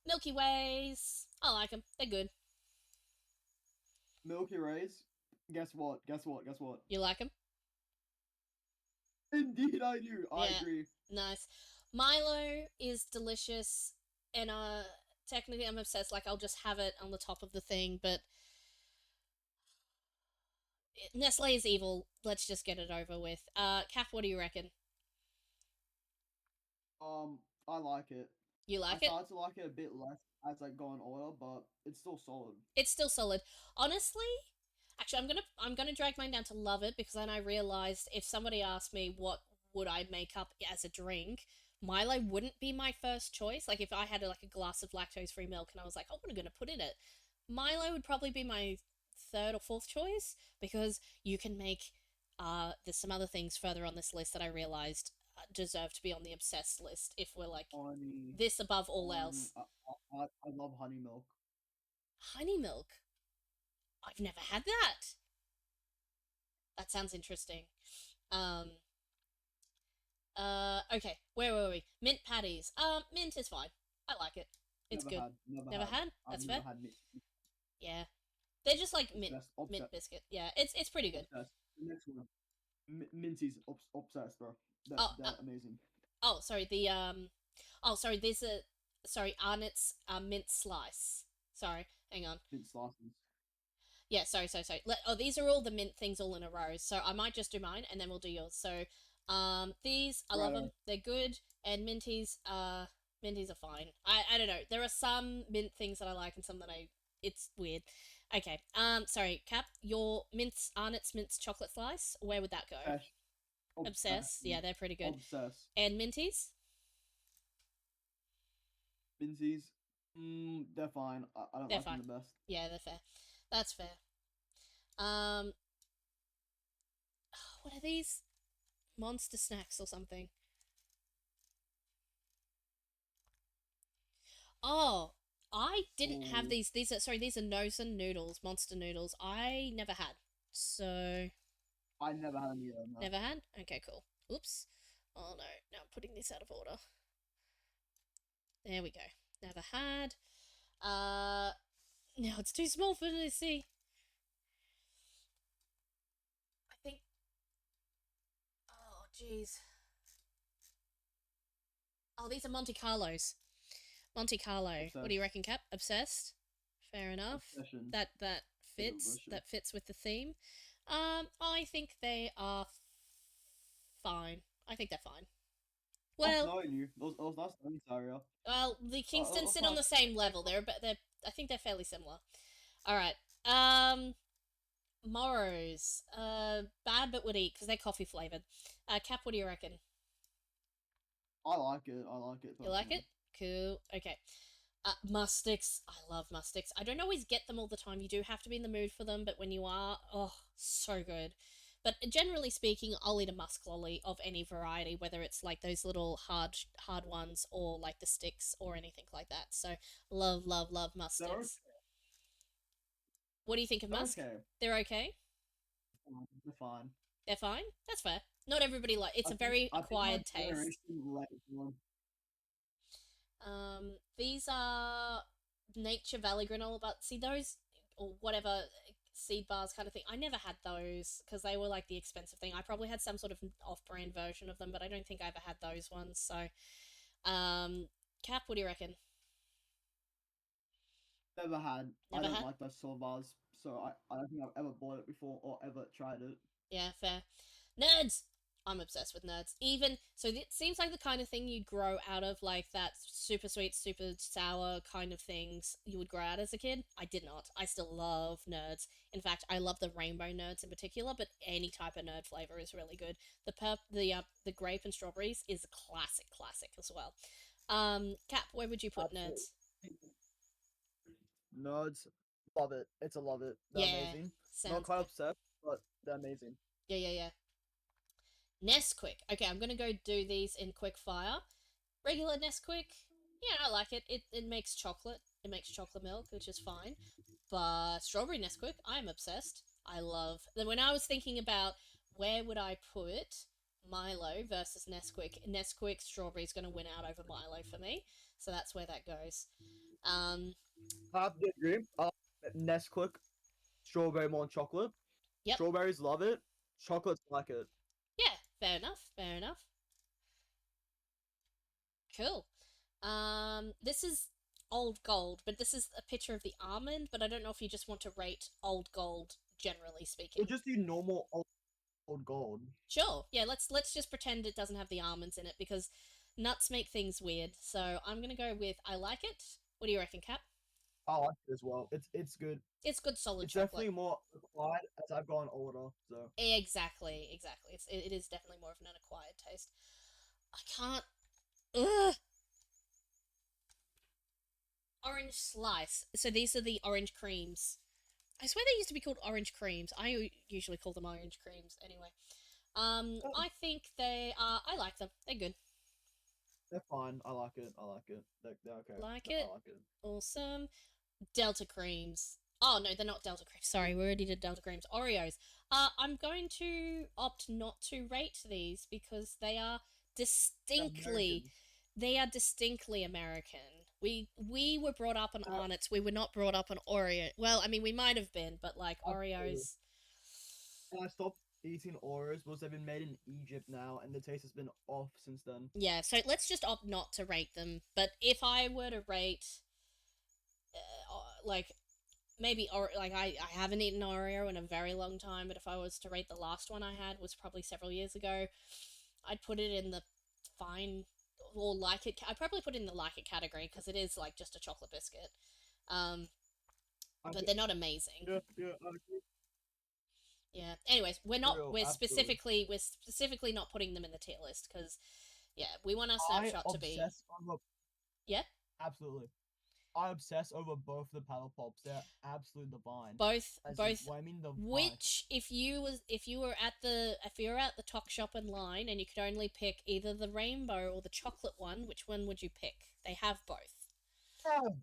Milky Ways. I like them. They're good. Milky Ways. Guess what? Guess what? Guess what? You like them? Indeed, I do. I Yeah. agree. Nice. Milo is delicious, and technically I'm obsessed. Like I'll just have it on the top of the thing, but Nestle is evil. Let's just get it over with. Kath, what do you reckon? I like it. You I like it? started to like it a bit less as I go on order, but it's still solid. It's still solid. Honestly, actually, I'm gonna drag mine down to love it because then I realized if somebody asked me what would I make up as a drink, Milo wouldn't be my first choice. Like if I had like a glass of lactose free milk and I was like, oh, what am I gonna put in it? Milo would probably be my third or fourth choice because you can make. There's some other things further on this list that I realized deserve to be on the obsessed list if we're like Honey, this above all honey. else. I love honey milk. Honey milk. I've never had that. That sounds interesting. Um, okay, where were we? Mint patties. Mint is fine. I like it. It's Never good. had. Never Never had. had? I've That's never fair. had mint. Yeah, they're just like Obsessed. mint Obsessed. biscuit. Yeah, it's pretty good. Obsessed. The next one. Minty's obsessed, bro. Oh, They're amazing. sorry. Sorry. There's a sorry. Arnott's mint slice. Sorry, hang on. Mint slices. Yeah, sorry. These are all the mint things all in a row. So I might just do mine and then we'll do yours. So, these I love Right. them. They're good, and minties are fine. I don't know. There are some mint things that I like and some that I. It's weird. Okay. Sorry, Cap. Your mints Arnott's mints chocolate slice. Where would that go? Obsessed. Obsessed. Yeah, Obsessed. they're pretty good. Obsessed. And minties. Minties. They're fine. I don't They're like them fine. the best. Yeah, they're fair. That's fair. Um, what are these? Monster snacks or something? Oh, I didn't have Oh, these. These are sorry. These are Nosen noodles, monster noodles. I never had. So I never had any of them. No. never had. Okay, cool. Oops. Oh no. Now I'm putting this out of order. There we go. Never had. Uh, now it's too small for me to see. I think. Oh, jeez. Oh, these are Monte Carlos. Monte Carlo. What do you Obsessed. reckon, Cap? Obsessed. Fair enough. Obsession. That They're fits. delicious. That fits with the theme. I think they are fine. I think they're fine. Nice Well, knowing you. It was nice knowing you, Saria. the It Kingstons was sit on nice. the same level. They're. I think they're fairly similar. All right. Morrows. Bad but would eat because they're coffee flavored. Cap, what do you reckon? I like it. I like it You like it? personally. Cool. Okay. Mustics. I love mustics. I don't always get them all the time. You do have to be in the mood for them, but when you are, oh, so good. But generally speaking, I'll eat a musk lolly of any variety, whether it's like those little hard ones or like the sticks or anything like that. So love They're okay. mustics. What do you think of They're musk? okay. They're okay. They're fine. They're fine. That's fair. Not everybody like. It's I a think very I think my acquired taste. generation late one. These are Nature Valley granola, but see those or whatever seed bars kind of thing. I never had those because they were like the expensive thing. I probably had some sort of off-brand version of them, but I don't think I ever had those ones. So, Cap, what do you reckon? Never had. I Never don't had? like those silvers, so I don't think I've ever bought it before or ever tried it. Yeah, fair. Nerds. I'm obsessed with nerds. Even so, it seems like the kind of thing you'd grow out of, like that super sweet, super sour kind of things you would grow out as a kid. I did not. I still love nerds. In fact, I love the rainbow nerds in particular, but any type of nerd flavor is really good. The grape and strawberries is a classic as well. Cap, where would you put Absolutely. nerds? Nerds, love it. It's a love it. They're Yeah, amazing. Not sounds quite good. obsessed, but they're amazing. Yeah. Nesquik. Okay, I'm gonna go do these in quick fire. Regular Nesquik, yeah, I like it. It makes chocolate. It makes chocolate milk, which is fine. But strawberry Nesquik, I'm obsessed. I love. Then when I was thinking about where would I put Milo versus Nesquik. Nesquik strawberry is going to win out over Milo for me, so that's where that goes. Um, I have to agree. Nesquik, strawberry more chocolate. yep, Strawberries love it. Chocolates like it. yeah, fair enough, fair enough. Cool. This is old gold, but this is a picture of the almond. But I don't know if you just want to rate old gold generally We'll speaking. just do normal old gold. Sure. Yeah, let's just pretend it doesn't have the almonds in it because nuts make things weird. So I'm gonna go with I like it. What do you reckon, Cap? I like it as well. It's good. It's good solid It's chocolate. definitely more acquired as I've gone older. So Exactly, exactly. It is definitely more of an acquired taste. I can't. Ugh. Orange slice. So these are the orange creams. I swear they used to be called orange creams. I usually call them orange creams anyway. I think they are. I like them. They're good. they're fine. I like it. I like it. They're okay. Like I it. like it. Awesome. Delta creams. Oh no, they're not Delta creams. Sorry, we already did Delta creams. Oreos. I'm going to opt not to rate these because They're distinctly, American. they are distinctly American. We were brought up on Uh, Arnott's. We were not brought up on Oreo. Well, I mean, we might have been, but like absolutely. Oreos. And I stopped eating Oreos because they've been made in Egypt now, and the taste has been off since then. Yeah, so let's just opt not to rate them. But if I were to rate, like maybe or like I haven't eaten Oreo in a very long time, but if I was to rate the last one I had was probably several years ago, I'd put it in the fine or like it. I'd probably put it in the like it category because it is like just a chocolate biscuit. Um, I but get, they're not amazing. yeah, I agree. Yeah. Anyways, we're not. Real, We're absolutely. specifically not putting them in the tier list because yeah, we want our I snapshot to be obsess over yeah absolutely. I obsess over both the paddle pops. They're absolutely divine. As in, both well, I mean divine. which if you were at the talk shop in line and you could only pick either the rainbow or the chocolate one, which one would you pick? They have both. Oh,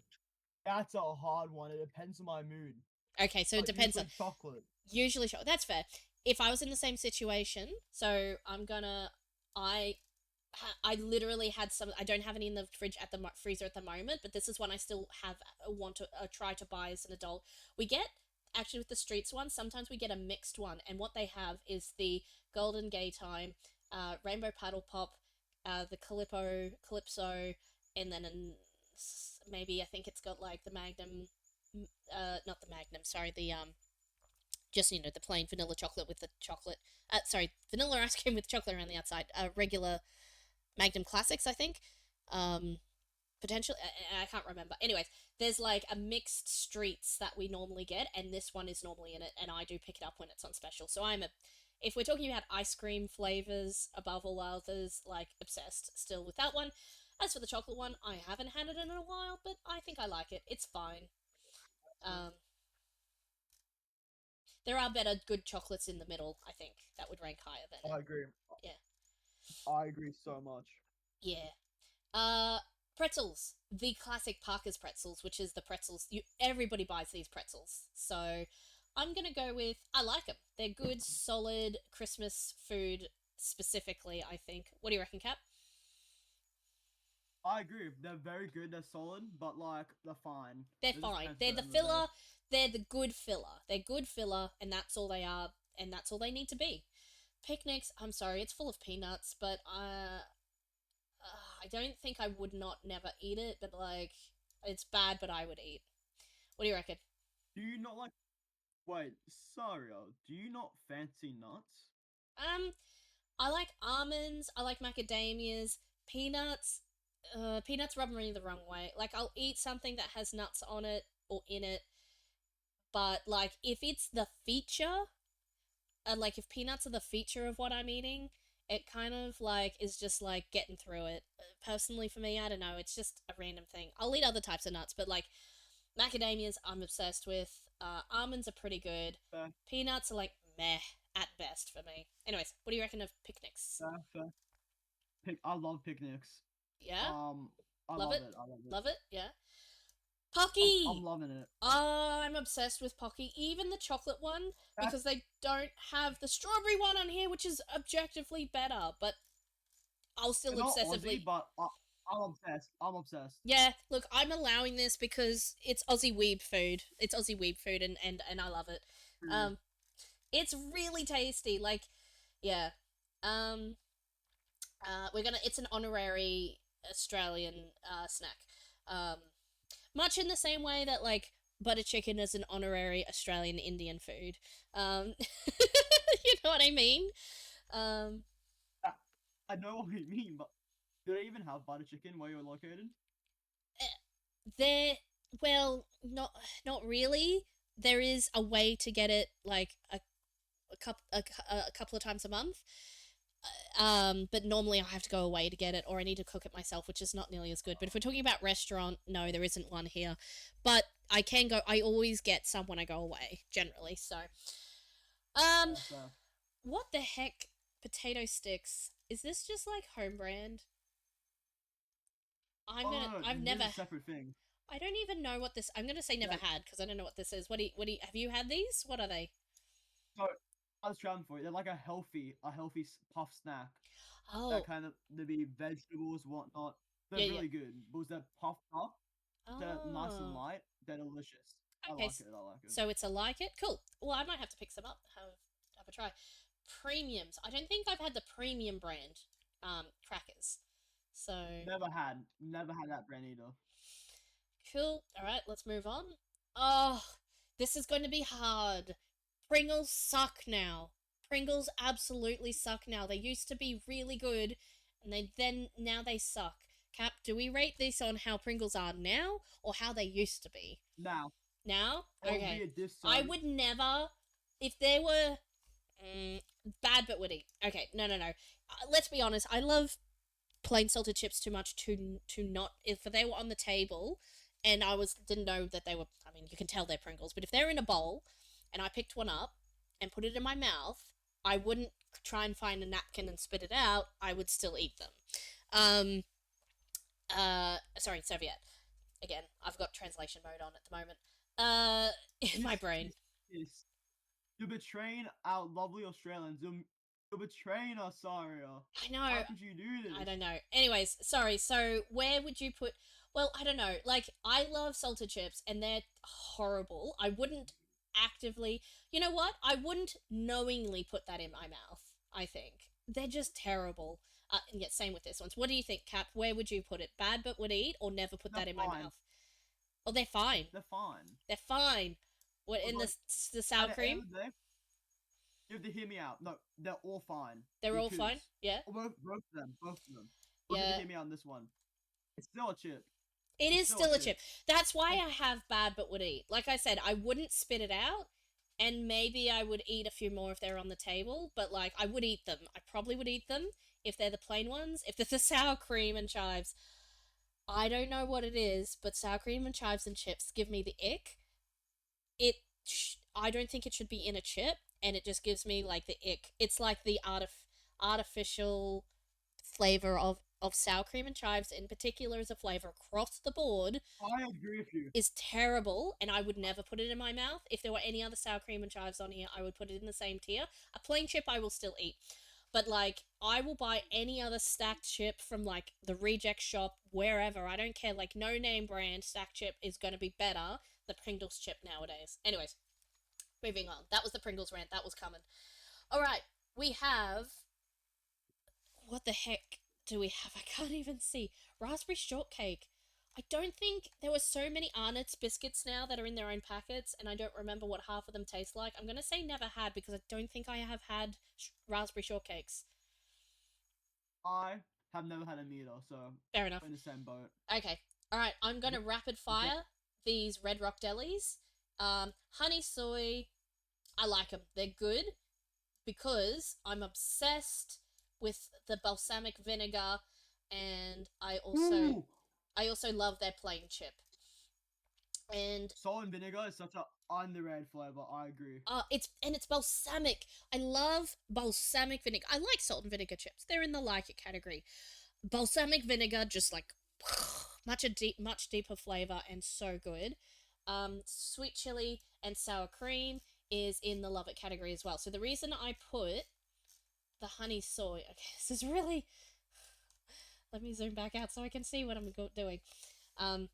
that's a hard one. It depends on my mood, Okay, so it but depends on usually chocolate. usually that's fair. If I was in the same situation, so I'm gonna I I literally had some. I don't have any in the fridge at the freezer at the moment, but this is one I still have want to try to buy as an adult. We get actually with the streets one. Sometimes we get a mixed one, and what they have is the Golden Gay Time, Rainbow Paddle Pop, the Calypso, and then maybe I think it's got like the Magnum, not the Magnum. Sorry, the just the plain vanilla chocolate with the chocolate. Sorry, vanilla ice cream with chocolate around the outside. Regular Magnum Classics, I think. Um, Potentially, I can't remember. Anyways, there's like a mixed streets that we normally get, and this one is normally in it, and I do pick it up when it's on special. So if we're talking about ice cream flavors above all others, like obsessed still with that one. As for the chocolate one, I haven't had it in a while, but I think I like it. It's fine. Um, there are better good chocolates in the middle. I think that would rank higher than it. I agree. Yeah, I agree so much. yeah. Uh, Pretzels, the classic Parker's pretzels, which is the pretzels everybody buys these pretzels. So I'm gonna go with I like them. They're good, solid Christmas food specifically. I think. What do you reckon, Cap? I agree. They're very good. They're solid, but like they're fine. They're They're just fine. pants They're at the the end of the day. filler. They're the good filler. They're good filler, and that's all they are, and that's all they need to be. Picnics. I'm sorry, it's full of peanuts, but I don't think I would not never eat it, but like it's bad, but I would eat. What do you reckon? Do you not like? Wait, Sario, do you not fancy nuts? Um, I like almonds. I like macadamias. Peanuts. Peanuts rub me the wrong way. Like I'll eat something that has nuts on it or in it, but like if it's the feature, and like if peanuts are the feature of what I'm eating, it kind of like is just like getting through it. Personally, for me, I don't know. It's just a random thing. I'll eat other types of nuts, but like macadamias, I'm obsessed with. Almonds are pretty good. Fair, Peanuts are like meh at best for me. Anyways, what do you reckon of picnics? fair, fair. I love picnics. Yeah, Um, I love love it, it. I love it. love it. Yeah. I'm Pocky. loving it. Oh, I'm obsessed with Pocky. Even the chocolate one, That's because they don't have the strawberry one on here, which is objectively better. But I'll still they're not Aussie, obsessively. but I'm obsessed. I'm obsessed. Yeah, look, I'm allowing this because it's Aussie weeb food. It's Aussie weeb food, and I love it. True. Um, it's really tasty. Like, yeah. Um, we're gonna. It's an honorary Australian snack. Um, much in the same way that like butter chicken is an honorary Australian Indian food. You know what I mean? Um, I, I know what you mean, but do they even have butter chicken where you're located? there. Well, not really. There is a way to get it like a couple of times a month. But normally I have to go away to get it, or I need to cook it myself, which is not nearly as good. But if we're talking about restaurant, no, there isn't one here. But I can go. I always get some when I go away, generally. So, um, Fair. what the heck? Potato sticks. Is this just like home brand? I'm Oh gonna. no, no, I've this never. is a separate thing. I don't even know what this. I'm gonna say never Yeah, had because I don't know what this is. What do you? Have you had these? What are they? so I was trying for you. They're like a healthy puff snack that Oh, kind of they be vegetables, whatnot. They're yeah, yeah. really good because they're puffed up. They're nice and Oh, light. They're delicious. I okay. like it. I like it. So it's a like it. Cool. Well, I might have to pick some up. Have a try. Premiums. I don't think I've had the premium brand crackers. So Never had that brand either. cool. All right, let's move on. Oh, this is going to be hard. Pringles suck now. Pringles absolutely suck now. They used to be really good, and now they suck. Cap, do we rate this on how Pringles are now or how they used to be? Now, Now? Okay. albeit this I time, would never, if there were bad but witty. Okay, no, no, no. Let's be honest. I love plain salted chips too much to not. If they were on the table, and I was didn't know that they were. I mean, you can tell they're Pringles, but if they're in a bowl, and I picked one up and put it in my mouth, I wouldn't try and find a napkin and spit it out. I would still eat them. Um. Sorry, Soviet. Again, I've got translation mode on at the moment. In my this, brain. this. You're betraying our lovely Australians. You're betraying us, Saria. I know. How could you do I this? don't know. Anyways, sorry. So, where would you put? Well, I don't know. Like, I love salted chips, and they're horrible. I wouldn't actively. You know what? I wouldn't knowingly put that in my mouth. I think they're just terrible. And yet, same with this one. So what do you think, Cap? Where would you put it? Bad but would eat, or never put They're that in my fine. mouth? Oh, they're fine. They're fine. They're fine. What But in like the at sour the end cream? of the day, you have to hear me out. No, they're all fine They're all fine. because Yeah. both of them. But you have to Yeah. hear me out on this one. It's still a chip. It It's is still a still a chip. chip. That's why And I have bad but would eat. Like I said, I wouldn't spit it out, and maybe I would eat a few more if they're on the table, but like I would eat them. I probably would eat them if they're the plain ones. If they're the sour cream and chives, I don't know what it is, but sour cream and chives and chips give me the ick. I don't think it should be in a chip, and it just gives me like the ick. It's like the artificial flavor of sour cream and chives in particular as a flavor across the board I agree with you. is terrible, and I would never put it in my mouth. If there were any other sour cream and chives on here, I would put it in the same tier. A plain chip I will still eat. But like I will buy any other stacked chip from like the reject shop, wherever. I don't care, like no name brand stacked chip is gonna be better than Pringles chip nowadays. Anyways, moving on. That was the Pringles rant, that was coming. Alright, we have what the heck do we have? I can't even see. Raspberry shortcake. I don't think there were so many Arnott's biscuits now that are in their own packets, and I don't remember what half of them taste like. I'm gonna say never had because I don't think I have had raspberry shortcakes. I have never had a either, so Fair enough. we're in the same boat. Okay. All right. I'm gonna rapid The- fire these Red Rock delis. Honey soy. I like them. They're good because I'm obsessed with the balsamic vinegar, and Ooh, I also love their plain chip. And salt and vinegar is such a underrated flavor. I agree. it's balsamic. I love balsamic vinegar. I like salt and vinegar chips. They're in the like it category. Balsamic vinegar just like much deeper flavor and so good. Sweet chili and sour cream is in the love it category as well. So the reason I put the honey soy, okay, this is really. Let me zoom back out so I can see what I'm doing. Um,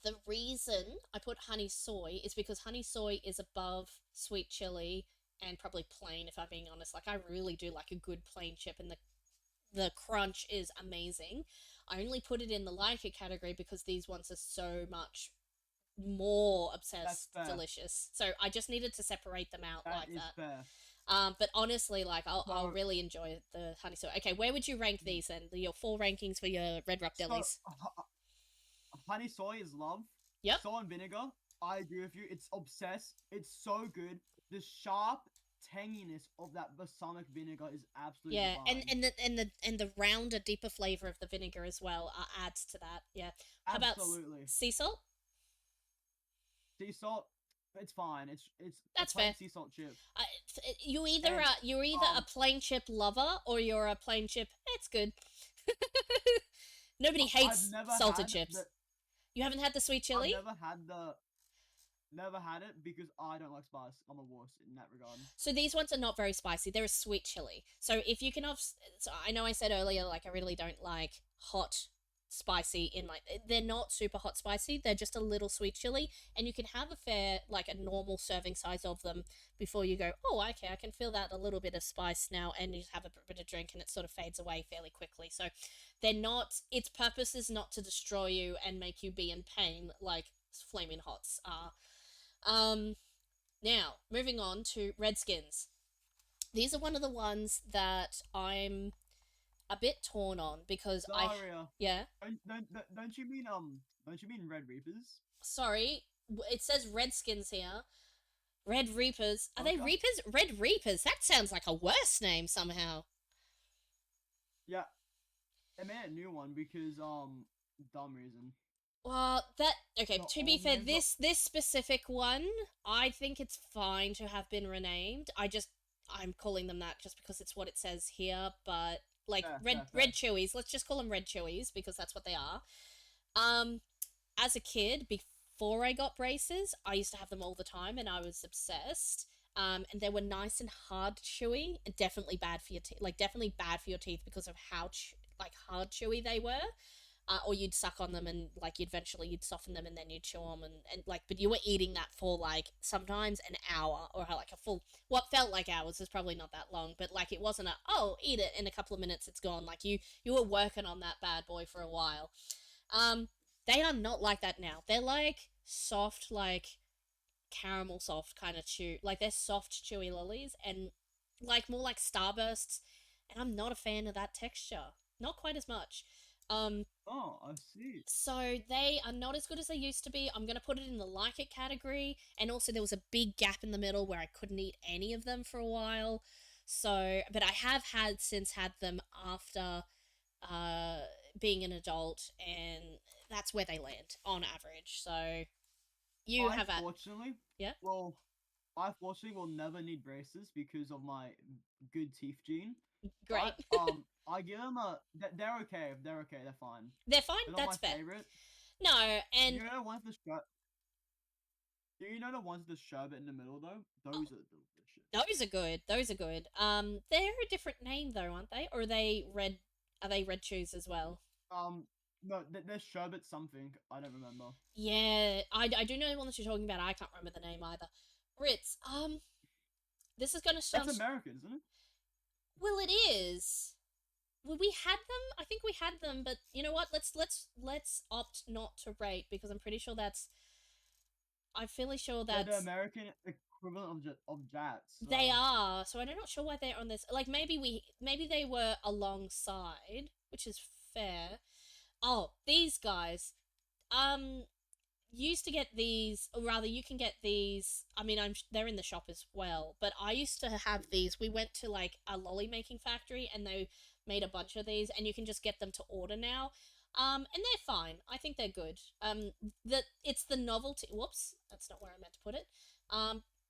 the reason I put honey soy is because honey soy is above sweet chili and probably plain, if I'm being honest. Like, I really do like a good plain chip, and the crunch is amazing. I only put it in the like it category because these ones are so much more That's obsessed fair. delicious. So I just needed to separate them out That like is that. fair. But honestly, like I'll So, really enjoy the honey soy. Okay, where would you rank these then? Your full rankings for your red rock so delis. honey soy is love. Yep. Salt and vinegar. I agree with you. It's obsessed. It's so good. The sharp tanginess of that balsamic vinegar is absolutely Yeah, and divine. and the rounder, deeper flavor of the vinegar as well adds to that. Yeah. How about Absolutely. sea salt? Sea salt, it's fine. It's a That's plain fair. sea salt chip. You either And you're either a um, plain chip lover or you're a plain chip. It's good. Nobody I've hates never salted had the chips. You haven't had the sweet I've chili? never had it because I don't like spice. I'm a wuss in that regard. So these ones are not very spicy. They're a sweet chili. So if you can have, so I know I said earlier, like I really don't like hot spicy in my. They're not super hot spicy. They're just a little sweet chili, and you can have a fair, like a normal serving size of them before you go. Oh, okay, I can feel that a little bit of spice now, and you have a bit of drink, and it sort of fades away fairly quickly. So they're not. Its purpose is not to destroy you and make you be in pain like flaming hots are. Um, Now, moving on to Redskins. These are one of the ones that I'm a bit torn on because Daria, yeah, don't you mean Red Reapers? sorry, it says Redskins here. Red Reapers. Are they Okay. Reapers? Red Reapers. That sounds like a worse name somehow. Yeah, they made a new one because dumb reason. Well, that okay. The To be old fair, names are this specific one, I think it's fine to have been renamed. I'm calling them that just because it's what it says here. But like fair, red fair, red fair. chewies, let's just call them red chewies because that's what they are. Um, as a kid, before I got braces, I used to have them all the time, and I was obsessed. And they were nice and hard chewy, and definitely bad for your teeth. Like definitely bad for your teeth because of how like hard chewy they were. Or you'd suck on them and like you'd soften them and then you'd chew them and like but you were eating that for like sometimes an hour or like a full what felt like hours is probably not that long but like it wasn't a oh eat it in a couple of minutes it's gone like you were working on that bad boy for a while. um they are not like that now. They're like soft like caramel soft kind of chew like they're soft chewy lollies and like more like starbursts, and I'm not a fan of that texture, not quite as much. um Oh, I see. so they are not as good as they used to be. I'm going to put it in the like it category. And also, there was a big gap in the middle where I couldn't eat any of them for a while. So, but I have had them after uh, being an adult, and that's where they land on average. So, you I have a fortunately, yeah, well, I fortunately will never need braces because of my good teeth gene. great. But I give them a. They're okay. They're okay. They're fine. They're fine. They're not That's my fair. favorite. No, and You know the ones with the you know the ones with the sherbet in the middle though? oh, Those are delicious. those are good. Those are good. They're a different name though, aren't they? Or are they red? Are they red chews as well? Um, no, there's sherbet something. I don't remember. Yeah, I do know the one that you're talking about. I can't remember the name either. Ritz. This is gonna That's sound. American, isn't it? Well, it is. Well, we had them. I think we had them, but you know what? Let's opt not to rate because I'm pretty sure that's. I'm fairly sure They're the that's American equivalent of Jats. they are. So I'm not sure why they're on this. Like maybe they were alongside, which is fair. Oh, these guys. Um, used to get these, or rather, you can get these. I mean, they're in the shop as well, but I used to have these. We went to like a lolly making factory, and they made a bunch of these, and you can just get them to order now. And they're fine. I think they're good. That it's the novelty. Whoops, that's not where I meant to put it.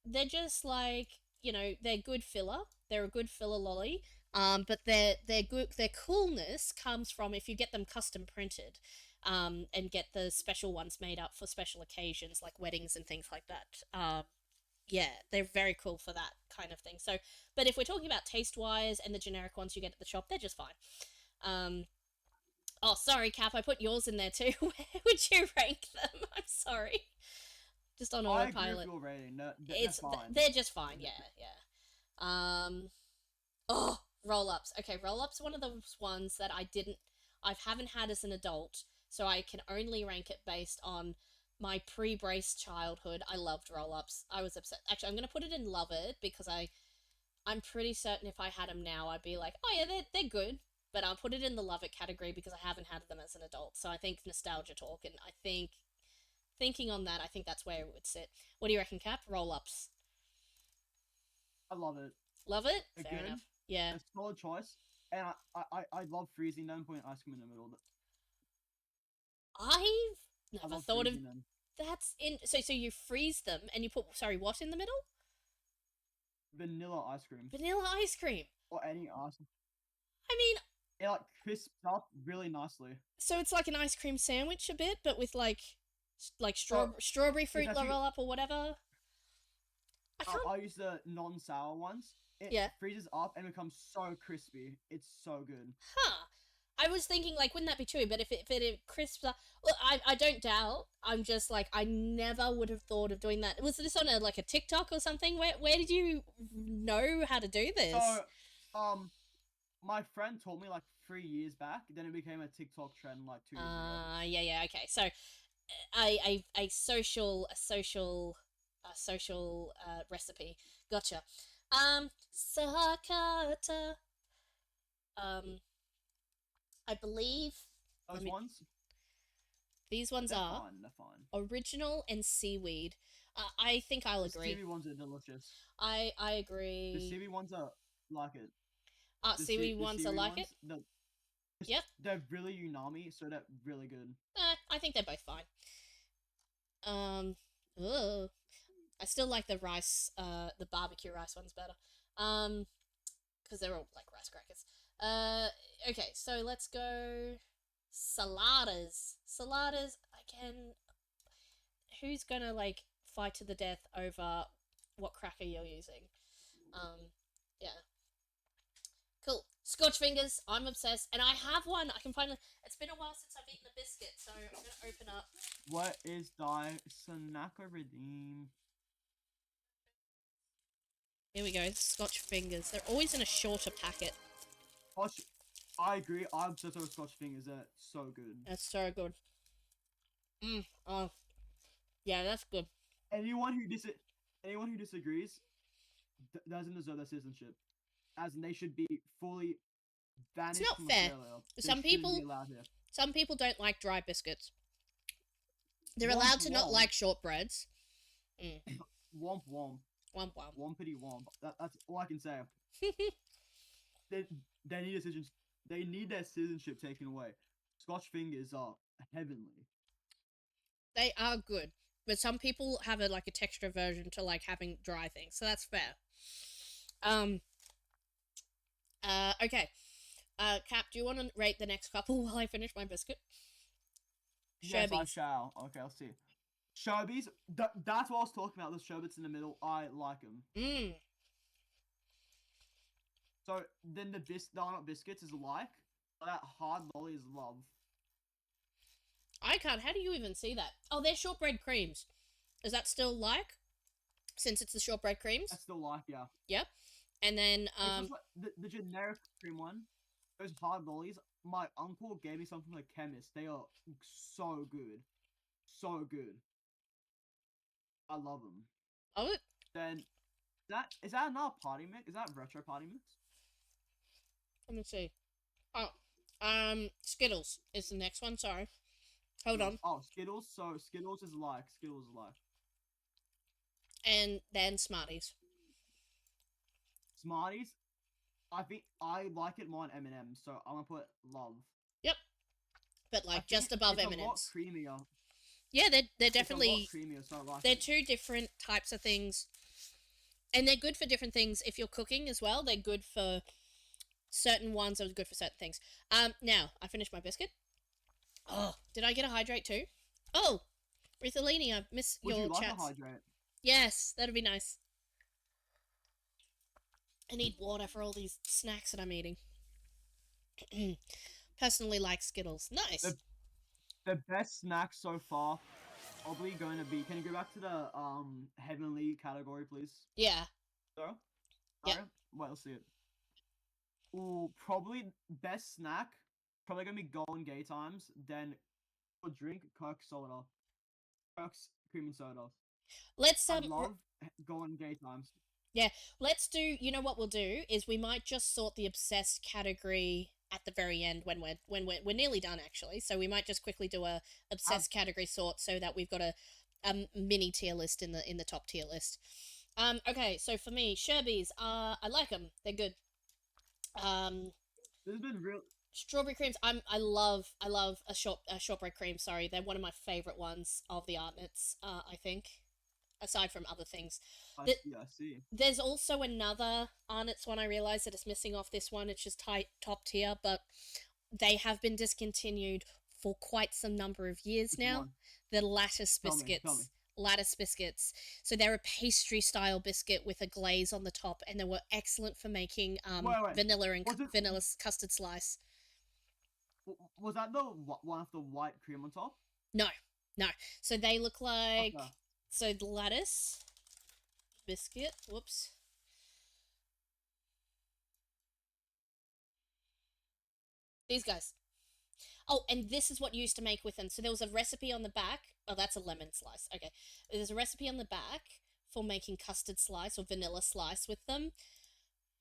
They're just like they're good filler. They're a good filler lolly. But their good their coolness comes from if you get them custom printed. and get the special ones made up for special occasions like weddings and things like that. Yeah, they're very cool for that kind of thing. So, but if we're talking about taste wise and the generic ones you get at the shop, they're just fine. Um, oh, sorry, Cap, I put yours in there too. Where would you rank them? I'm sorry, just on I agree with autopilot. your rating. They're It's fine. they're just fine. Yeah, yeah. Oh, roll ups. Okay, roll ups. One of those ones that I haven't had as an adult, so I can only rank it based on my pre-brace childhood. I loved roll ups. I was upset. Actually, I'm gonna put it in love it because I'm pretty certain if I had them now, I'd be like, oh yeah, they're good. But I'll put it in the love it category because I haven't had them as an adult. So I think nostalgia talk, and I think thinking on that, I think that's where it would sit. What do you reckon, Cap? Roll ups. I love it. Love it. They're Fair good. enough. Yeah. A solid choice. And I love freezing them, putting ice cream in the middle. I've I never love thought of freezing them. that's in. So you freeze them and you put what in the middle? Vanilla ice cream Vanilla ice cream. or any ice. I mean, It like crisps up really nicely. so it's like an ice cream sandwich a bit, but with like So strawberry it's fruit actually roll up or whatever. I can't. I use the non-sour ones. It Yeah. freezes up and becomes so crispy. It's so good. Huh. I was thinking like, wouldn't that be true? But if it crisps up, well, I don't doubt. I'm just like I never would have thought of doing that. Was this on a TikTok or something? Where did you know how to do this? So, my friend told me like 3 years back. Then it became a TikTok trend like 2 years ago. Yeah, okay. So a social recipe. Gotcha. Sakata. Um, I believe. Let Those me. ones, These ones they're are fine. They're fine. original and seaweed. I think I'll The agree. seaweed ones are delicious. I The agree. seaweed ones are like it. Seaweed The ones are seaweed like it. ones, Yep. they're really umami, so they're really good. I think they're both fine. Um. Ugh. I still like the rice. The barbecue rice ones better. Because they're all like rice crackers. Okay, so let's go saladas. Saladas again. Who's gonna fight to the death over what cracker you're using? Yeah, cool. Scotch fingers. I'm obsessed, and I have one. I can finally. It's been a while since I've eaten a biscuit, so I'm gonna open up. What is thy Sanaka redeem? Here we go. Scotch fingers. They're always in a shorter packet. Scotch, I agree. I'm obsessed with Scotch fingers. They're so good. That's so good. Oh, yeah, that's good. Anyone who anyone who disagrees doesn't deserve their citizenship, as in they should be fully It's banished not from fair. Australia. They Some shouldn't be people, allowed here. some people don't like dry biscuits. They're Womp allowed to not womp. like shortbreads. Womp womp. Womp womp. Wompity womp. That's all I can say. They, they need a citizen, They need their citizenship taken away. Scotch fingers are heavenly. They are good, but some people have a texture aversion to having dry things, so that's fair. Um. Okay. Cap, do you want to rate the next couple while I finish my biscuit? Yes, I Sherbies. shall. Okay, I'll see. Sherbies. That's what I was talking about. The sherbets in the middle. I like them. Mmm. So then the not biscuits is like that hard lolly is love. I can't. How do you even see that? Oh, they're shortbread creams. Is that still since it's the shortbread creams? That's still like, yeah. Yep. And then It's just like the generic cream one. Those hard lollies. My uncle gave me some from the chemist. They are so good, so good. I love them. oh, Then that is that another party mix? Is that retro party mix? let me see. Oh, Skittles is the next one. Sorry. Hold Skittles. on. Oh, Skittles. So Skittles is like Skittles is like And then Smarties. Smarties. I think I like it more on M&M's, so I'm gonna put love. Yep. But I think just above it's M&Ms. a lot creamier. Yeah, they're It's a lot definitely creamier, so I like they're it. two different types of things, and they're good for different things. If you're cooking as well, they're good for certain ones. Are good for certain things. Now I finished my biscuit. Oh, did I get a hydrate too? Oh, Ritholini, I miss Would you your like a chats. hydrate? Yes, that'd be nice. I need water for all these snacks that I'm eating. Personally, like Skittles. Nice. The the best snack so far probably going to be. Can you go back to the heavenly category, please? Yeah. Sir? Yep. Sorry. Wait, let's see it. Ooh, probably best snack. Probably gonna be Golden Gay Times. Then for drink, Kirk soda. Kirk's cream and soda. Let's I love Golden Gay Times. yeah, let's do. You know what we'll do is we might just sort the obsessed category at the very end when we're nearly done actually. So we might just quickly do a Have obsessed category sort so that we've got a mini tier list in the top tier list. Okay, so for me, Sherbies, I like them. They're good. Um, this has been real. Strawberry creams. I love a shortbread cream. Sorry, they're one of my favorite ones of the Arnott's. I think aside from other things. I That see. I see. there's also another Arnott's one I realize that is missing off this one. It's just top tier, but they have been discontinued for quite some number of years Which now. one? The lattice Tell me. Tell me. biscuits. Lattice biscuits. So they're a pastry style biscuit with a glaze on the top, and they were excellent for making Wait. vanilla and Was it? vanilla custard slice. Was that the one of the white cream on top? No, no. So they look like Okay. so the lattice biscuit. Whoops. These guys. Oh, and this is what you used to make with them. So there was a recipe on the back. Oh, that's a lemon slice. Okay. There's a recipe on the back for making custard slice or vanilla slice with them.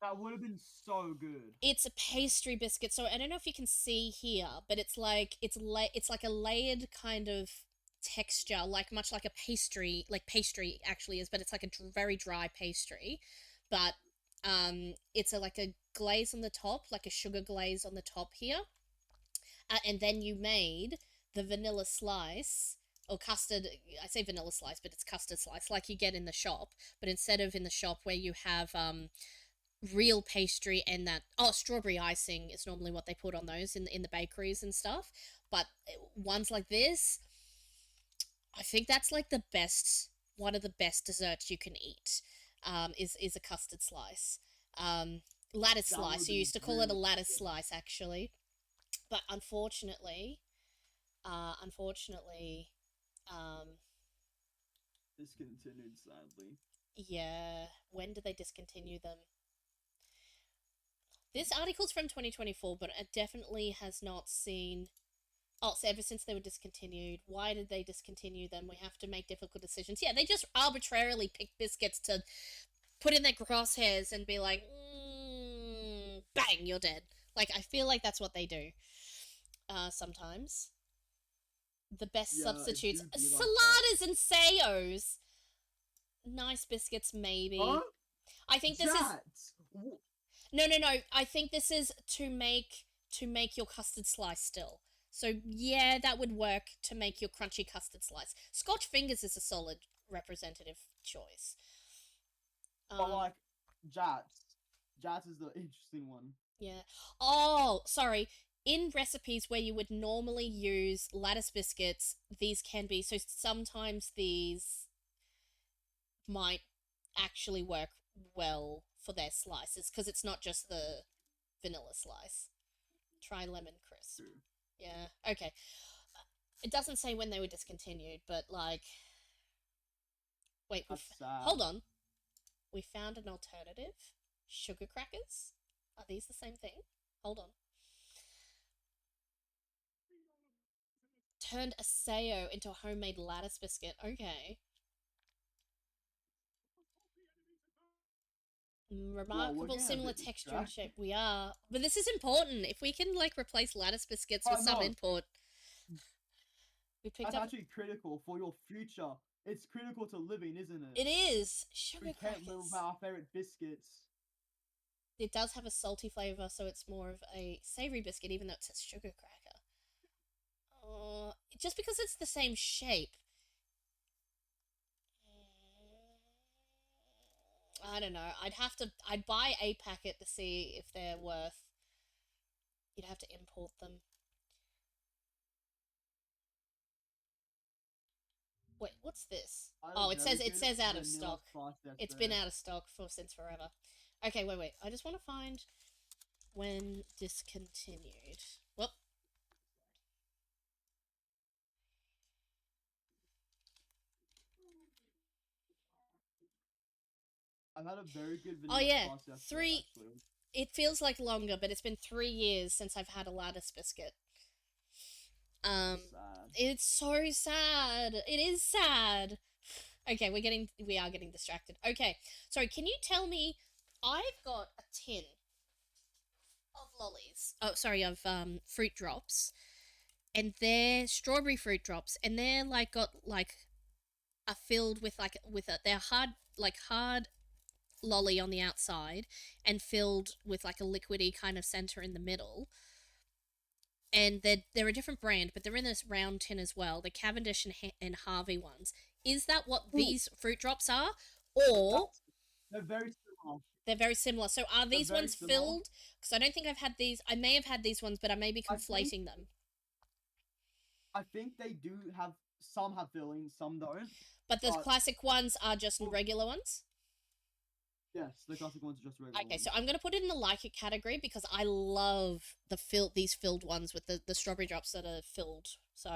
That would have been so good. It's a pastry biscuit. So I don't know if you can see here, but it's like a layered kind of texture, like much like a pastry, like pastry actually is, but it's like a very dry pastry. But it's like a glaze on the top, like a sugar glaze on the top here, and then you made the vanilla slice or custard. I say vanilla slice, but it's custard slice like you get in the shop, but instead of in the shop where you have real pastry and that strawberry icing is normally what they put on those in the bakeries and stuff, but ones like this, I think that's like the best one of the best desserts you can eat. Is a custard slice. Lattice That would slice. have You been used to call it a really lattice good. slice actually, but unfortunately, um, Discontinued, sadly. yeah. When did they discontinue them? This article's from 2024, but it definitely has not seen. Oh, so ever since they were discontinued, why did they discontinue them? We have to make difficult decisions. Yeah, they just arbitrarily pick biscuits to put in their crosshairs and be like, bang, you're dead. Like, I feel like that's what they do sometimes. The best Yeah, it substitutes. do be like that. Saladas and Sayos. Nice biscuits, Huh? maybe. I think this is Jats! no. I think this is to make your custard slice still. So yeah, that would work to make your crunchy custard slice. Scotch fingers is a solid representative choice. But Um, like, Jats. Jats is the interesting one. yeah. Oh, sorry. In recipes where you would normally use lattice biscuits, these can be so sometimes these might actually work well for their slices because it's not just the vanilla slice. Try lemon crisp. True. Yeah. Okay. It doesn't say when they were discontinued, but like, wait, That's sad. hold on. We found an alternative. Sugar crackers. Are these the same thing? Hold on. Turned a Sayo into a homemade lattice biscuit. Okay. Well, we're Remarkable getting a similar bit texture and shape. distracted. We are. But this is important. If we can like replace lattice biscuits with But some no, import, we picked that's up. actually critical for your future. It's critical to living, isn't it? It is We sugar can't live crackers. without our favorite biscuits. It does have a salty flavor, so it's more of a savory biscuit, even though it says sugar cracker. Just because it's the same shape. I don't know. I'd buy a packet to see if they're worth. You'd have to import them. Wait, what's this? Either Oh, very it good, says out of vanilla stock. spicy It's been essay. out of stock for since forever. Okay, wait. I just want to find when discontinued. Well, I've had a very good oh vanilla yeah, spicy essay, three. actually. It feels like longer, but it's been 3 years since I've had a lattice biscuit. Um, That's sad. it's so sad. It is sad. Okay, we are getting distracted. Okay, sorry. Can you tell me? I've got a tin of lollies. Oh, sorry, of fruit drops, and they're strawberry fruit drops, and they're like got like are filled with they're hard lolly on the outside, and filled with like a liquidy kind of center in the middle. And they're a different brand, but they're in this round tin as well. The Cavendish and Harvey ones. Is that what Ooh, these fruit drops are, or that's, they're very similar. they're very similar? So are They're these very ones similar. filled? Because I don't think I've had these. I may have had these ones, but I may be I think conflating them. I think they do have some have fillings, some don't. But the But classic ones are just oh, regular ones. yes, the classic ones are just regular Okay, so ones. I'm gonna put it in the like it category because I love these filled ones with the strawberry drops that are filled. So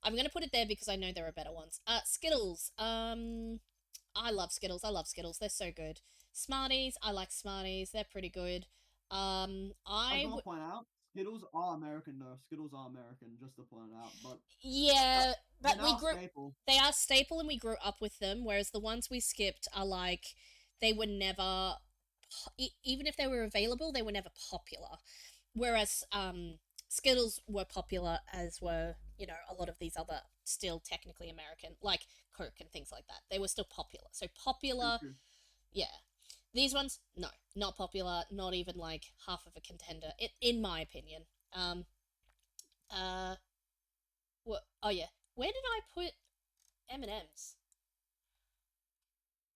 I'm gonna put it there because I know there are better ones. Skittles. I love Skittles. I love Skittles. They're so good. Smarties. I like Smarties. They're pretty good. I just want to point out, Skittles are American though. Skittles are American, just to point out. But uh, Yeah, they're but we now a grew. staple. They are staple, and we grew up with them. Whereas the ones we skipped are like they were never, even if they were available, they were never popular. Whereas Skittles were popular, as were a lot of these other still technically American, like Coke and things like that. They were still popular. So True, popular, true. yeah. These ones, no, not popular. Not even like half of a contender, in my opinion. Um, uh, what? Oh yeah, where did I put M&Ms?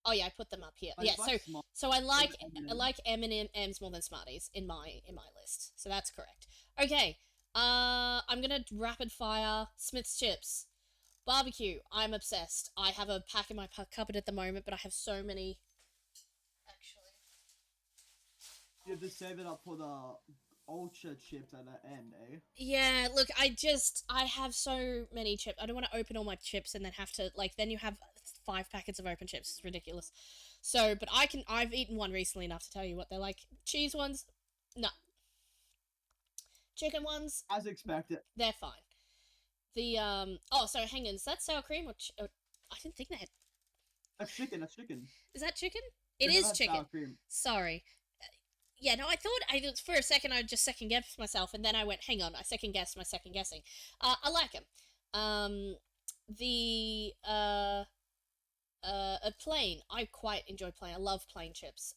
Oh yeah, I put them up here. I Yeah, just like smart so I over like I M&M. like M&Ms more than Smarties in my list. So that's correct. Okay. I'm gonna rapid fire Smith's chips. Barbecue. I'm obsessed. I have a pack in my cupboard at the moment, but I have so many. Actually. You have to save it up for the ultra chips at the end, eh? Yeah, look, I have so many chips. I don't want to open all my chips and then have to like then you have 5 packets of open chips. It's ridiculous. So, but I've eaten one recently enough to tell you what they're like. Cheese ones, no. Chicken ones, As expected. they're fine. The oh, so hang on, is that sour cream I didn't think they had. That's chicken. That's chicken. Is that chicken? It They never is had chicken. sour cream. Sorry. Yeah, no, I thought for a second I just second guessed myself, and then I went, hang on, I second guessed my second guessing. I like them. The a plain. I quite enjoy plain. I love plain chips.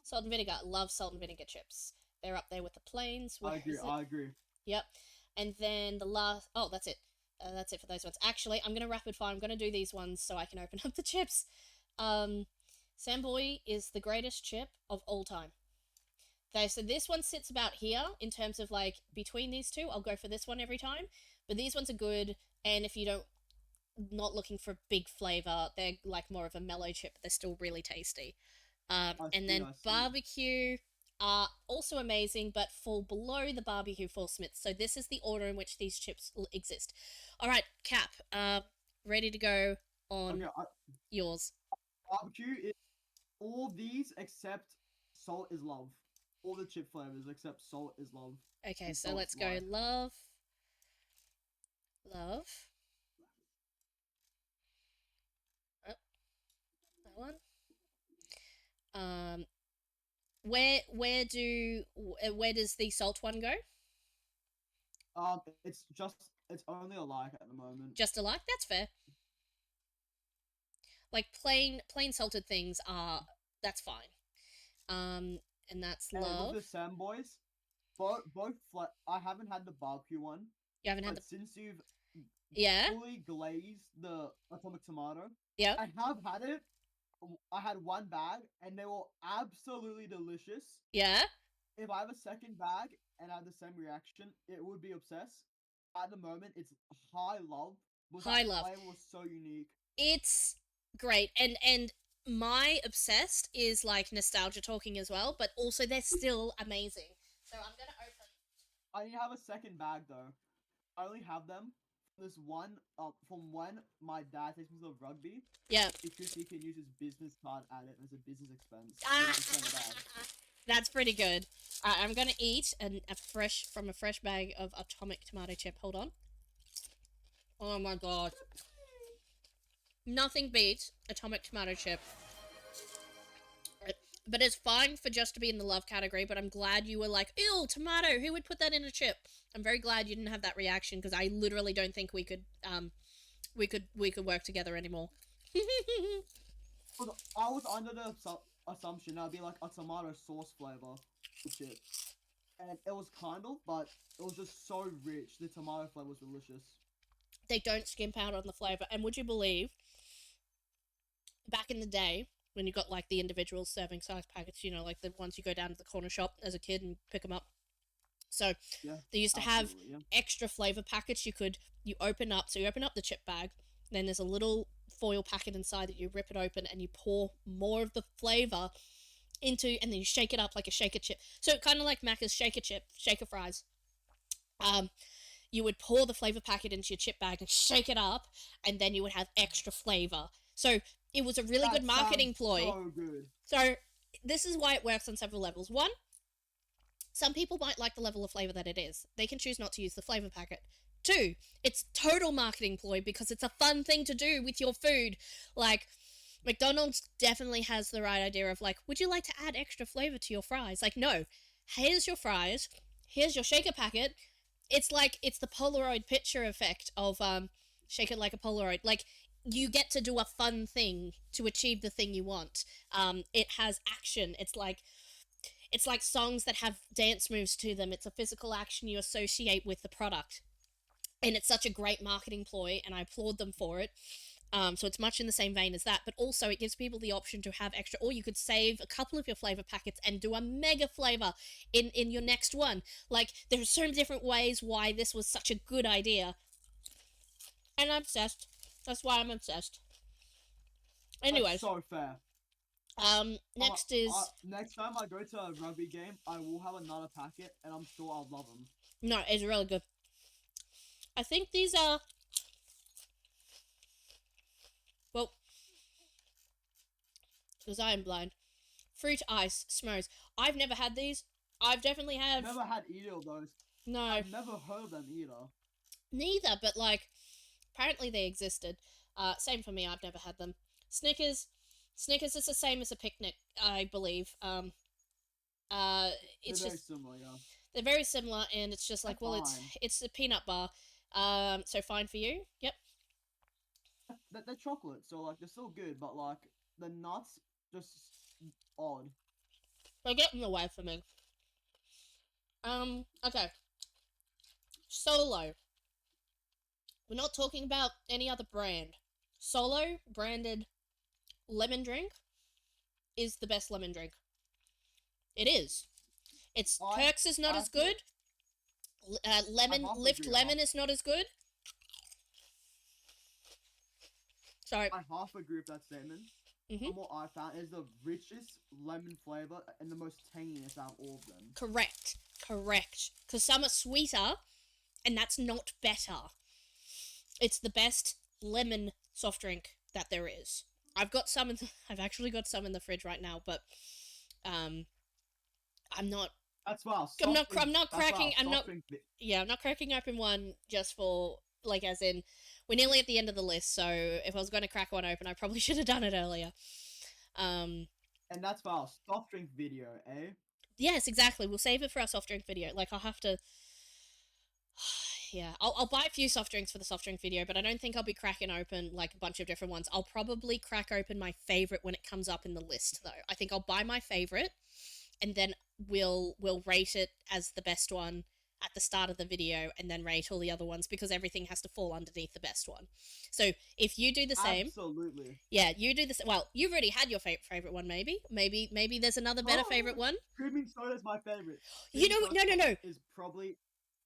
Salt and vinegar. Love salt and vinegar chips. They're up there with the plains. Where I agree. is it? I agree. Yep. And then the last. Oh, that's it. That's it for those ones. Actually, I'm gonna rapid fire. I'm gonna do these ones so I can open up the chips. Um, Samboy is the greatest chip of all time. Okay, so this one sits about here in terms of like between these two. I'll go for this one every time, but these ones are good. And if you don't not looking for big flavor, they're like more of a mellow chip. But they're still really tasty. I And see. then I see. barbecue are also amazing, but fall below the barbecue for Smiths. So this is the order in which these chips exist. All right, Cap. Ready to go Okay. on yours. Barbecue is all these except salt is love. All the chip flavors except salt is love Okay, and so salt's let's go. life. Love. Oh, that one. Um, where does the salt one go? It's only a like at the moment. Just a like. That's fair. Like plain salted things are that's fine. Um, and that's And with the love. Sam boys, I haven't had the barbecue one, You haven't had but the since you've yeah fully glazed the atomic tomato, yeah I have had it. I had one bag, and they were absolutely delicious. yeah. If I have a second bag and I have the same reaction, it would be obsessed. At the moment, it's high love. Was that High love. flavor was so unique. It's great, and my obsessed is like nostalgia talking as well, but also they're still amazing. So I'm gonna open. I need to have a second bag though. I only have them from this one from when my dad takes me to the rugby Yeah. because he can use his business card at it as a business expense. So Ah, he just sent a bag. that's pretty good. I'm gonna eat a fresh from a fresh bag of atomic tomato chip. Hold on. Oh my god. Nothing beats atomic tomato chip. But it's fine for just to be in the love category, but I'm glad you were like, ew, tomato, who would put that in a chip? I'm very glad you didn't have that reaction because I literally don't think we could work together anymore. I was under the assumption that would be like a tomato sauce flavor chip. And it was kind of, but it was just so rich. The tomato flavor was delicious. They don't skimp out on the flavor. And would you believe, back in the day, when you got like the individual serving size packets, like the ones you go down to the corner shop as a kid and pick them up. So Yeah, they used to have absolutely, yeah. extra flavor packets you open up. So you open up the chip bag, then there's a little foil packet inside that you rip it open and you pour more of the flavor into, and then you shake it up like a shaker chip. So kind of like Macca's shaker fries. Um, you would pour the flavor packet into your chip bag and shake it up, and then you would have extra flavor. So it was a really good That marketing sounds ploy. so good. So this is why it works on several levels. One, some people might like the level of flavor that it is. They can choose not to use the flavor packet. Two, it's total marketing ploy because it's a fun thing to do with your food. Like, McDonald's definitely has the right idea of like, would you like to add extra flavor to your fries? Like, no, here's your fries, here's your shaker packet. It's the Polaroid picture effect of shake it like a Polaroid. Like, you get to do a fun thing to achieve the thing you want. It has action. It's like songs that have dance moves to them. It's a physical action you associate with the product. And it's such a great marketing ploy, and I applaud them for it. So it's much in the same vein as that, but also it gives people the option to have extra, or you could save a couple of your flavor packets and do a mega flavor in your next one. Like, there are so many different ways why this was such a good idea. And I'm obsessed. That's why I'm obsessed. That's Anyways, so fair. next is Next time I go to a rugby game, I will have another packet, and I'm sure I'll love them. no, it's really good. I think these are, well, because I am blind. Fruit ice smokes. I've never had these. I've definitely had. Never had either of those. No, I've never heard of them either. neither. But like, apparently they existed. Same for me. I've never had them. Snickers. Snickers is the same as a picnic, I believe. They're It's very just similar, yeah. they're very similar, and it's just They're like, well, it's fine. it's a peanut bar. So fine for you. Yep. They're chocolate, so like they're still good, but like the nuts just odd. They get in the way for me. Okay. Solo. We're not talking about any other brand. Solo branded lemon drink is the best lemon drink. It is. It's I Kirk's is not I as have to good. I Lemon half Lift agree. Lemon is not as good. Sorry. I half agree with that statement. Mhm. From what I found, is the richest lemon flavor and the most tanginess out of all of them. Correct. Correct. Because some are sweeter, and that's not better. It's the best lemon soft drink that there is. I've actually got some in the fridge right now, but um, I'm not. That's why I'm not. I'm not That's why cracking. I'm not. Yeah, I'm not cracking open one just for like, as in, we're nearly at the end of the list. So if I was going to crack one open, I probably should have done it earlier. Um, and that's why soft drink video, eh? yes, exactly. We'll save it for our soft drink video. Like, I'll have to. Yeah, I'll buy a few soft drinks for the soft drink video, but I don't think I'll be cracking open like a bunch of different ones. I'll probably crack open my favorite when it comes up in the list, though. I think I'll buy my favorite, and then we'll rate it as the best one at the start of the video, and then rate all the other ones because everything has to fall underneath the best one. So if you do the same, Absolutely. yeah, you do the same. Well, you've already had your favorite one, maybe there's another better favorite one. Creaming soda is my favorite. You Creaming know, soda no. is probably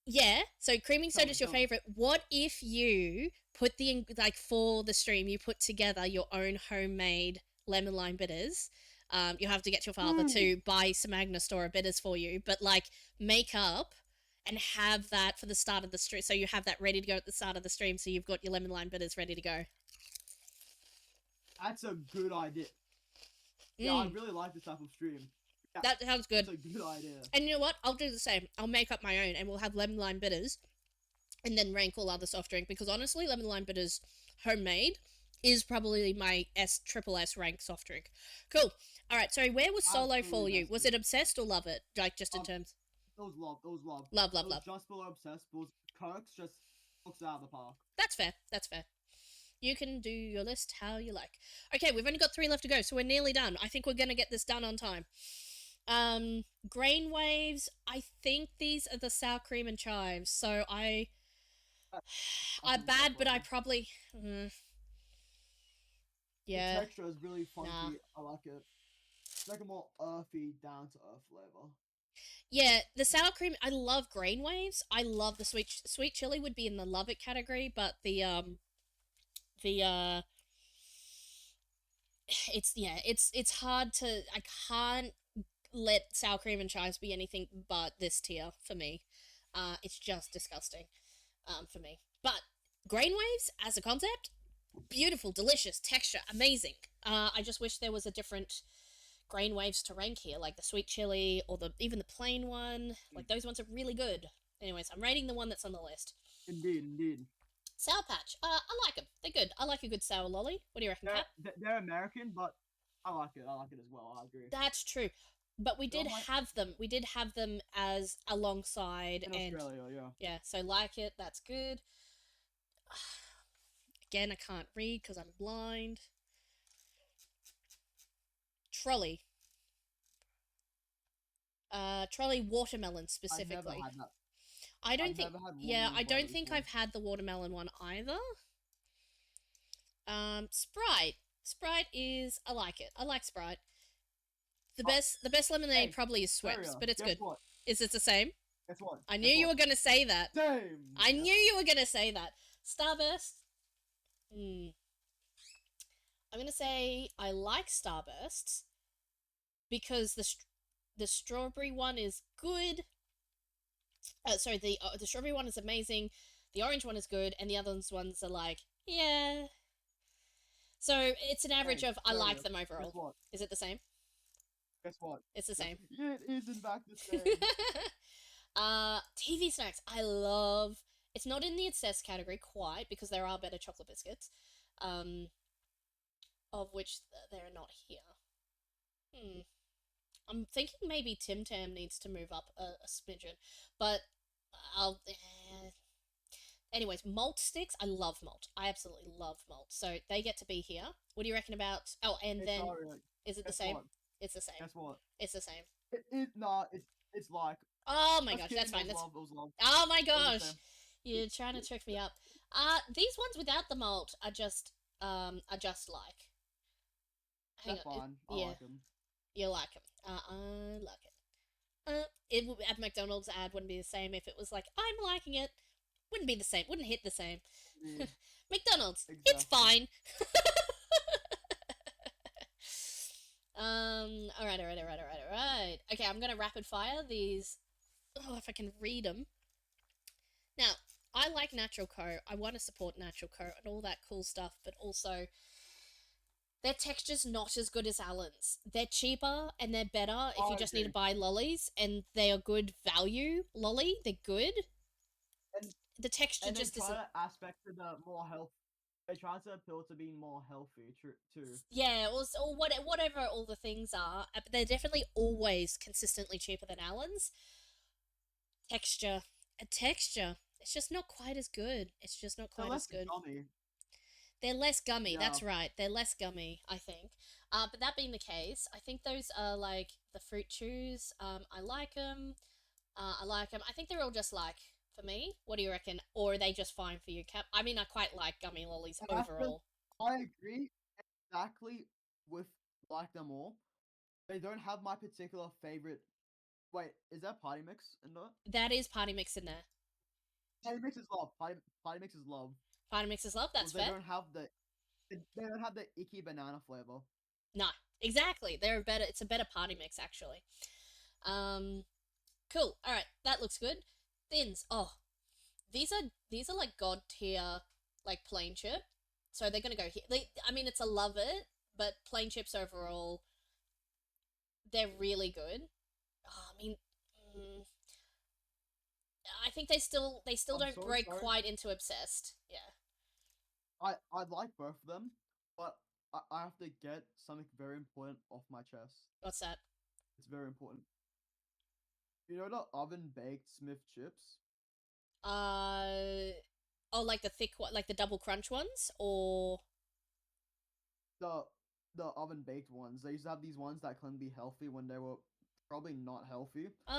Yeah, so creaming Tell soda's me, your tell me. favorite. What if you put like for the stream, you put together your own homemade lemon lime bitters? You have to get your father Ooh, to buy some Magna Stora bitters for you, but like make up and have that for the start of the stream. So you have that ready to go at the start of the stream. So you've got your lemon lime bitters ready to go. that's a good idea. Yeah, I Mm, really like this type of stream. Yeah, that sounds good. that's a good idea. And you know what? I'll do the same. I'll make up my own, and we'll have lemon lime bitters and then rank all other soft drink because honestly, lemon lime bitters homemade is probably my triple S rank soft drink. Cool. All right. Sorry, where was Solo Absolutely for you? best Was tier. it obsessed or love it? Like just in Um, terms those love, those love. love, love, Those love. just below obsessed, those Kirks just looks out of the park. That's fair. That's fair. You can do your list how you like. Okay, we've only got 3 left to go, so we're nearly done. I think we're gonna get this done on time. Grain waves. I think these are the sour cream and chives. So I, I I'm think so bad, as but I well. probably The yeah. texture is really Nah. funky. I like it. It's like a more earthy, down to earth flavor. Yeah, the sour cream. I love grain waves. I love the sweet chili would be in the love it category, but the it's yeah, it's hard to I can't let sour cream and chives be anything but this tier for me. It's just disgusting for me. But grain waves as a concept, beautiful, delicious, texture, amazing. I just wish there was a different grain waves to rank here, like the sweet chili or the even the plain one. Mm. Like those ones are really good. Anyways, I'm rating the one that's on the list. Indeed, indeed. Sour Patch. I like them. They're good. I like a good sour lolly. What do you reckon, Kat? They're American, but I like it. I like it as well. I agree. That's true. But we They're did on my have them. We did have them as alongside, in and Australia, yeah. yeah, so like it. That's good. Again, I can't read because I'm blind. Trolley. Trolley watermelon I've never specifically. had that. I don't I've think. never had Yeah, watermelon I flavor don't think before. I've had the watermelon one either. Sprite. Sprite is. I like it. I like Sprite. Oh, The best lemonade hey, probably is Schweppes, area. but it's Guess good. what? Is it the same? Guess what? I knew Guess you what? were gonna say that. Same. I Yep. knew you were gonna say that. Starburst. Hmm. I'm gonna say I like Starbursts because the strawberry one is good. Sorry, the strawberry one is amazing. The orange one is good, and the other ones are like yeah. So it's an average Hey, of I like area. them Guess overall. what? Is it the same? Guess what? It's the Yep. same. It is in fact the same. TV snacks. I love. It's not in the obsessed category quite because there are better chocolate biscuits, um, of which they're not here. Hmm. I'm thinking maybe Tim Tam needs to move up a smidgen, but I'll. Anyways, malt sticks. I love malt. I absolutely love malt. So they get to be here. What do you reckon about? Oh, and Hey, then sorry. is it the Guess same? what? It's the same. Guess what? It's the same. Nah. It's like. Oh my Just gosh, kidding. that's It fine. was That's love. It was love. oh my It was the gosh, same. you're trying to trick me up. These ones without the malt are just like. Hang They're on, fine. I yeah, like them. you like them. I like it. It at McDonald's ad wouldn't be the same if it was like I'm liking it. Wouldn't be the same. Wouldn't hit the same. Indeed. McDonald's, it's Exactly. fine. All right. Okay, I'm gonna rapid fire these. Oh, if I can read them. Now, I like Natural Co. I want to support Natural Co. and all that cool stuff, but also their texture's not as good as Allen's. They're cheaper and they're better if you I just need to agree. buy lollies, and they are good value lolly. They're good. And The texture and they just try isn't. to aspect to the more health. They try to appeal to being more healthy, too. Yeah, or whatever all the things are, but they're definitely always consistently cheaper than Allen's. Texture, a texture. It's just not quite as good. It's just not They're quite as less good. gummy. They're less gummy. Yeah, That's right. They're less gummy, I think. But that being the case, I think those are like the fruit chews. I like them. I like them. I think they're all just like for me. What do you reckon? Or are they just fine for you, Cap? I mean, I quite like gummy lollies and overall. I agree exactly with like them all. They don't have my particular favorite. Wait, is that party mix in that? That is party mix in there. Party mix is love. Party mix is love. Party mix is love. That's Because they fair. don't have they don't have the icky banana flavor. No, exactly. They're better. It's a better party mix actually. Um, cool. All right, that looks good. Thins. Oh, these are like god tier, like plain chip. So they're gonna go here. I mean, it's a love it, but plain chips overall, they're really good. Oh, I mean, mm, I think they still I'm don't so break sorry. quite into obsessed. Yeah. I like both of them, but I have to get something very important off my chest. What's that? It's very important. You know the oven baked Smith chips? Uh oh, like the thick one, like the double crunch ones, or The the oven baked ones. They used to have these ones that couldn't be healthy when they were probably not healthy, but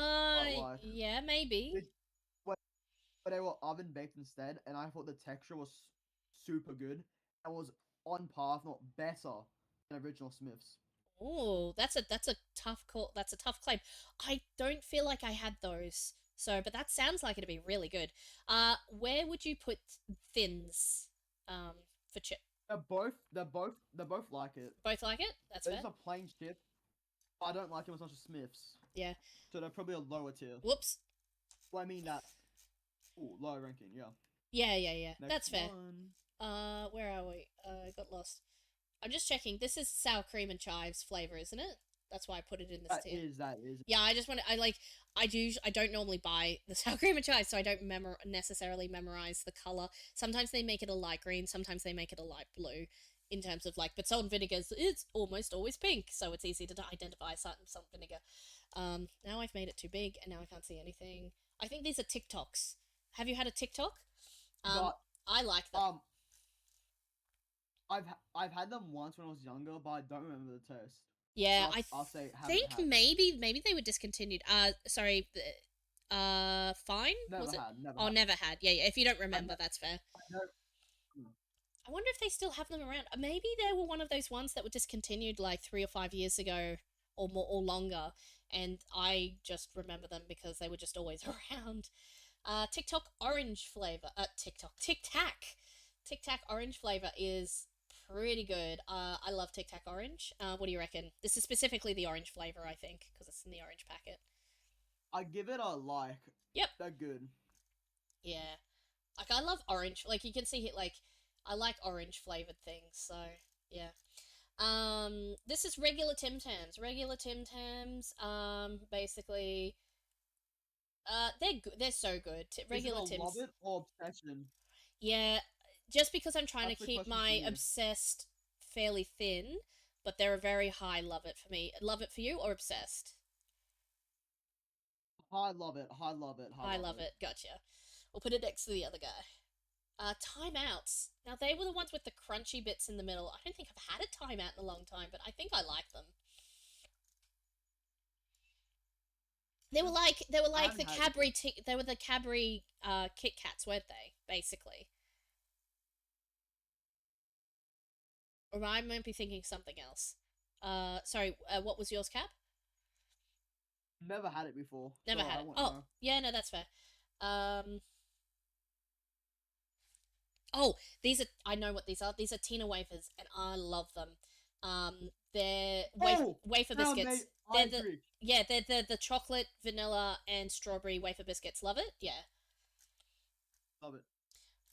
like yeah, maybe. they, but but they were oven baked instead, and I thought the texture was super good. It was on par, if not better, than original Smiths. Oh, that's a tough call. That's a tough claim. I don't feel like I had those. So, but that sounds like it'd be really good. Where would you put thins? For chip. They're both like it. Both like it. That's They're fair. just a plain chip. I don't like them as much as Smiths, Yeah. so they're probably a lower tier. Whoops. Well, I mean that. Ooh, lower ranking. Yeah. Yeah, yeah, yeah. Next That's fair. one. Where are we? I got lost. I'm just checking. This is sour cream and chives flavor, isn't it? That's why I put it in this That tier. is that is. Yeah, I just want to. I like. I don't normally buy the sour cream and chives, so I don't necessarily memorize the color. Sometimes they make it a light green. Sometimes they make it a light blue. In terms of like, but salt and vinegar's it's almost always pink, so it's easy to identify salt and vinegar. Now I've made it too big, and now I can't see anything. I think these are TikToks. Have you had a TikTok? Um, But I like them. um, I've had them once when I was younger, but I don't remember the taste. So Yeah, I'll, I I'll say haven't think had. maybe they were discontinued. Sorry. Fine was Never it? had. Never Oh, had. never had. Yeah, yeah. If you don't I, remember, ne- that's fair. I never. I wonder if they still have them around. Maybe they were one of those ones that were discontinued like 3 or 5 years ago, or more or longer, and I just remember them because they were just always around. TikTok orange flavor. Tic Tac. Tic Tac orange flavor is pretty good. I love Tic Tac orange. What do you reckon? This is specifically the orange flavor, I think, because it's in the orange packet. I give it a like. Yep. They're good. Yeah. Like I love orange. Like you can see it. Like I like orange flavored things. So yeah. This is regular Tim Tams. Regular Tim Tams. Basically, they're good. They're so good. Is it Regular a love Tims. it or obsession? Yeah, just because I'm trying to That's the keep question for my you. obsessed fairly thin, but they're a very high love it for me. Love it for you or obsessed? I love it. I love it. I High love love it. it. Gotcha. We'll put it next to the other guy. Timeouts. Now they were the ones with the crunchy bits in the middle. I don't think I've had a timeout in a long time, but I think I like them. They were I like haven't the had it before. They were the Cadbury Kit Kats, weren't they? Basically, or I might be thinking something else. Sorry. What was yours, Cap? Never had it before, Never so had I it. won't Oh, know. yeah, no, that's fair. Um, oh, these are. I know what these are. These are Tina wafers, and I love them. They're Oh, wafer now mate, biscuits. I They're the agree. yeah, they're the chocolate, vanilla, and strawberry wafer biscuits. Love it. Yeah. Love it.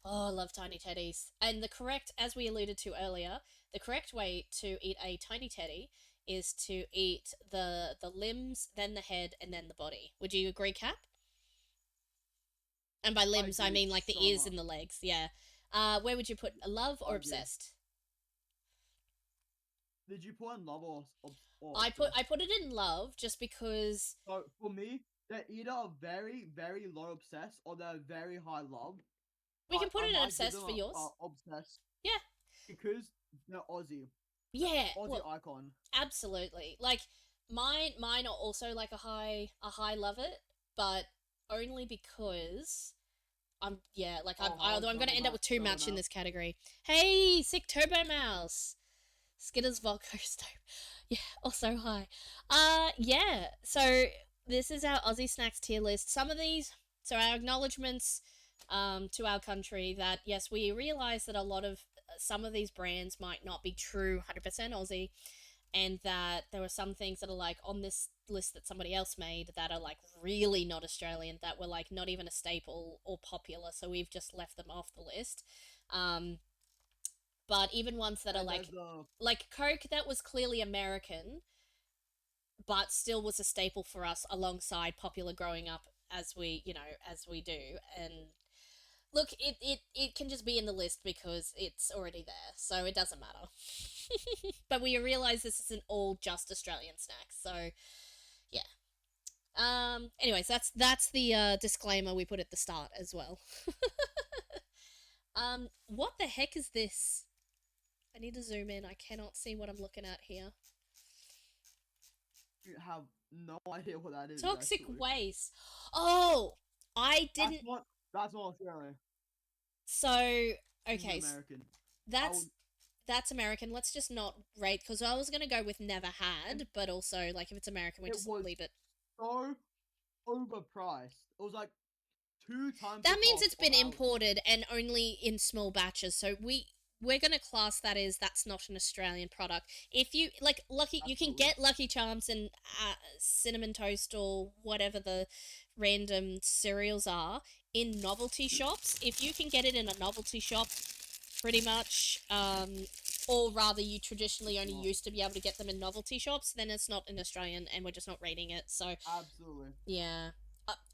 Oh, I love tiny teddies. And the correct, as we alluded to earlier, the correct way to eat a tiny teddy is to eat the limbs, then the head, and then the body. Would you agree, Cap? And by I limbs, I agree mean like the so ears much. and the legs. Yeah. Where would you put love or I agree. obsessed? Did you put in love or I put I obsessed? put it in love just because So for me, they're either a very, very low obsessed or they're very high love. we can But put I it in might give them obsessed for a yours. obsessed Yeah. because they're Aussie. Yeah. Aussie Well, icon. absolutely. Like mine are also like a high love it, but only because Oh, I'm hi, going to Turbo end up with too Turbo much in Mouse. this category. Hey, sick Turbo Mouse. Skitter's Volco Stove. Yeah, also hi. Yeah. So this is our Aussie snacks tier list. Some of these, so our acknowledgements. to our country that yes, we realize that a lot of some of these brands might not be true 100% Aussie, and that there were some things that are like on this list that somebody else made that are like really not Australian, that were like not even a staple or popular, so we've just left them off the list. Um, but even ones that are And there's like Coke, that was clearly American, but still was a staple for us alongside popular growing up as we, as we do. And look, it can just be in the list because it's already there, so it doesn't matter. But we realize this isn't all just Australian snacks, so yeah. Anyways, that's the disclaimer we put at the start as well. What the heck is this? I need to zoom in. I cannot see what I'm looking at here. you have no idea what that is Toxic actually. waste. Oh, I That's didn't. not that's not Australian. So This is okay, American. I that's would, that's American. Let's just not rate because I was gonna go with never and had, but also like if it's American, we it just was leave it. so overpriced. It was like two times the That means cost it's of been our. imported and only in small batches. So we're gonna class that as that's not an Australian product. If you like Lucky, you can Absolutely. get Lucky Charms and cinnamon toast or whatever the random cereals are in novelty shops. If you can get it in a novelty shop, pretty much, or rather, you traditionally only Not used to be able to get them in novelty shops, then it's not an Australian, and we're just not rating it. So absolutely. yeah.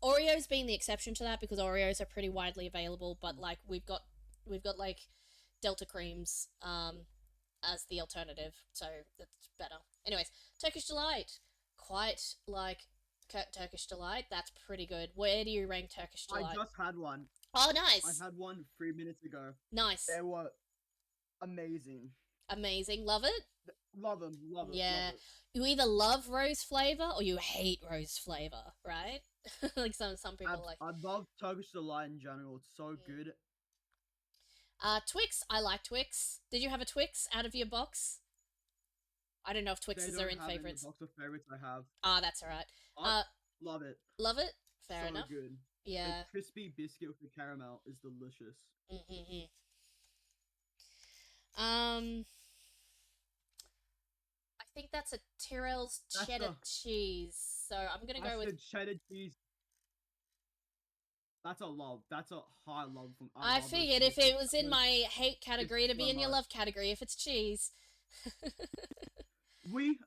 Oreos being the exception to that because Oreos are pretty widely available, but Mm. like we've got like Delta creams as the alternative, so that's better. Anyways, Turkish delight, quite like Turkish delight. That's pretty good. Where do you rank Turkish I delight? just had one. Oh, I nice, had one 3 minutes ago. nice, They were amazing. amazing. Love it. Love them. Love it. Love Yeah, it. you either love rose flavor or you hate rose flavor, right? Like some people like. I love Turkish delight in general. It's so Mm. good. Twix, I like Twix. Did you have a Twix out of your box? I don't know if They Twixes are don't in have it in the favorites. box of favorites I have. Ah, that's alright. I Uh, love it. love it. Fair So enough. good. The Yeah. crispy biscuit with the caramel is delicious. Mm-hmm. Um, I think that's a Tyrrell's That's cheddar the cheese. So I'm gonna go that's with. the cheddar cheese. That's a love. That's a high love from. I I love those figured if it biscuits. was in my hate It's category, to be so in your much. love category if it's cheese. We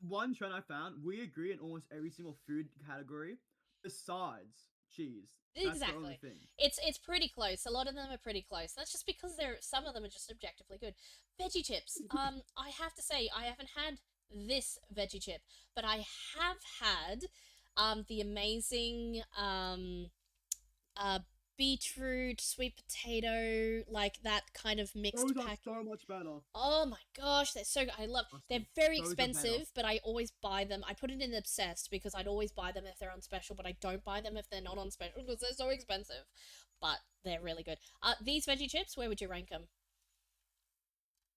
one trend I found. We agree in almost every single food category, besides cheese. That's the only Exactly. thing. It's pretty close. A lot of them are pretty close. That's just because some of them are just objectively good. Veggie chips. I have to say I haven't had this veggie chip, but I have had the amazing uh beetroot sweet potato, like that kind of mixed Those are pack. so much better. Oh my gosh, they're so good. I love. Trust They're me. very Those are better. expensive, but I always buy them. I put it in obsessed because I'd always buy them if they're on special, but I don't buy them if they're not on special because they're so expensive. But they're really good. These veggie chips, where would you rank them?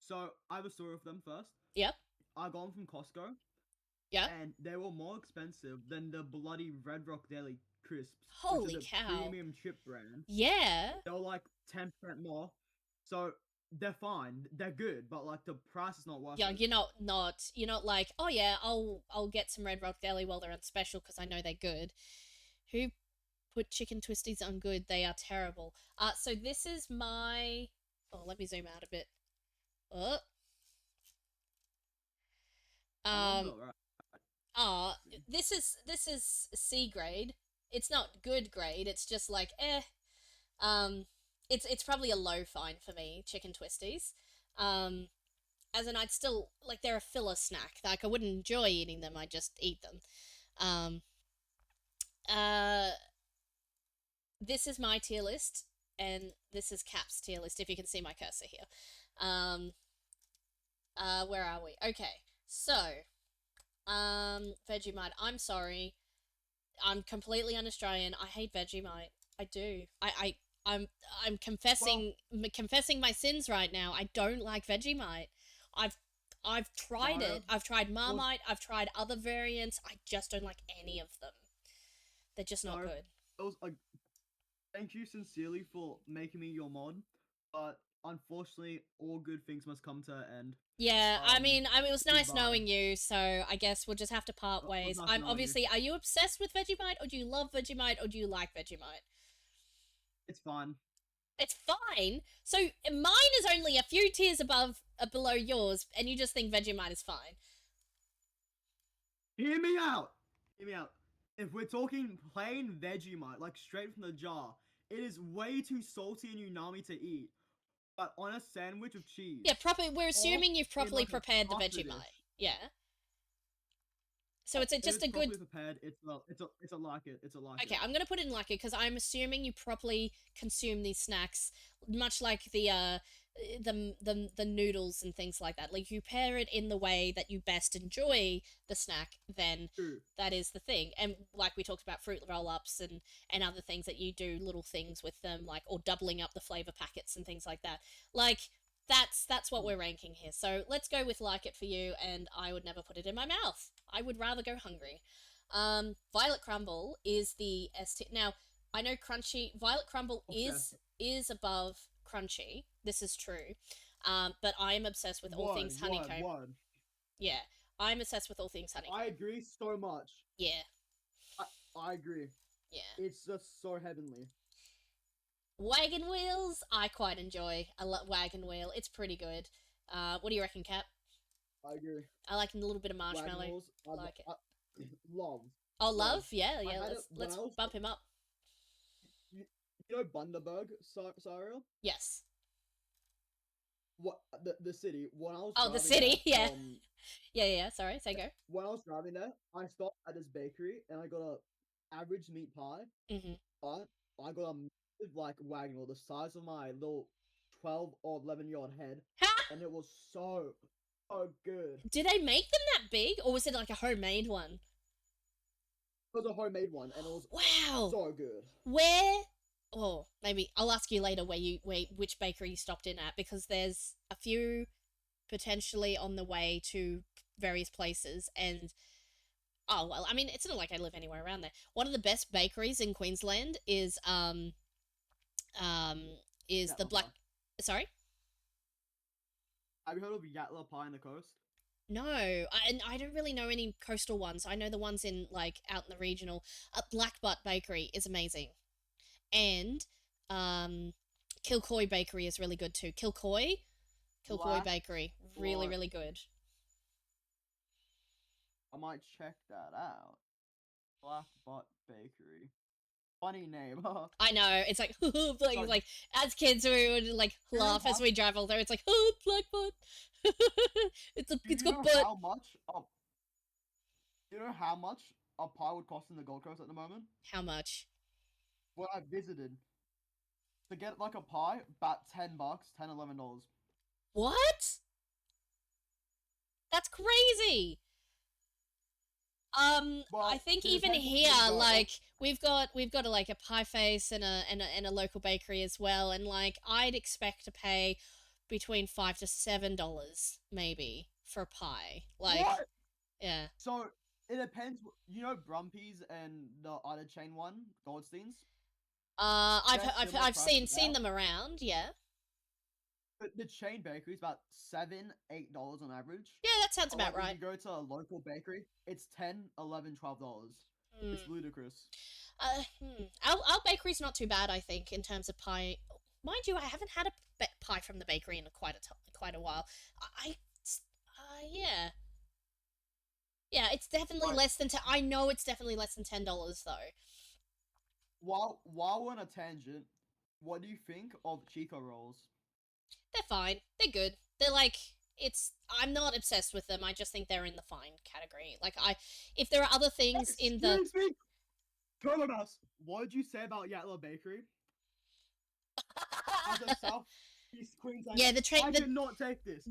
So I have a story of them first. Yep. I got them from Costco, Yep. and they were more expensive than the bloody Red Rock Deli crisps, which is Holy a cow. premium chip brand. Yeah. They were like 10% more. So they're fine. They're good, but like the price is not worth Yeah, it. you're not like, oh yeah, I'll get some Red Rock Deli while they're on special because I know they're good. Who put chicken twisties on good? They are terrible. So this is my. Oh, let me zoom out a bit. Oh, I love um, the right. ah, this is C grade. It's not good grade. It's just like Um, it's probably a low fine for me. Chicken twisties. Um, as in I'd still like they're a filler snack. Like I wouldn't enjoy eating them. I just eat them. Um, uh, this is my tier list, and this is Cap's tier list. If you can see my cursor here. Um, where are we? Okay, so Vegemite. I'm sorry. I'm completely un-Australian. I hate Vegemite. I do. I'm I'm Well, confessing my sins right now. I don't like Vegemite. I've I've tried so it. I've tried it was Marmite. I've tried other variants. I just don't like any of them. They're just not so good. it was like Thank you sincerely for making me your mod, but unfortunately, all good things must come to an end. Yeah, it was nice Goodbye. knowing you, so I guess we'll just have to part It was ways. nice I'm knowing you. obviously, are you obsessed with Vegemite, or do you love Vegemite, or do you like Vegemite? It's fine. It's fine. So mine is only a few tiers below yours, and you just think Vegemite is fine. Hear me out. Hear me out. If we're talking plain Vegemite, like straight from the jar, it is way too salty and umami to eat. But on a sandwich of Yeah, cheese, proper. We're or assuming you've in properly like a prepared the pasta Vegemite. dish, Yeah. So it's if just it's a good. properly prepared, it's a like it. It's a like Okay, it. I'm gonna put it in like it because I'm assuming you properly consume these snacks, much like the noodles and things like that. Like you pair it in the way that you best enjoy the snack, then True. that is the thing. And like we talked about fruit roll ups and other things that you do little things with them, like or doubling up the flavor packets and things like that. Like that's what we're ranking here. So let's go with like it for you, and I would never put it in my mouth. I would rather go hungry. Violet Crumble is the S tier. Now, I know Crunchy. Violet Crumble Obsessed. is above Crunchy. This is true. But I am obsessed with all things honeycomb. Word. Yeah, I'm obsessed with all things I honeycomb. agree so much. Yeah, I, I agree. yeah. It's just so heavenly. Wagon wheels, I quite enjoy. I love wagon wheel. It's pretty good. What do you reckon, Cap? I agree. I like a little bit of Wagon marshmallow. wheels, Like it. I love, Oh, love. love. Yeah, I yeah. had it when Let's I was, bump him up. you, you know, Bundaberg, Cyril? Yes. What the city? When I was Oh, the driving there city. Yeah, from yeah, yeah. Sorry. Say go. when I was driving there, I stopped at this bakery and I got a average meat pie, Mm-hmm. but I got a massive like wagon wheel the size of my little 12 or 11-year-old head, and it was so good. Did they make them that big, or was it like a homemade one? It was a homemade one, and it was Wow. so good. Where? Oh, maybe I'll ask you later which bakery you stopped in at, because there's a few potentially on the way to various places, and oh well, I mean it's not like I live anywhere around there. One of the best bakeries in Queensland um is the Yatla Black. pie. Sorry. Have you heard of Yatla pie in the coast? No, I don't really know any coastal ones. I know the ones in like out in the regional. Blackbutt Bakery is amazing, and um, Kilcoy Bakery is really good too. Kilcoy Black Bakery, really butt. really good. I might check that out. Black butt bakery. Funny name. I know it's like like, So like as kids we would like do you know laugh as how we drive all there. It's like Blackbutt. do It's you got know butt. how much do you know how much a pie would cost in the Gold Coast at the moment? How much? When I visited to get like a pie, about $10, $10, $11. What? That's crazy. I Well, think it even depends here, where you go. like we've got like a pie face and a local bakery as well, and like I'd expect to pay between $5 to $7 maybe for a pie. Like, What? yeah. So it depends. You know, Brumpies and the other chain one, Goldstein's. I've They're I've similar I've prices seen there. them around. Yeah, But the chain bakery is about $7, $8 on average. yeah, that sounds But about like if right. you go to a local bakery, it's 10, 11, $12. It's Hmm. ludicrous. Our bakery's not too bad, I think, in terms of pie. Mind you, I haven't had a pie from the bakery in quite a while. I yeah. Yeah, it's definitely Right. less than ten. I know it's definitely less than $10 though. While we're on a tangent, what do you think of Chico rolls? They're fine. They're good. They're like it's. I'm not obsessed with them. I just think they're in the fine category. Like if there are other things in the. Excuse me, Turtle Mouse. What did you say about Yatla Bakery? As a Southeast Queenslander, Yeah, I cannot take this.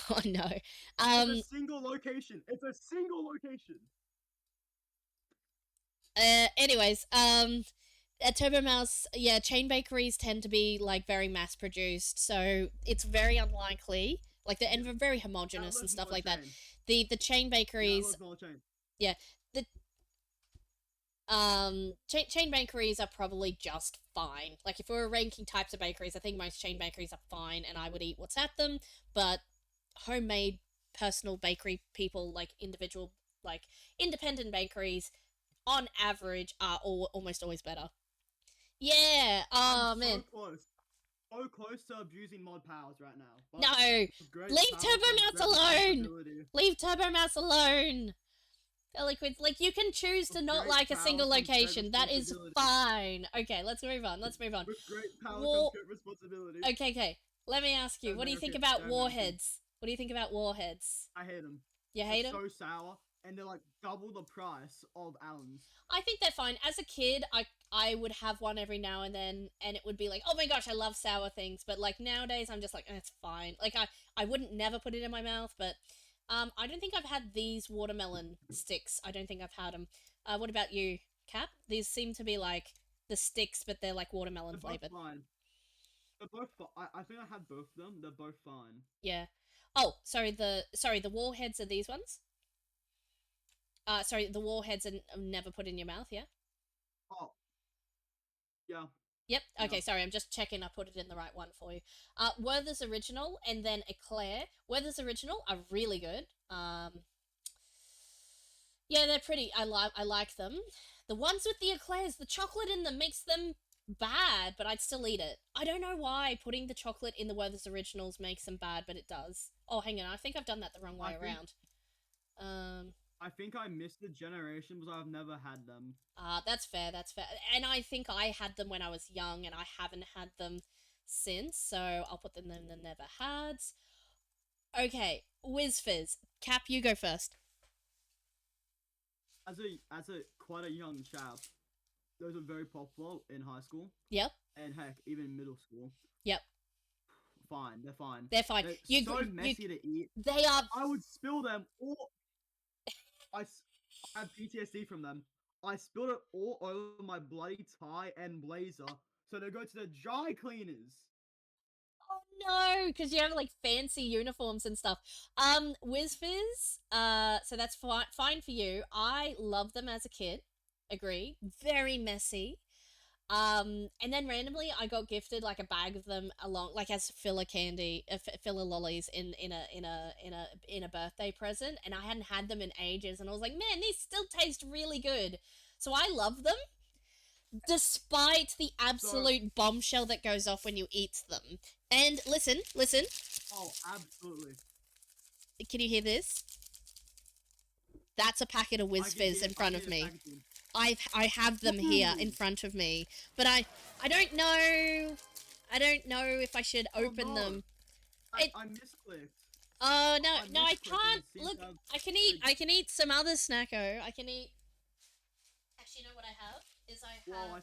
oh no. It's a Um. single location. It's a single location. Anyways. At Turbo Mouse, yeah, chain bakeries tend to be like very mass produced, so it's very unlikely. Like they're and they're very homogenous and Yatla's stuff not a like that. chain. The chain bakeries, Yatla's not a chain. yeah, the Chain bakeries are probably just fine. Like if we were ranking types of bakeries, I think most chain bakeries are fine, and I would eat what's at them. But homemade, personal bakery people, like individual, like independent bakeries, on average, are almost always better. Yeah. I'm Oh man. so close to abusing mod powers right now. But No. with great Leave power Turbo comes Mouse great alone. responsibility. Leave Turbo Mouse alone. Liquids, like you can choose to With not great like a power single comes great location. That is responsibility. fine. Okay, let's move on. Let's move on. With great power comes War. great responsibility. Okay, okay. Let me ask They're you. What do you think American. about They're American. warheads? What do you think about warheads? I hate them. You They're hate them? so sour, and they're like double the price of Allen's. I think they're fine. As a kid, I would have one every now and then, and it would be like, oh my gosh, I love sour things. But like nowadays, I'm just like, it's fine. Like I wouldn't never put it in my mouth, but I don't think I've had these watermelon sticks. I don't think I've had them. What about you, Cap? These seem to be like the sticks, but they're like watermelon They're both flavored. fine. They're both. I think I had both of them. They're both fine. Yeah. Oh, sorry. The warheads are these ones. Sorry, the warheads are never put in your mouth. Yeah. Oh yeah, Yep. yeah. Okay. Sorry, I'm just checking. I put it in the right one for you. Werther's original and then Eclair. Werther's original are really good. Yeah, they're pretty. I like them. The ones with the eclairs, the chocolate in them makes them bad, but I'd still eat it. I don't know why putting the chocolate in the Werther's originals makes them bad, but it does. Oh, hang on. I think I've done that the wrong I way think around. Um. I think I missed the generation because I've never had them. That's fair. That's fair. And I think I had them when I was young, and I haven't had them since. So I'll put them in the never hads. Okay, Whiz Fizz. Cap, you go first. As a quite a young chap, those were very popular in high school Yep. and heck, even middle school. Yep. Fine, they're fine. They're fine. They're You so you. messy to eat. They are. I would spill them all. I had PTSD from them. I spilled it all over my bloody tie and blazer, so they go to the dry cleaners. Oh no, because you have like fancy uniforms and stuff. WizFizz. So that's fine for you. I loved them as a kid. Agree. Very messy. And then randomly I got gifted like a bag of them along, like as filler candy, filler lollies in a birthday present, and I hadn't had them in ages, and I was like, man, these still taste really good. So I love them, despite the So, absolute bombshell that goes off when you eat them. And listen, oh, absolutely. can you hear this? That's a packet of Whiz Fizz in I front can of hear the me. packaging. I have them here in Ooh. front of me, but I don't know. I don't know if I should Oh open no, them. It. I misclicked. Oh no, I no, I misclicked and can't. it seems Look, to have. I can eat. The, I can eat some other snacko. I can eat. Actually, you know what I have is well,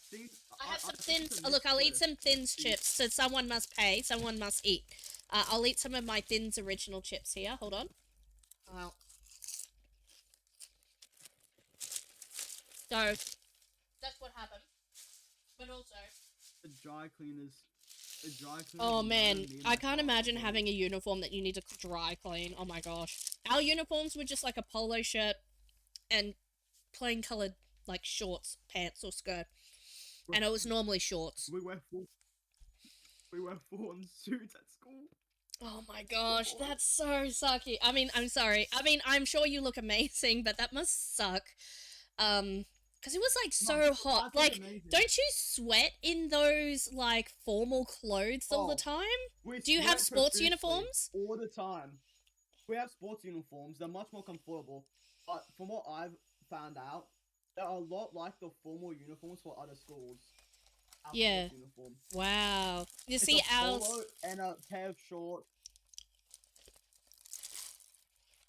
I have some I think it's thins. a Oh, look, I'll eat misclick. some thins See, chips. So someone must pay. Someone must eat. I'll eat some of my thins original chips here. Hold on. Oh. So that's what happened. But also, the dry cleaners. The dry cleaners oh murder man, me and I my can't father, imagine bro. having a uniform that you need to dry clean. Oh my gosh. Our uniforms were just like a polo shirt and plain coloured like shorts, pants or skirt. We And it was normally shorts. we wear full we wear full on suits at school. Oh my Oh gosh, boy. that's so sucky. I mean, I'm sorry. I mean, I'm sure you look amazing, but that must suck. Because it was like No, so hot. that's like Like, amazing. don't you sweat in those like formal clothes all the Oh, time? we Do you have sweat sports profusely uniforms? all the time. We have sports uniforms. They're much more comfortable. But from what I've found out, they're a lot like the formal uniforms for other schools. Our Yeah. sports uniform. Wow. You It's see, a ours. polo and a pair of shorts.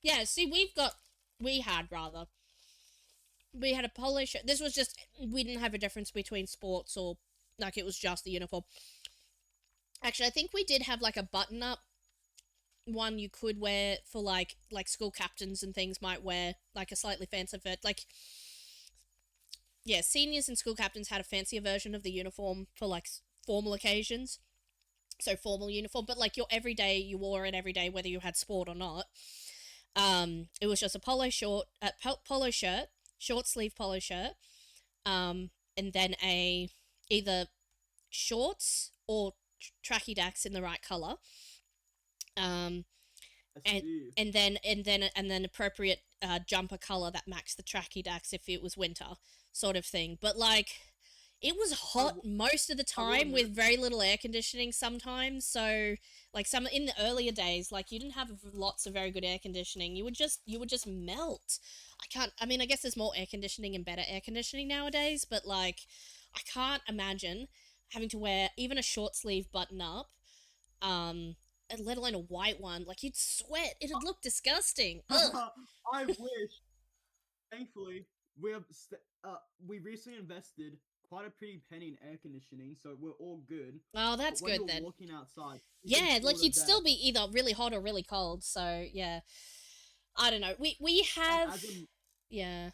Yeah, see, we had rather. We had a polo shirt. This was just, we didn't have a difference between sports or, like, it was just the uniform. Actually, I think we did have, like, a button up one you could wear for, like school captains and things might wear, like, a slightly fancier, like, yeah, seniors and school captains had a fancier version of the uniform for, like, formal occasions. So, formal uniform, but, like, your everyday, you wore it every day, whether you had sport or not. It was just a polo shirt, short sleeve polo shirt, and then a either shorts or tracky dacks in the right color, um, I and see. and then appropriate jumper color that matched the tracky dacks if it was winter, sort of thing. But like, it was I, hot w- most of the I will time admit, with very little air conditioning sometimes. So like some in the earlier days, like you didn't have lots of very good air conditioning. You would just melt. I mean, I guess there's more air conditioning and better air conditioning nowadays, but like I can't imagine having to wear even a short sleeve button up, um and let alone a white one. Like you'd sweat. It'd look disgusting. Ugh. I wish. Thankfully, we recently invested quite a pretty penny in air conditioning, so we're all good. Oh, But that's when good you're then. walking outside, you can Yeah, feel like the you'd still depth. be either really hot or really cold. So yeah, I don't know. We And have, yeah.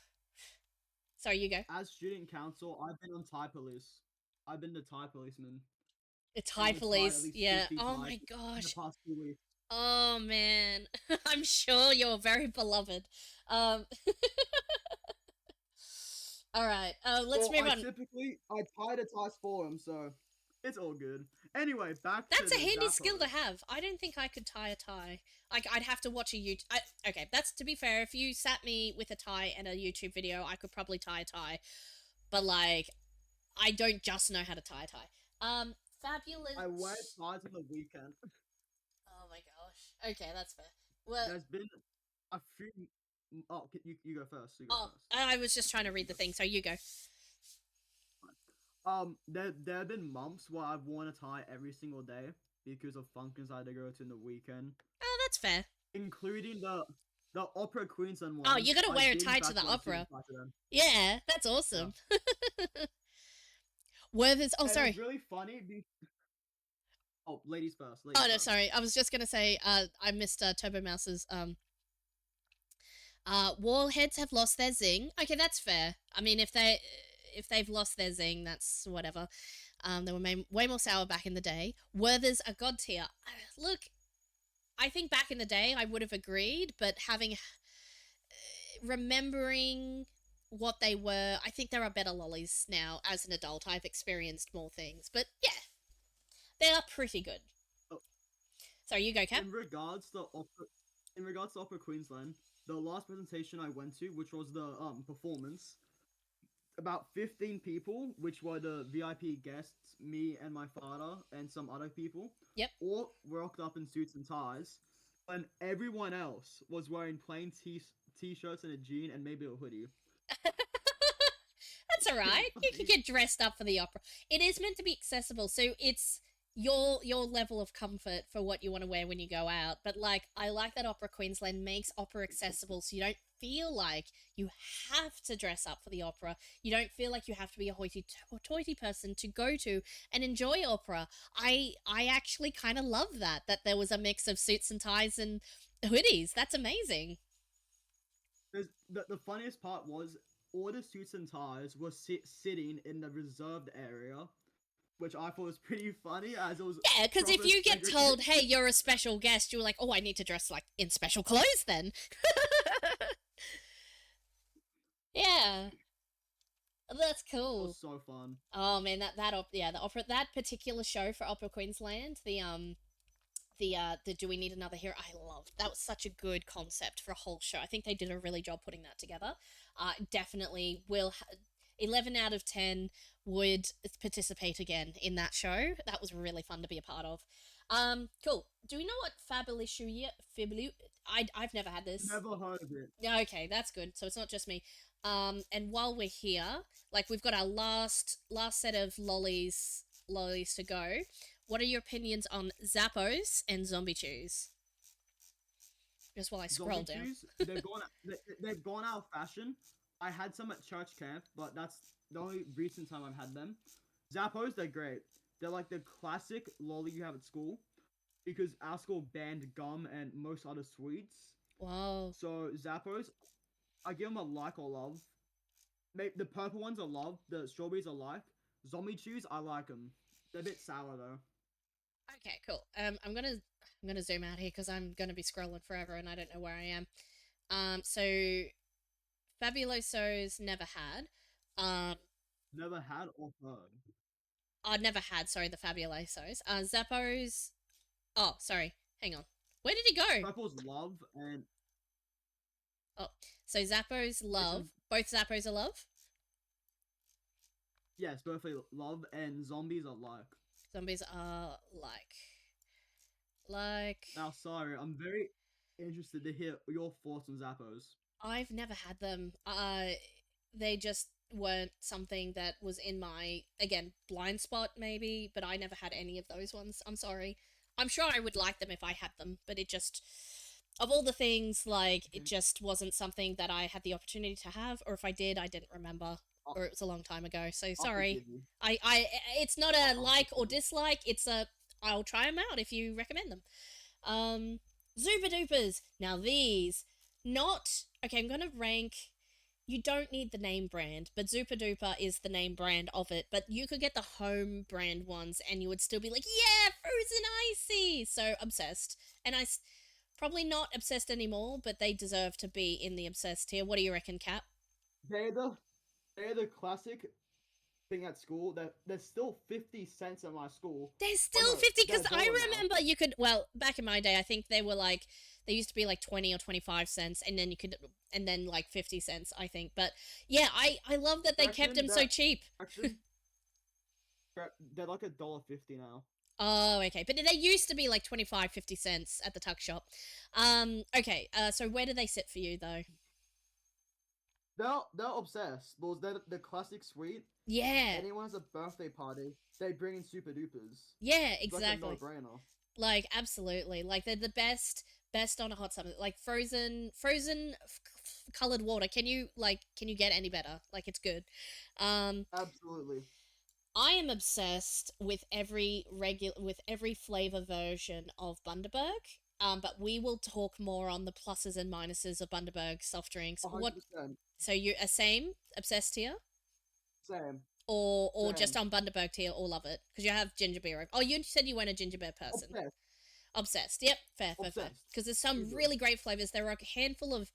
Sorry, you go. as student council, I've been on Thai police. I've been the Thai policeman, It's and high we've tied at police. least Yeah. 50 Oh ties my in the gosh. past 2 weeks. Oh man. I'm sure you're very beloved. Um. All right. Let's Well, move on. I tie the ties for him, so it's all good. Anyway, back to That's a the handy skill to Zappos. have. I don't think I could tie a tie. Like I'd have to watch a YouTube. Okay, that's to be fair. If you sat me with a tie and a YouTube video, I could probably tie a tie. But like, I don't just know how to tie a tie. I wear Fabulous. ties on the weekend. Oh my gosh. Okay, that's fair. Well, There's been a few. Oh, you go first. You go oh, first. I was just trying to You read go the thing, so first. you go. There have been months where I've worn a tie every single day because of functions I had to go to in the weekend, Oh, that's fair. including the Opera Queensland Oh, ones. you gotta I wear a did in tie to fact the wear a suit opera. and tie to them. Yeah, that's Yeah, awesome. Werther's. Oh, and it was sorry. really funny. Oh, ladies first. Oh Ladies no, first. sorry. I was just gonna say. I missed Turbo Mouse's. Wall heads have lost their zing. Okay, that's fair. I mean, if they've lost their zing, that's whatever. They were way more sour back in the day. Werther's a god tier. Look, I think back in the day I would have agreed, but remembering what they were, I think there are better lollies now. As an adult, I've experienced more things, but yeah, they are pretty good. Uh, Sorry, you go, Cap. in regards to Opera, in regards to Opera Queensland, the last presentation I went to, which was the performance, about 15 people, which were the VIP guests, me and my father and some other people, Yep. all rocked up in suits and ties, and everyone else was wearing plain t-shirts and a jean and maybe a hoodie. That's all Pretty right. You can funny. get dressed up for the opera. It is meant to be accessible, so it's your level of comfort for what you want to wear when you go out. But like, I like that Opera Queensland makes opera accessible, so you don't feel like you have to dress up for the opera. You don't feel like you have to be a hoity-toity person to go to and enjoy opera. I actually kind of love that there was a mix of suits and ties and hoodies. That's amazing. The funniest part was all the suits and ties were sitting in the reserved area, which I thought was pretty funny as it was Yeah, because if proper you get told, hey, segregation. you're a special guest, you're like, oh, I need to dress like in special clothes then. Yeah, that's That cool. was so fun. Oh man, the opera, that particular show for Opera Queensland, the Do We Need Another Hero? I loved that. Was such a good concept for a whole show. I think they did a really job putting that together. Definitely will. 11 out of 10 would participate again in that show. That was really fun to be a part of. Cool. Do we know what Fabuliu? I've never had this. Never heard of it. Yeah, okay, that's good. So it's not just me. And while we're here, like we've got our last set of lollies to go. What are your opinions on Zappos and Zombie Chews? Just while I scroll Zombie down. chews, they've gone out of fashion. I had some at church camp, but that's the only recent time I've had them. Zappos, they're great. They're like the classic lolly you have at school because our school banned gum and most other sweets. Wow. So Zappos, I give them a like or love. Maybe the purple ones are love. The strawberries are like. Zombie chews, I like them. They're a bit sour though. Okay, cool. I'm gonna zoom out here because I'm gonna be scrolling forever and I don't know where I am. So Fabuloso's never had. Never had or heard. I'd never had, sorry, the Fabulosos. Zappos. Oh, sorry. Hang on. Where did he go? Purple's love and Oh, so Zappos love. correction. Both Zappos are love. Yes, both love and zombies are like. Zombies are like. Now, sorry, I'm very interested to hear your thoughts on Zappos. I've never had them. They just weren't something that was in my, again, blind spot maybe, but I never had any of those ones. I'm sorry. I'm sure I would like them if I had them, but it just, of all the things, like, it Okay. just wasn't something that I had the opportunity to have, or if I did, I didn't remember, I'll, or it was a long time ago. So I'll sorry. forgive you. It's not I'll, a I'll like or forgive you. dislike. It's a, I'll try them out if you recommend them. Um, Zupa Dupas. Now these, not okay. I'm gonna rank. You don't need the name brand, but Zupa Duper is the name brand of it. But you could get the home brand ones, and you would still be like, yeah, frozen icy. So obsessed, and probably not obsessed anymore, but they deserve to be in the obsessed tier. What do you reckon, Cap? They're the they're the classic thing at school. That there's still 50 cents at my school. There's Oh still no, 50 they're because a I dollar now. remember you could, well, back in my day, I think they were like, they used to be like 20 or 25 cents and then you could, and then like 50 cents, I think. But yeah, I love that they kept Correction, them so they're cheap. correction. They're like $1.50 now. Oh, okay. But they used to be like 25, 50 cents at the tuck shop. Okay. So where do they sit for you though? They're obsessed because they're the classic sweet. If Yeah. anyone has a birthday party, they bring in super dupers. Yeah, It's like a no exactly. brainer. Like absolutely. Like they're the best on a hot summer. Like frozen colored water. Can you get any better? Like it's good. Um Absolutely. I am obsessed with every flavor version of Bundaberg. But we will talk more on the pluses and minuses of Bundaberg soft drinks. What? 100%. So you are same obsessed here, Same. or just Same. on Bundaberg tier, or love it because you have ginger beer. Oh, you said you weren't a ginger beer person. Obsessed. Obsessed. Yep, fair, fair, fair. Obsessed. Because there's Too some good. really great flavors. There are a handful of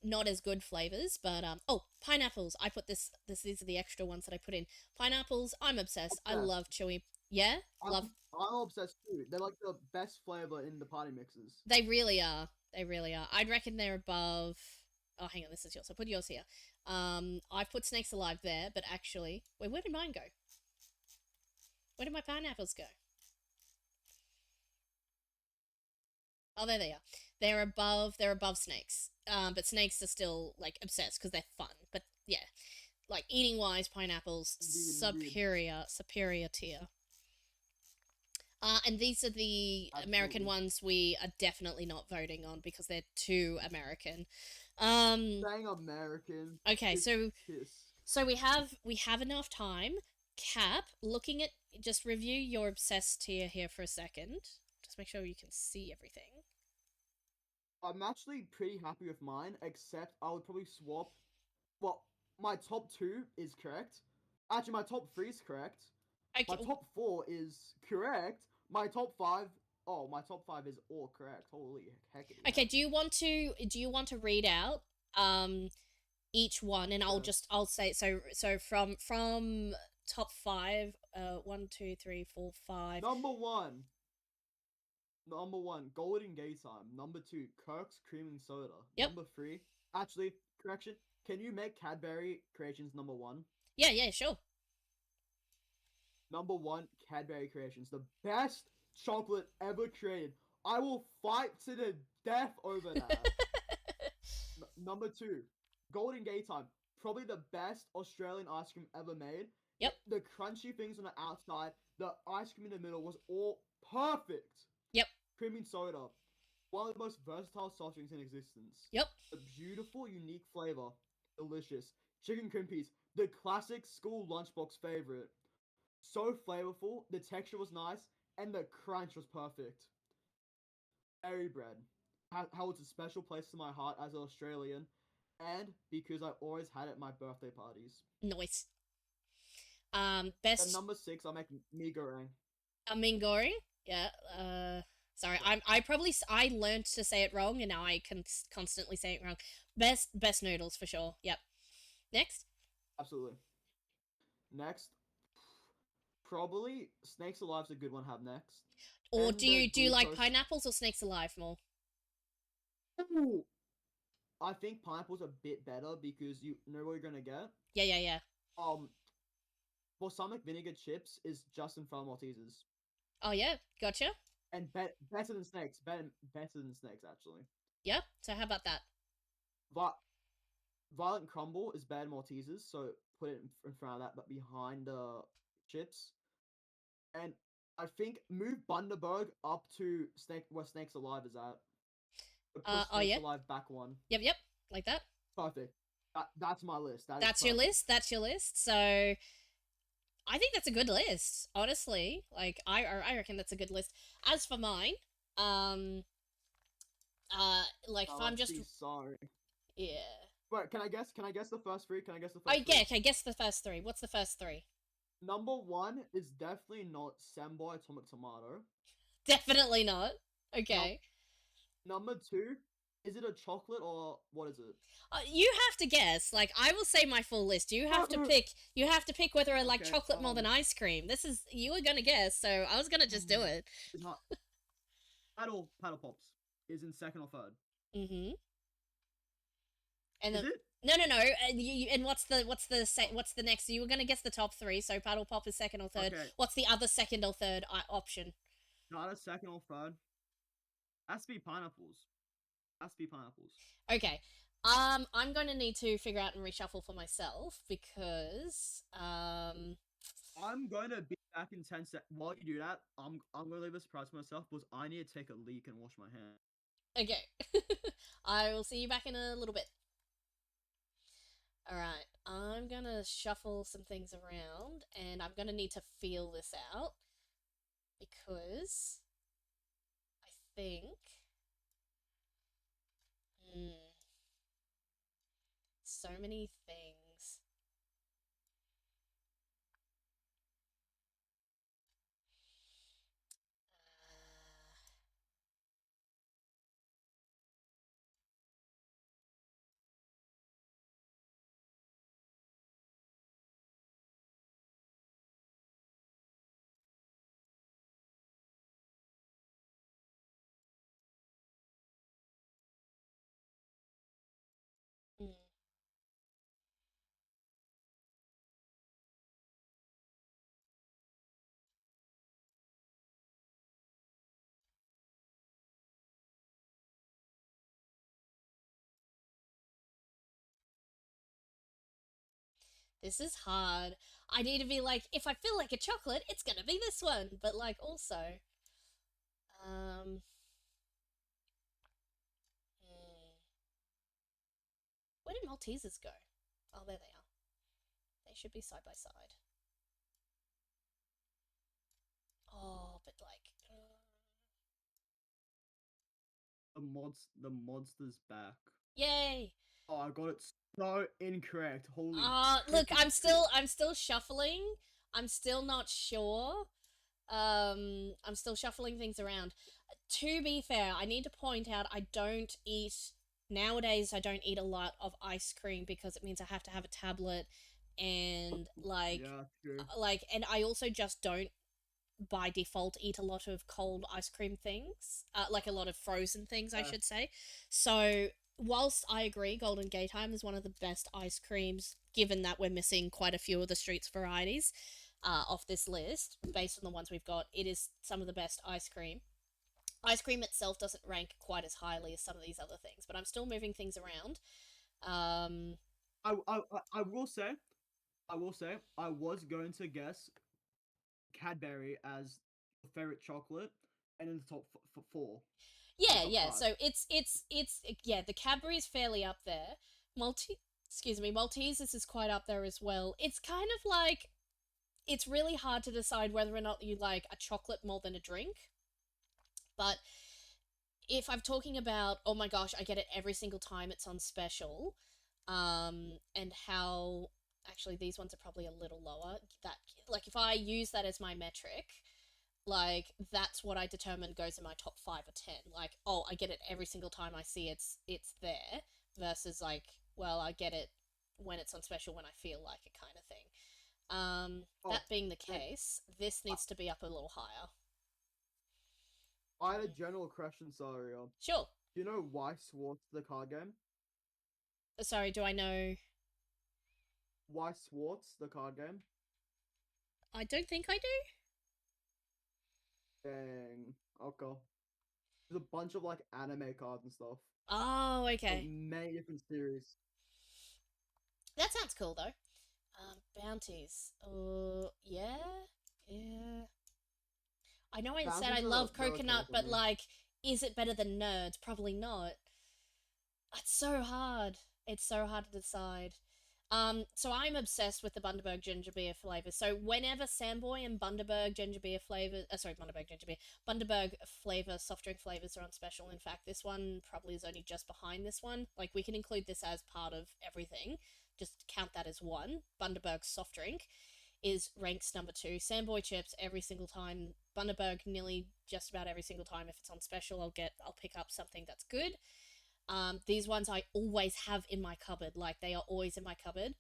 not as good flavors, but oh, pineapples. I put these are the extra ones that I put in. Pineapples, I'm obsessed. I Obsessed. love chewy. Yeah, love. I'm obsessed too. They're like the best flavor in the party mixes. They really are. They really are. I'd reckon they're above. Oh, hang on, this is yours. I'll put yours here. I put Snakes Alive there, but actually, wait, where did mine go? Where did my pineapples go? Oh, there they are. They're above snakes. But snakes are still like obsessed because they're fun. But yeah, like eating wise, pineapples Indeed, indeed. superior tier. And these are the American Absolutely. ones we are definitely not voting on because they're too American. Um, Saying American okay, is so kiss. we have enough time. Cap, looking at just review your obsessed tier here for a second. Just make sure you can see everything. I'm actually pretty happy with mine, except I would probably swap. Well, my top two is correct. Actually, my top three is correct. My Okay, top four is correct. My top five. Oh, my top five is all correct. Holy heckity okay. heck. Do you want to read out each one, and I'll Yes. just I'll say so from top five. 1, 2, 3, 4, 5. Number one. Number one, Golden Gay Time. Number two, Kirk's Creaming Soda. Yep. Number three, actually, correction. Can you make Cadbury Creations number one? Yeah. Yeah. Sure. Number one, Cadbury Creations, the best chocolate ever created. I will fight to the death over that. Number two, Golden Gay Time, probably the best Australian ice cream ever made. Yep. The crunchy things on the outside, the ice cream in the middle was all perfect. Yep. Creaming soda, one of the most versatile soft drinks in existence. Yep. A beautiful, unique flavor, delicious. Chicken crimpies, the classic school lunchbox favorite. So flavorful, the texture was nice, and the crunch was perfect. Berry bread, how it's a special place in my heart as an Australian, and because I always had it at my birthday parties. Nice. And Best number six, I'll make mee goreng. Mingori. Yeah. Sorry. Yes, I learned to say it wrong, and now I can constantly say it wrong. Best noodles for sure. Yep. Next. absolutely. Next, probably Snakes Alive's a good one to have next. Or And do the you like glucose. pineapples or snakes alive more? Ooh, I think pineapple's a bit better because you know what you're gonna get. Yeah, yeah, yeah. Um, balsamic vinegar chips is just in front of Maltesers, Oh yeah, gotcha. and better than snakes. Better than snakes actually. Yeah. So how about that? But Violent Crumble is better than Maltesers, so put it in front of that, but behind the chips. And I think move Bundaberg up to Snake where Snakes Alive is at. Push Oh Snakes yeah. Alive back one. Yep, yep. Like that. Perfect. That's my list. That is That's your perfect. list. That's your list. So I think that's a good list, honestly. Like I reckon that's a good list. As for mine, um, like if Now I'm let's just see. Sorry. yeah. Wait, can I guess? Can I guess the first three? Can I guess the Oh first yeah. three? Okay, guess the first three. What's the first three? Number one is definitely not Semboy Atomic Tomato. Definitely not. Num- Okay. Number two, is it a chocolate or what is it? You have to guess. Like I will say my full list. You have to pick. You have to pick whether I like Okay. chocolate more than ice cream. This is you were gonna guess, so I was gonna just do it. It's not Paddle Pops is in second or third. Mm-hmm. And Is then it? no, no, no. And what's the next? You were gonna guess the top three. So paddle pop is second or third. Okay. What's the other second or third option? Not a second or third. Has to be pineapples. Has to be pineapples. Okay. I'm going to need to figure out and reshuffle for myself because I'm gonna be back in 10 seconds. While you do that, I'm gonna leave a surprise for myself because I need to take a leak and wash my hands. okay. I will see you back in a little bit. All right. I'm going to shuffle some things around and I'm going to need to feel this out because I think hmm, so many things. Mm. This is hard. I need to be like, if I feel like a chocolate, it's gonna be this one. But like, also, um, hmm, where did Maltesers go? Oh, there they are. They should be side by side. Oh, but like, The monster's back. yay! Oh, I got it so incorrect. Holy Look, shit. I'm still shuffling. I'm still not sure. I'm still shuffling things around. To be fair, I need to point out I don't eat nowadays. I don't eat a lot of ice cream because it means I have to have a tablet, and Yeah, true. and I also just don't by default eat a lot of cold ice cream things, like a lot of frozen things, I Yeah. should say. So whilst I agree, Golden Gate Time is one of the best ice creams, given that we're missing quite a few of the streets varieties off this list, based on the ones we've got, it is some of the best ice cream. Ice cream itself doesn't rank quite as highly as some of these other things, but I'm still moving things around. Um, I will say, I was going to guess Cadbury as favorite chocolate, and in the top four, or yeah, top yeah. five. So it's yeah. The Cadbury is fairly up there. Excuse me, Maltesers is quite up there as well. It's kind of like it's really hard to decide whether or not you like a chocolate more than a drink. But if I'm talking about, oh my gosh, I get it every single time it's on special, and how actually these ones are probably a little lower. That like if I use that as my metric, like that's what I determine goes in my top 5 or 10. Like, oh, I get it every single time I see it's there versus like, well, I get it when it's on special when I feel like it kind of thing. Oh, That being the and case, this I, needs to be up a little higher. I had a Mm. general question, sorry. Sure. Do you know why Swartz the card game? Sorry, do I know? Why Swartz the card game? I don't think I do. Dang. Okay. There's a bunch of like anime cards and stuff. Oh, Like okay. many different series. That sounds cool though. Bounties. Yeah, yeah. I know I said I Bounties are love they're okay coconut, for but me. like, is it better than nerds? Probably not. It's so hard. It's so hard to decide. So I'm obsessed with the Bundaberg ginger beer flavor. So whenever Samboy and Bundaberg ginger beer flavor, sorry, Bundaberg ginger beer, Bundaberg flavor soft drink flavors are on special. In fact, this one probably is only just behind this one. Like we can include this as part of everything. Just count that as one. Bundaberg soft drink is ranks number two. Samboy chips every single time. Bundaberg nearly just about every single time. If it's on special, I'll pick up something that's good. These ones I always have in my cupboard. Like they are always in my cupboard.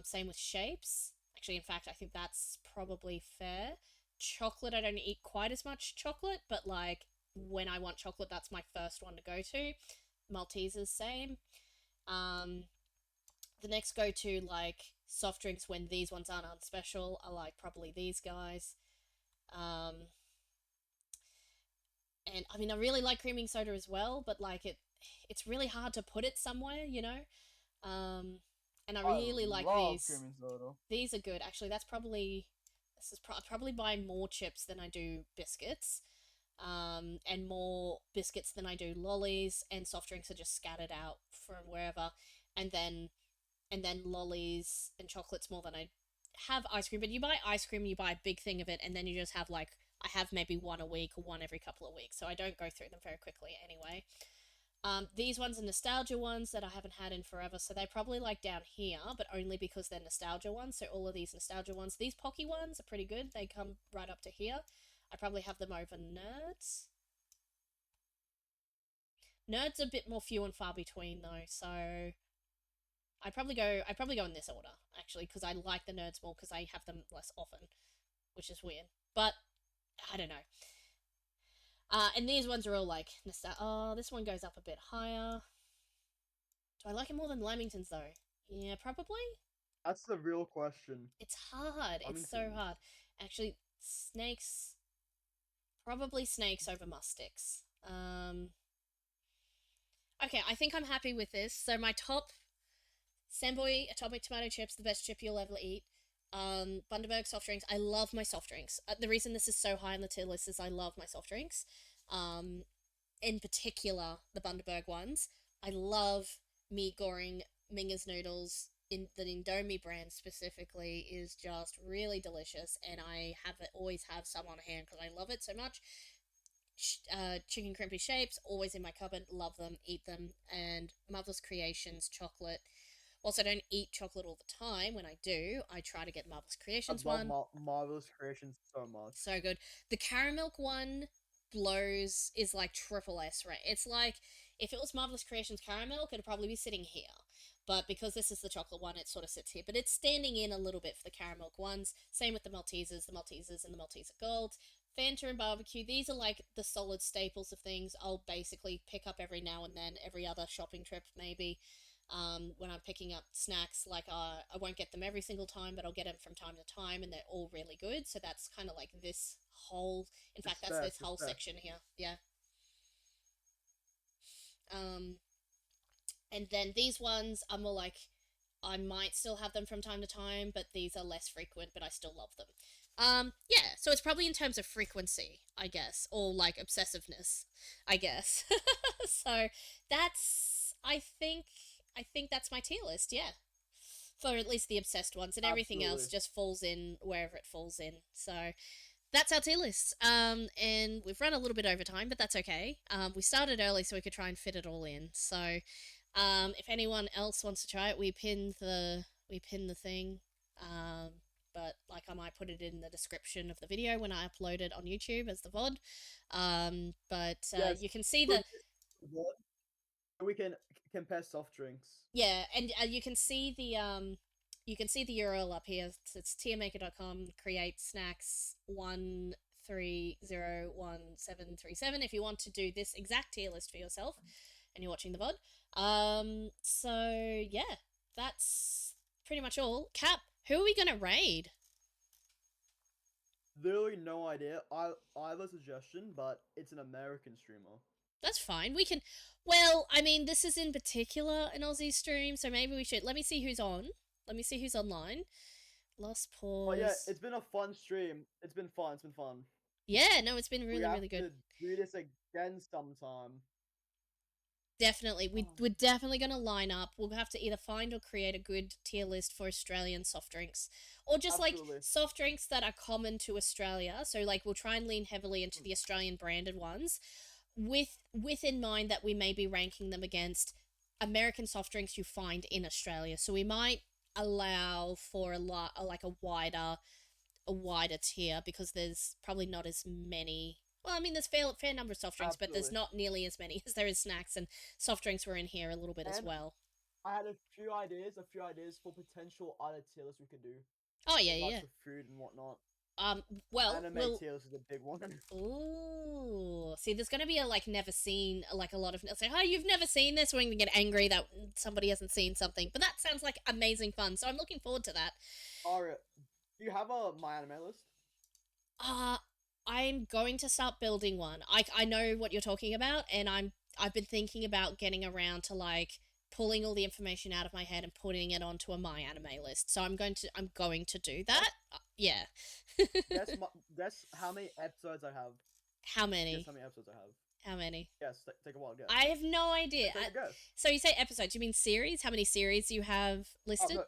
Same with shapes. Actually, in fact, I think that's probably fair. Chocolate, I don't eat quite as much chocolate, but like when I want chocolate, that's my first one to go to. Maltesers, same. Um, the next go to like soft drinks when these ones aren't on special are like probably these guys. Um, and I mean, I really like creaming soda as well, but like it's really hard to put it somewhere, you know. Um, and I I really like love these. cream soda. These are good. Actually, that's probably this is probably buy more chips than I do biscuits. And more biscuits than I do lollies, and soft drinks are just scattered out from wherever, and then lollies and chocolates more than I have ice cream. But you buy ice cream, you buy a big thing of it, and then you just have like I have maybe one a week or one every couple of weeks, so I don't go through them very quickly anyway. These ones are nostalgia ones that I haven't had in forever, so they're probably like down here, but only because they're nostalgia ones. So all of these nostalgia ones, these Pocky ones are pretty good. They come right up to here. I probably have them over Nerds. Nerds are a bit more few and far between though, so I'd probably go in this order actually because I like the Nerds more because I have them less often, which is weird. But I don't know. And these ones are all like nostalgia. Oh, this one goes up a bit higher. Do I like it more than Lamingtons though? Yeah, probably. That's the real question. It's hard. It's so Remingtons. hard. Actually, snakes. Probably snakes over mustics. Okay, I think I'm happy with this. So my top Samboy Atomic Tomato Chips, the best chip you'll ever eat. Bundaberg soft drinks. I love my soft drinks. The reason this is so high on the tier list is I love my soft drinks. Um, in particular, the Bundaberg ones. I love meat goring Minger's noodles. In the Indomie brand specifically is just really delicious, and I have it always have some on hand because I love it so much. Chicken crimpy shapes always in my cupboard. Love them, eat them, and Mother's Creations chocolate. Whilst I don't eat chocolate all the time, when I do, I try to get Mother's I Creations love one. Marvelous Creations so much. So good. The caramel one blows is like triple S, right? It's like if it was Marvelous Creations caramel, it could probably be sitting here. But because this is the chocolate one, it sort of sits here. But it's standing in a little bit for the caramel ones. Same with the Maltesers and the Malteser Golds. Fanta and barbecue, these are like the solid staples of things I'll basically pick up every now and then, every other shopping trip maybe. When I'm picking up snacks, like I won't get them every single time, but I'll get them from time to time, and they're all really good. So that's kind of like this whole. In fact, that's this Respect, whole respect. section here. Yeah. Um, and then these ones are more like I might still have them from time to time, but these are less frequent, but I still love them. Yeah, so it's probably in terms of frequency, I guess, or like obsessiveness, I guess. So that's I think that's my tier list, yeah. For at least the obsessed ones, and everything else Absolutely. just falls in wherever it falls in. So that's our tier list. And we've run a little bit over time, but that's okay. We started early so we could try and fit it all in. So, if anyone else wants to try it, we pin the thing. But like I might put it in the description of the video when I upload it on YouTube as the VOD. But Yes. you can see Put the what? We can compare soft drinks. yeah, and you can see you can see the URL up here. It's tiermaker.com, create snacks 1301737 if you want to do this exact tier list for yourself and you're watching the VOD. So yeah, that's pretty much all. Cap, who are we gonna raid? Literally no idea. I have a suggestion, but it's an American streamer. That's fine. We can. Well, I mean, this is in particular an Aussie stream, so maybe we should. Let me see who's on. Let me see who's online. Lost But yeah, pause. it's been a fun stream. It's been fun. It's been fun. Yeah, no, it's been We really, have really good. to do this again sometime. Definitely. Oh, We're definitely going to line up. We'll have to either find or create a good tier list for Australian soft drinks. Or just like absolutely. soft drinks that are common to Australia. So like we'll try and lean heavily into the Australian branded ones with in mind that we may be ranking them against American soft drinks you find in Australia. So we might allow for like a wider tier because there's probably not as many. Well, I mean, there's fair number of soft drinks, but there's Absolutely. not nearly as many as there is snacks, and soft drinks were in here a little bit as And well. I had a few ideas for potential other tier lists we could do Oh yeah, in yeah. regards to food and whatnot. Well, Anime we'll. tier list is a big one. Ooh, see, there's gonna be a like never seen, like a lot of say, oh, you've never seen this. We're gonna get angry that somebody hasn't seen something, but that sounds like amazing fun. So I'm looking forward to that. Alright, do you have a my anime list? Uh I'm going to start building one. I know what you're talking about, and I've been thinking about getting around to like pulling all the information out of my head and putting it onto a my anime list. So I'm going to do that. Guess Yeah. guess how many episodes I have. How Guess many? how many episodes I have. How many? Yes, take a wild guess. I have no idea. Take a guess. So you say episodes? You mean series? How many series you have Oh listed? no,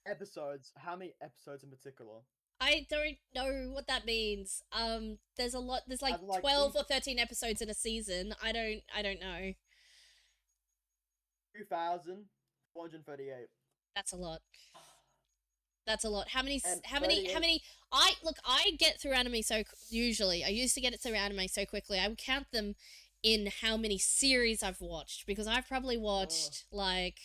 episodes. How many episodes in particular? I don't know what that means. There's a lot. There's like As in, like 12 or each 13 episodes in a season. I don't know. 2,438 That's a lot. That's a lot. and How 38. many? I look. I get through anime so usually. I used to get it through anime so quickly. I would count them in how many series I've watched because I've probably Uh, watched like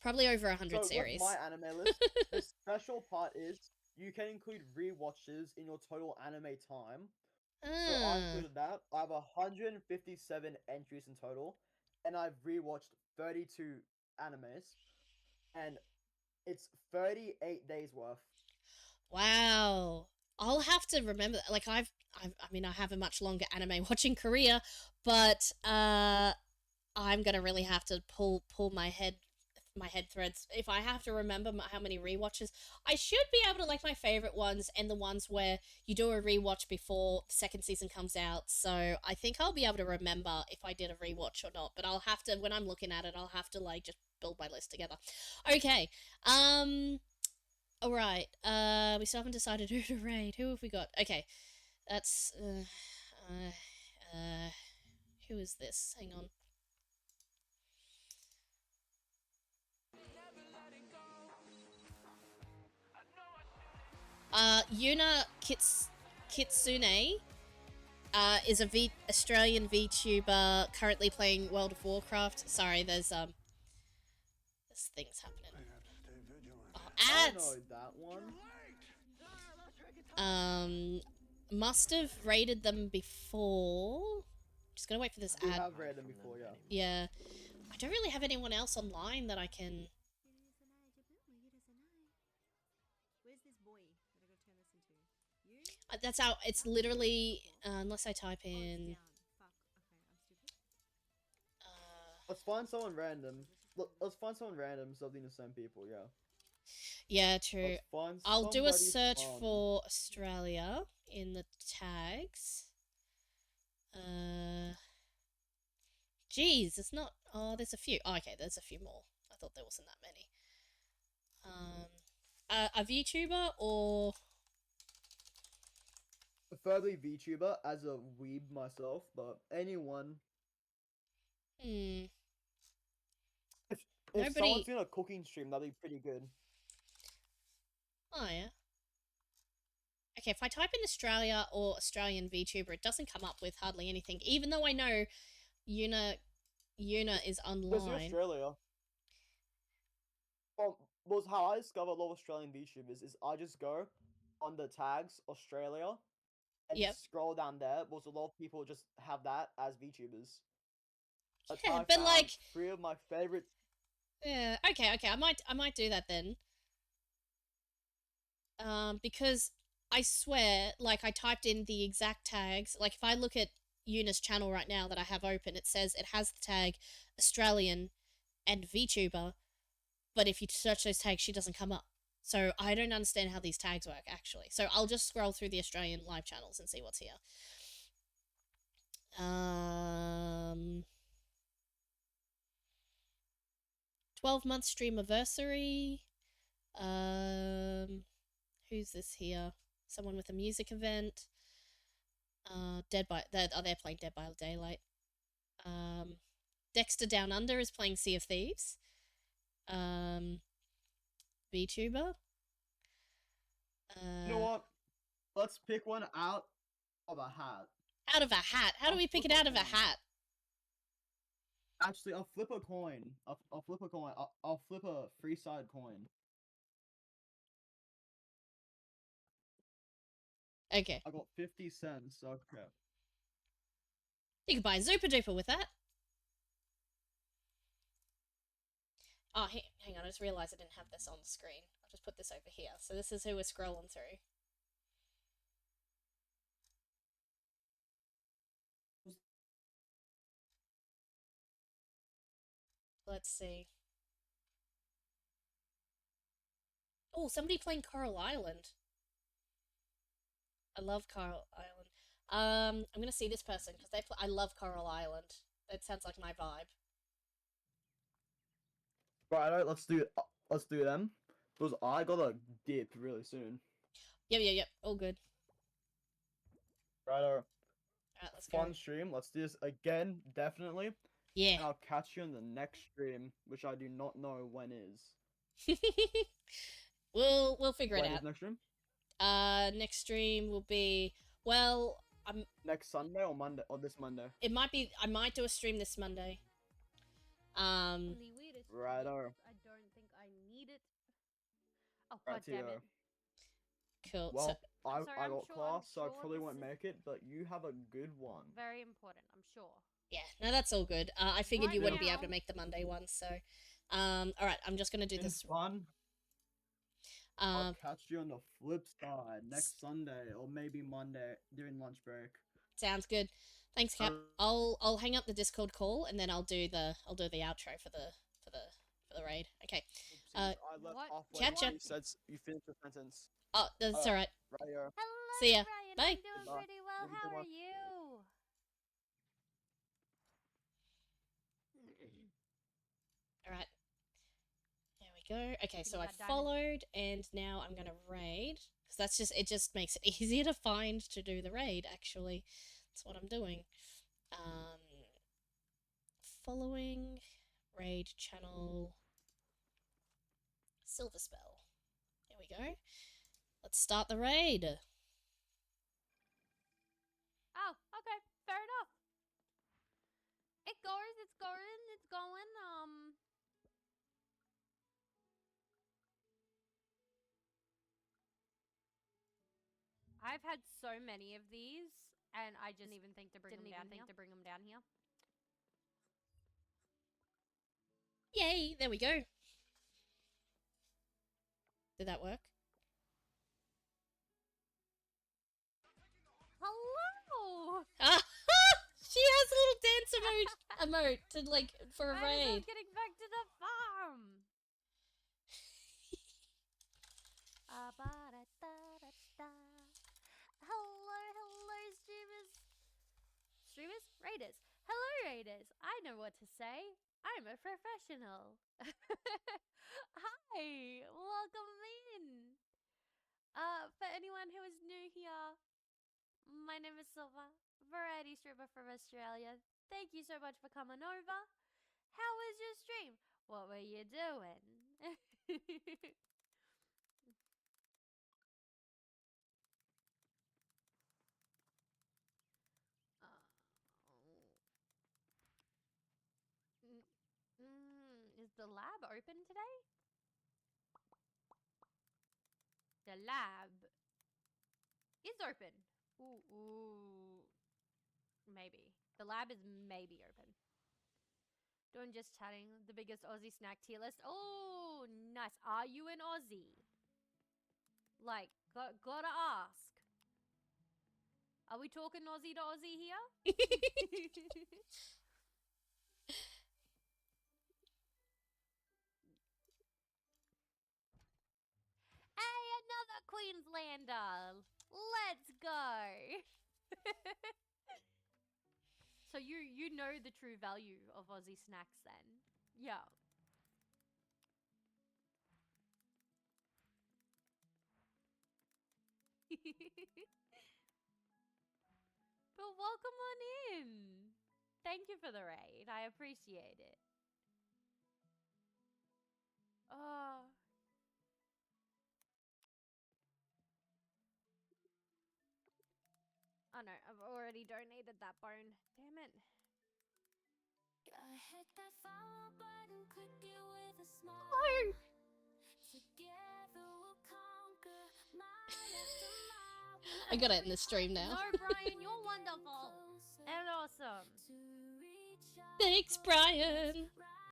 probably over 100 so with my series. anime list, the special part is you can include rewatches in your total anime time. So I Ah, included that. I have 157 entries in total, and I've rewatched 32 animes, and it's 38 days worth. wow. I'll have to remember. Like I mean, I have a much longer anime watching career, but I'm gonna really have to pull my head threads if I have to remember how many rewatches. I should be able to like my favorite ones and the ones where you do a rewatch before the second season comes out. So I think I'll be able to remember if I did a rewatch or not. But I'll have to when I'm looking at it, I'll have to like just build my list together. Okay. All right. We still haven't decided who to raid. Who have we got? Okay. That's uh who is this? Hang on. Yuna Kitsune is a Australian VTuber currently playing World of Warcraft. Sorry, there's things happening. Oh, I know ads. that one. Um, must have rated them before. Just gonna wait for this You ad. have read them before, yeah. Yeah, I don't really have anyone else online that I can. That's how it's literally. Unless I type in. Let's find someone random. Let's find someone random so the same people, yeah. Yeah, true. Let's find I'll do a somebody search fun. for Australia in the tags. Geez, it's not. Oh, there's a few. Oh, okay, there's a few more. I thought there wasn't that many. A VTuber or Preferably VTuber as a weeb myself, but anyone. hmm, If someone's nobody. doing a cooking stream, that'd be pretty good. Oh yeah. Okay, if I type in Australia or Australian VTuber, it doesn't come up with hardly anything. Even though I know Yuna is Because in online. Australia, well, was how I discover a lot of Australian VTubers is I just go on the tags Australia and Yep. just scroll down there. Was a lot of people just have that as VTubers. That's how Yeah, I but found like, three of my favorite. yeah, okay, I might do that then. Because I swear, like I typed in the exact tags. Like if I look at Yuna's channel right now that I have open, it says it has the tag Australian and VTuber, but if you search those tags, she doesn't come up. So I don't understand how these tags work actually. So I'll just scroll through the Australian live channels and see what's here. Um, 12-month stream anniversary. Who's this here? Someone with a music event. Dead by they're playing Dead by Daylight. Um, Dexter Down Under is playing Sea of Thieves. VTuber. You know Uh, what? Let's pick one out of a hat. Out of a hat. How do I'll we pick flip it a out of a coin. hat? Actually, I'll flip a coin. I'll flip a coin. I'll flip a free side coin. Okay, I got 50 cents. Okay. you can buy a Zupa Duper with that. Oh, hang on, I just realised I didn't have this on the screen. I'll just put this over here. So this is who we're scrolling through. Let's see. Oh, somebody playing Coral Island. I love Coral Island. I'm gonna see this person because I love Coral Island. That sounds like my vibe. Right, let's do them. Because I gotta dip really soon. Yep. All good. Right, Alright, let's go. fun stream. Let's do this again, definitely. Yeah. And I'll catch you in the next stream, which I do not know when is. we'll figure it When out. is next stream? Next stream will be, well, Next Sunday or Monday or this Monday? it might be, I might do a stream this Monday. Righto. I don't think I need it. Oh, Right, god damn it. Cool. Well, I'm sorry, I I'm got sure- class, I'm so I sure probably this won't is- make it, but you have a good one. Very important, I'm sure. Yeah, no, that's all good. I figured Right you wouldn't be able now- to make the Monday one, so, alright, I'm just gonna do Been this. fun. I'll Um, catch you on the flip side next Sunday or maybe Monday during lunch break. sounds good. Thanks, Cap. I'll hang up the Discord call and then I'll do the outro for the raid. Okay. Oopsies, I left What? halfway. Catch ya. You said you finished the sentence. Oh, that's alright. Right here. Hello, See ya. Brian. Bye. I'm doing Goodbye. pretty well. Have a good How are one. you? Alright. There we go. Okay, so I got diamond. followed and now I'm gonna raid. Because it just makes it easier to find to do the raid, actually. That's what I'm doing. Following raid channel Silver Spell. There we go. Let's start the raid. Oh, okay. Fair enough. It goes, it's going, it's going. I've had so many of these, and I just didn't even think to bring them down here. Yay, there we go. Did that work? Hello! Ah, she has a little dance emote to like for a I was raid. getting back to the farm. Ba-da-da-da-da. Hello, streamers. Streamers? Raiders. Hello, Raiders. I know what to say. I'm a professional. Hi, welcome in. For anyone who is new here, my name is Silva, variety streamer from Australia. Thank you so much for coming over. How was your stream? What were you doing? Is the lab open today? The lab is open. Ooh. Maybe. The lab is maybe open. Doing just chatting. The biggest Aussie snack tier list. Oh, nice. Are you an Aussie? Like, gotta ask. Are we talking Aussie to Aussie here? Hey, another Queenslander. Let's go. So you know the true value of Aussie snacks then? Yeah. But welcome on in. Thank you for the raid. I appreciate it. Oh. Oh no, I've already donated that bone. Damn it. Hit that follow button, click it with a smile. Oh! Together we'll conquer mile after mile. I gotta end the stream now. No, Brian, you're wonderful and awesome. To reach out Thanks, Brian.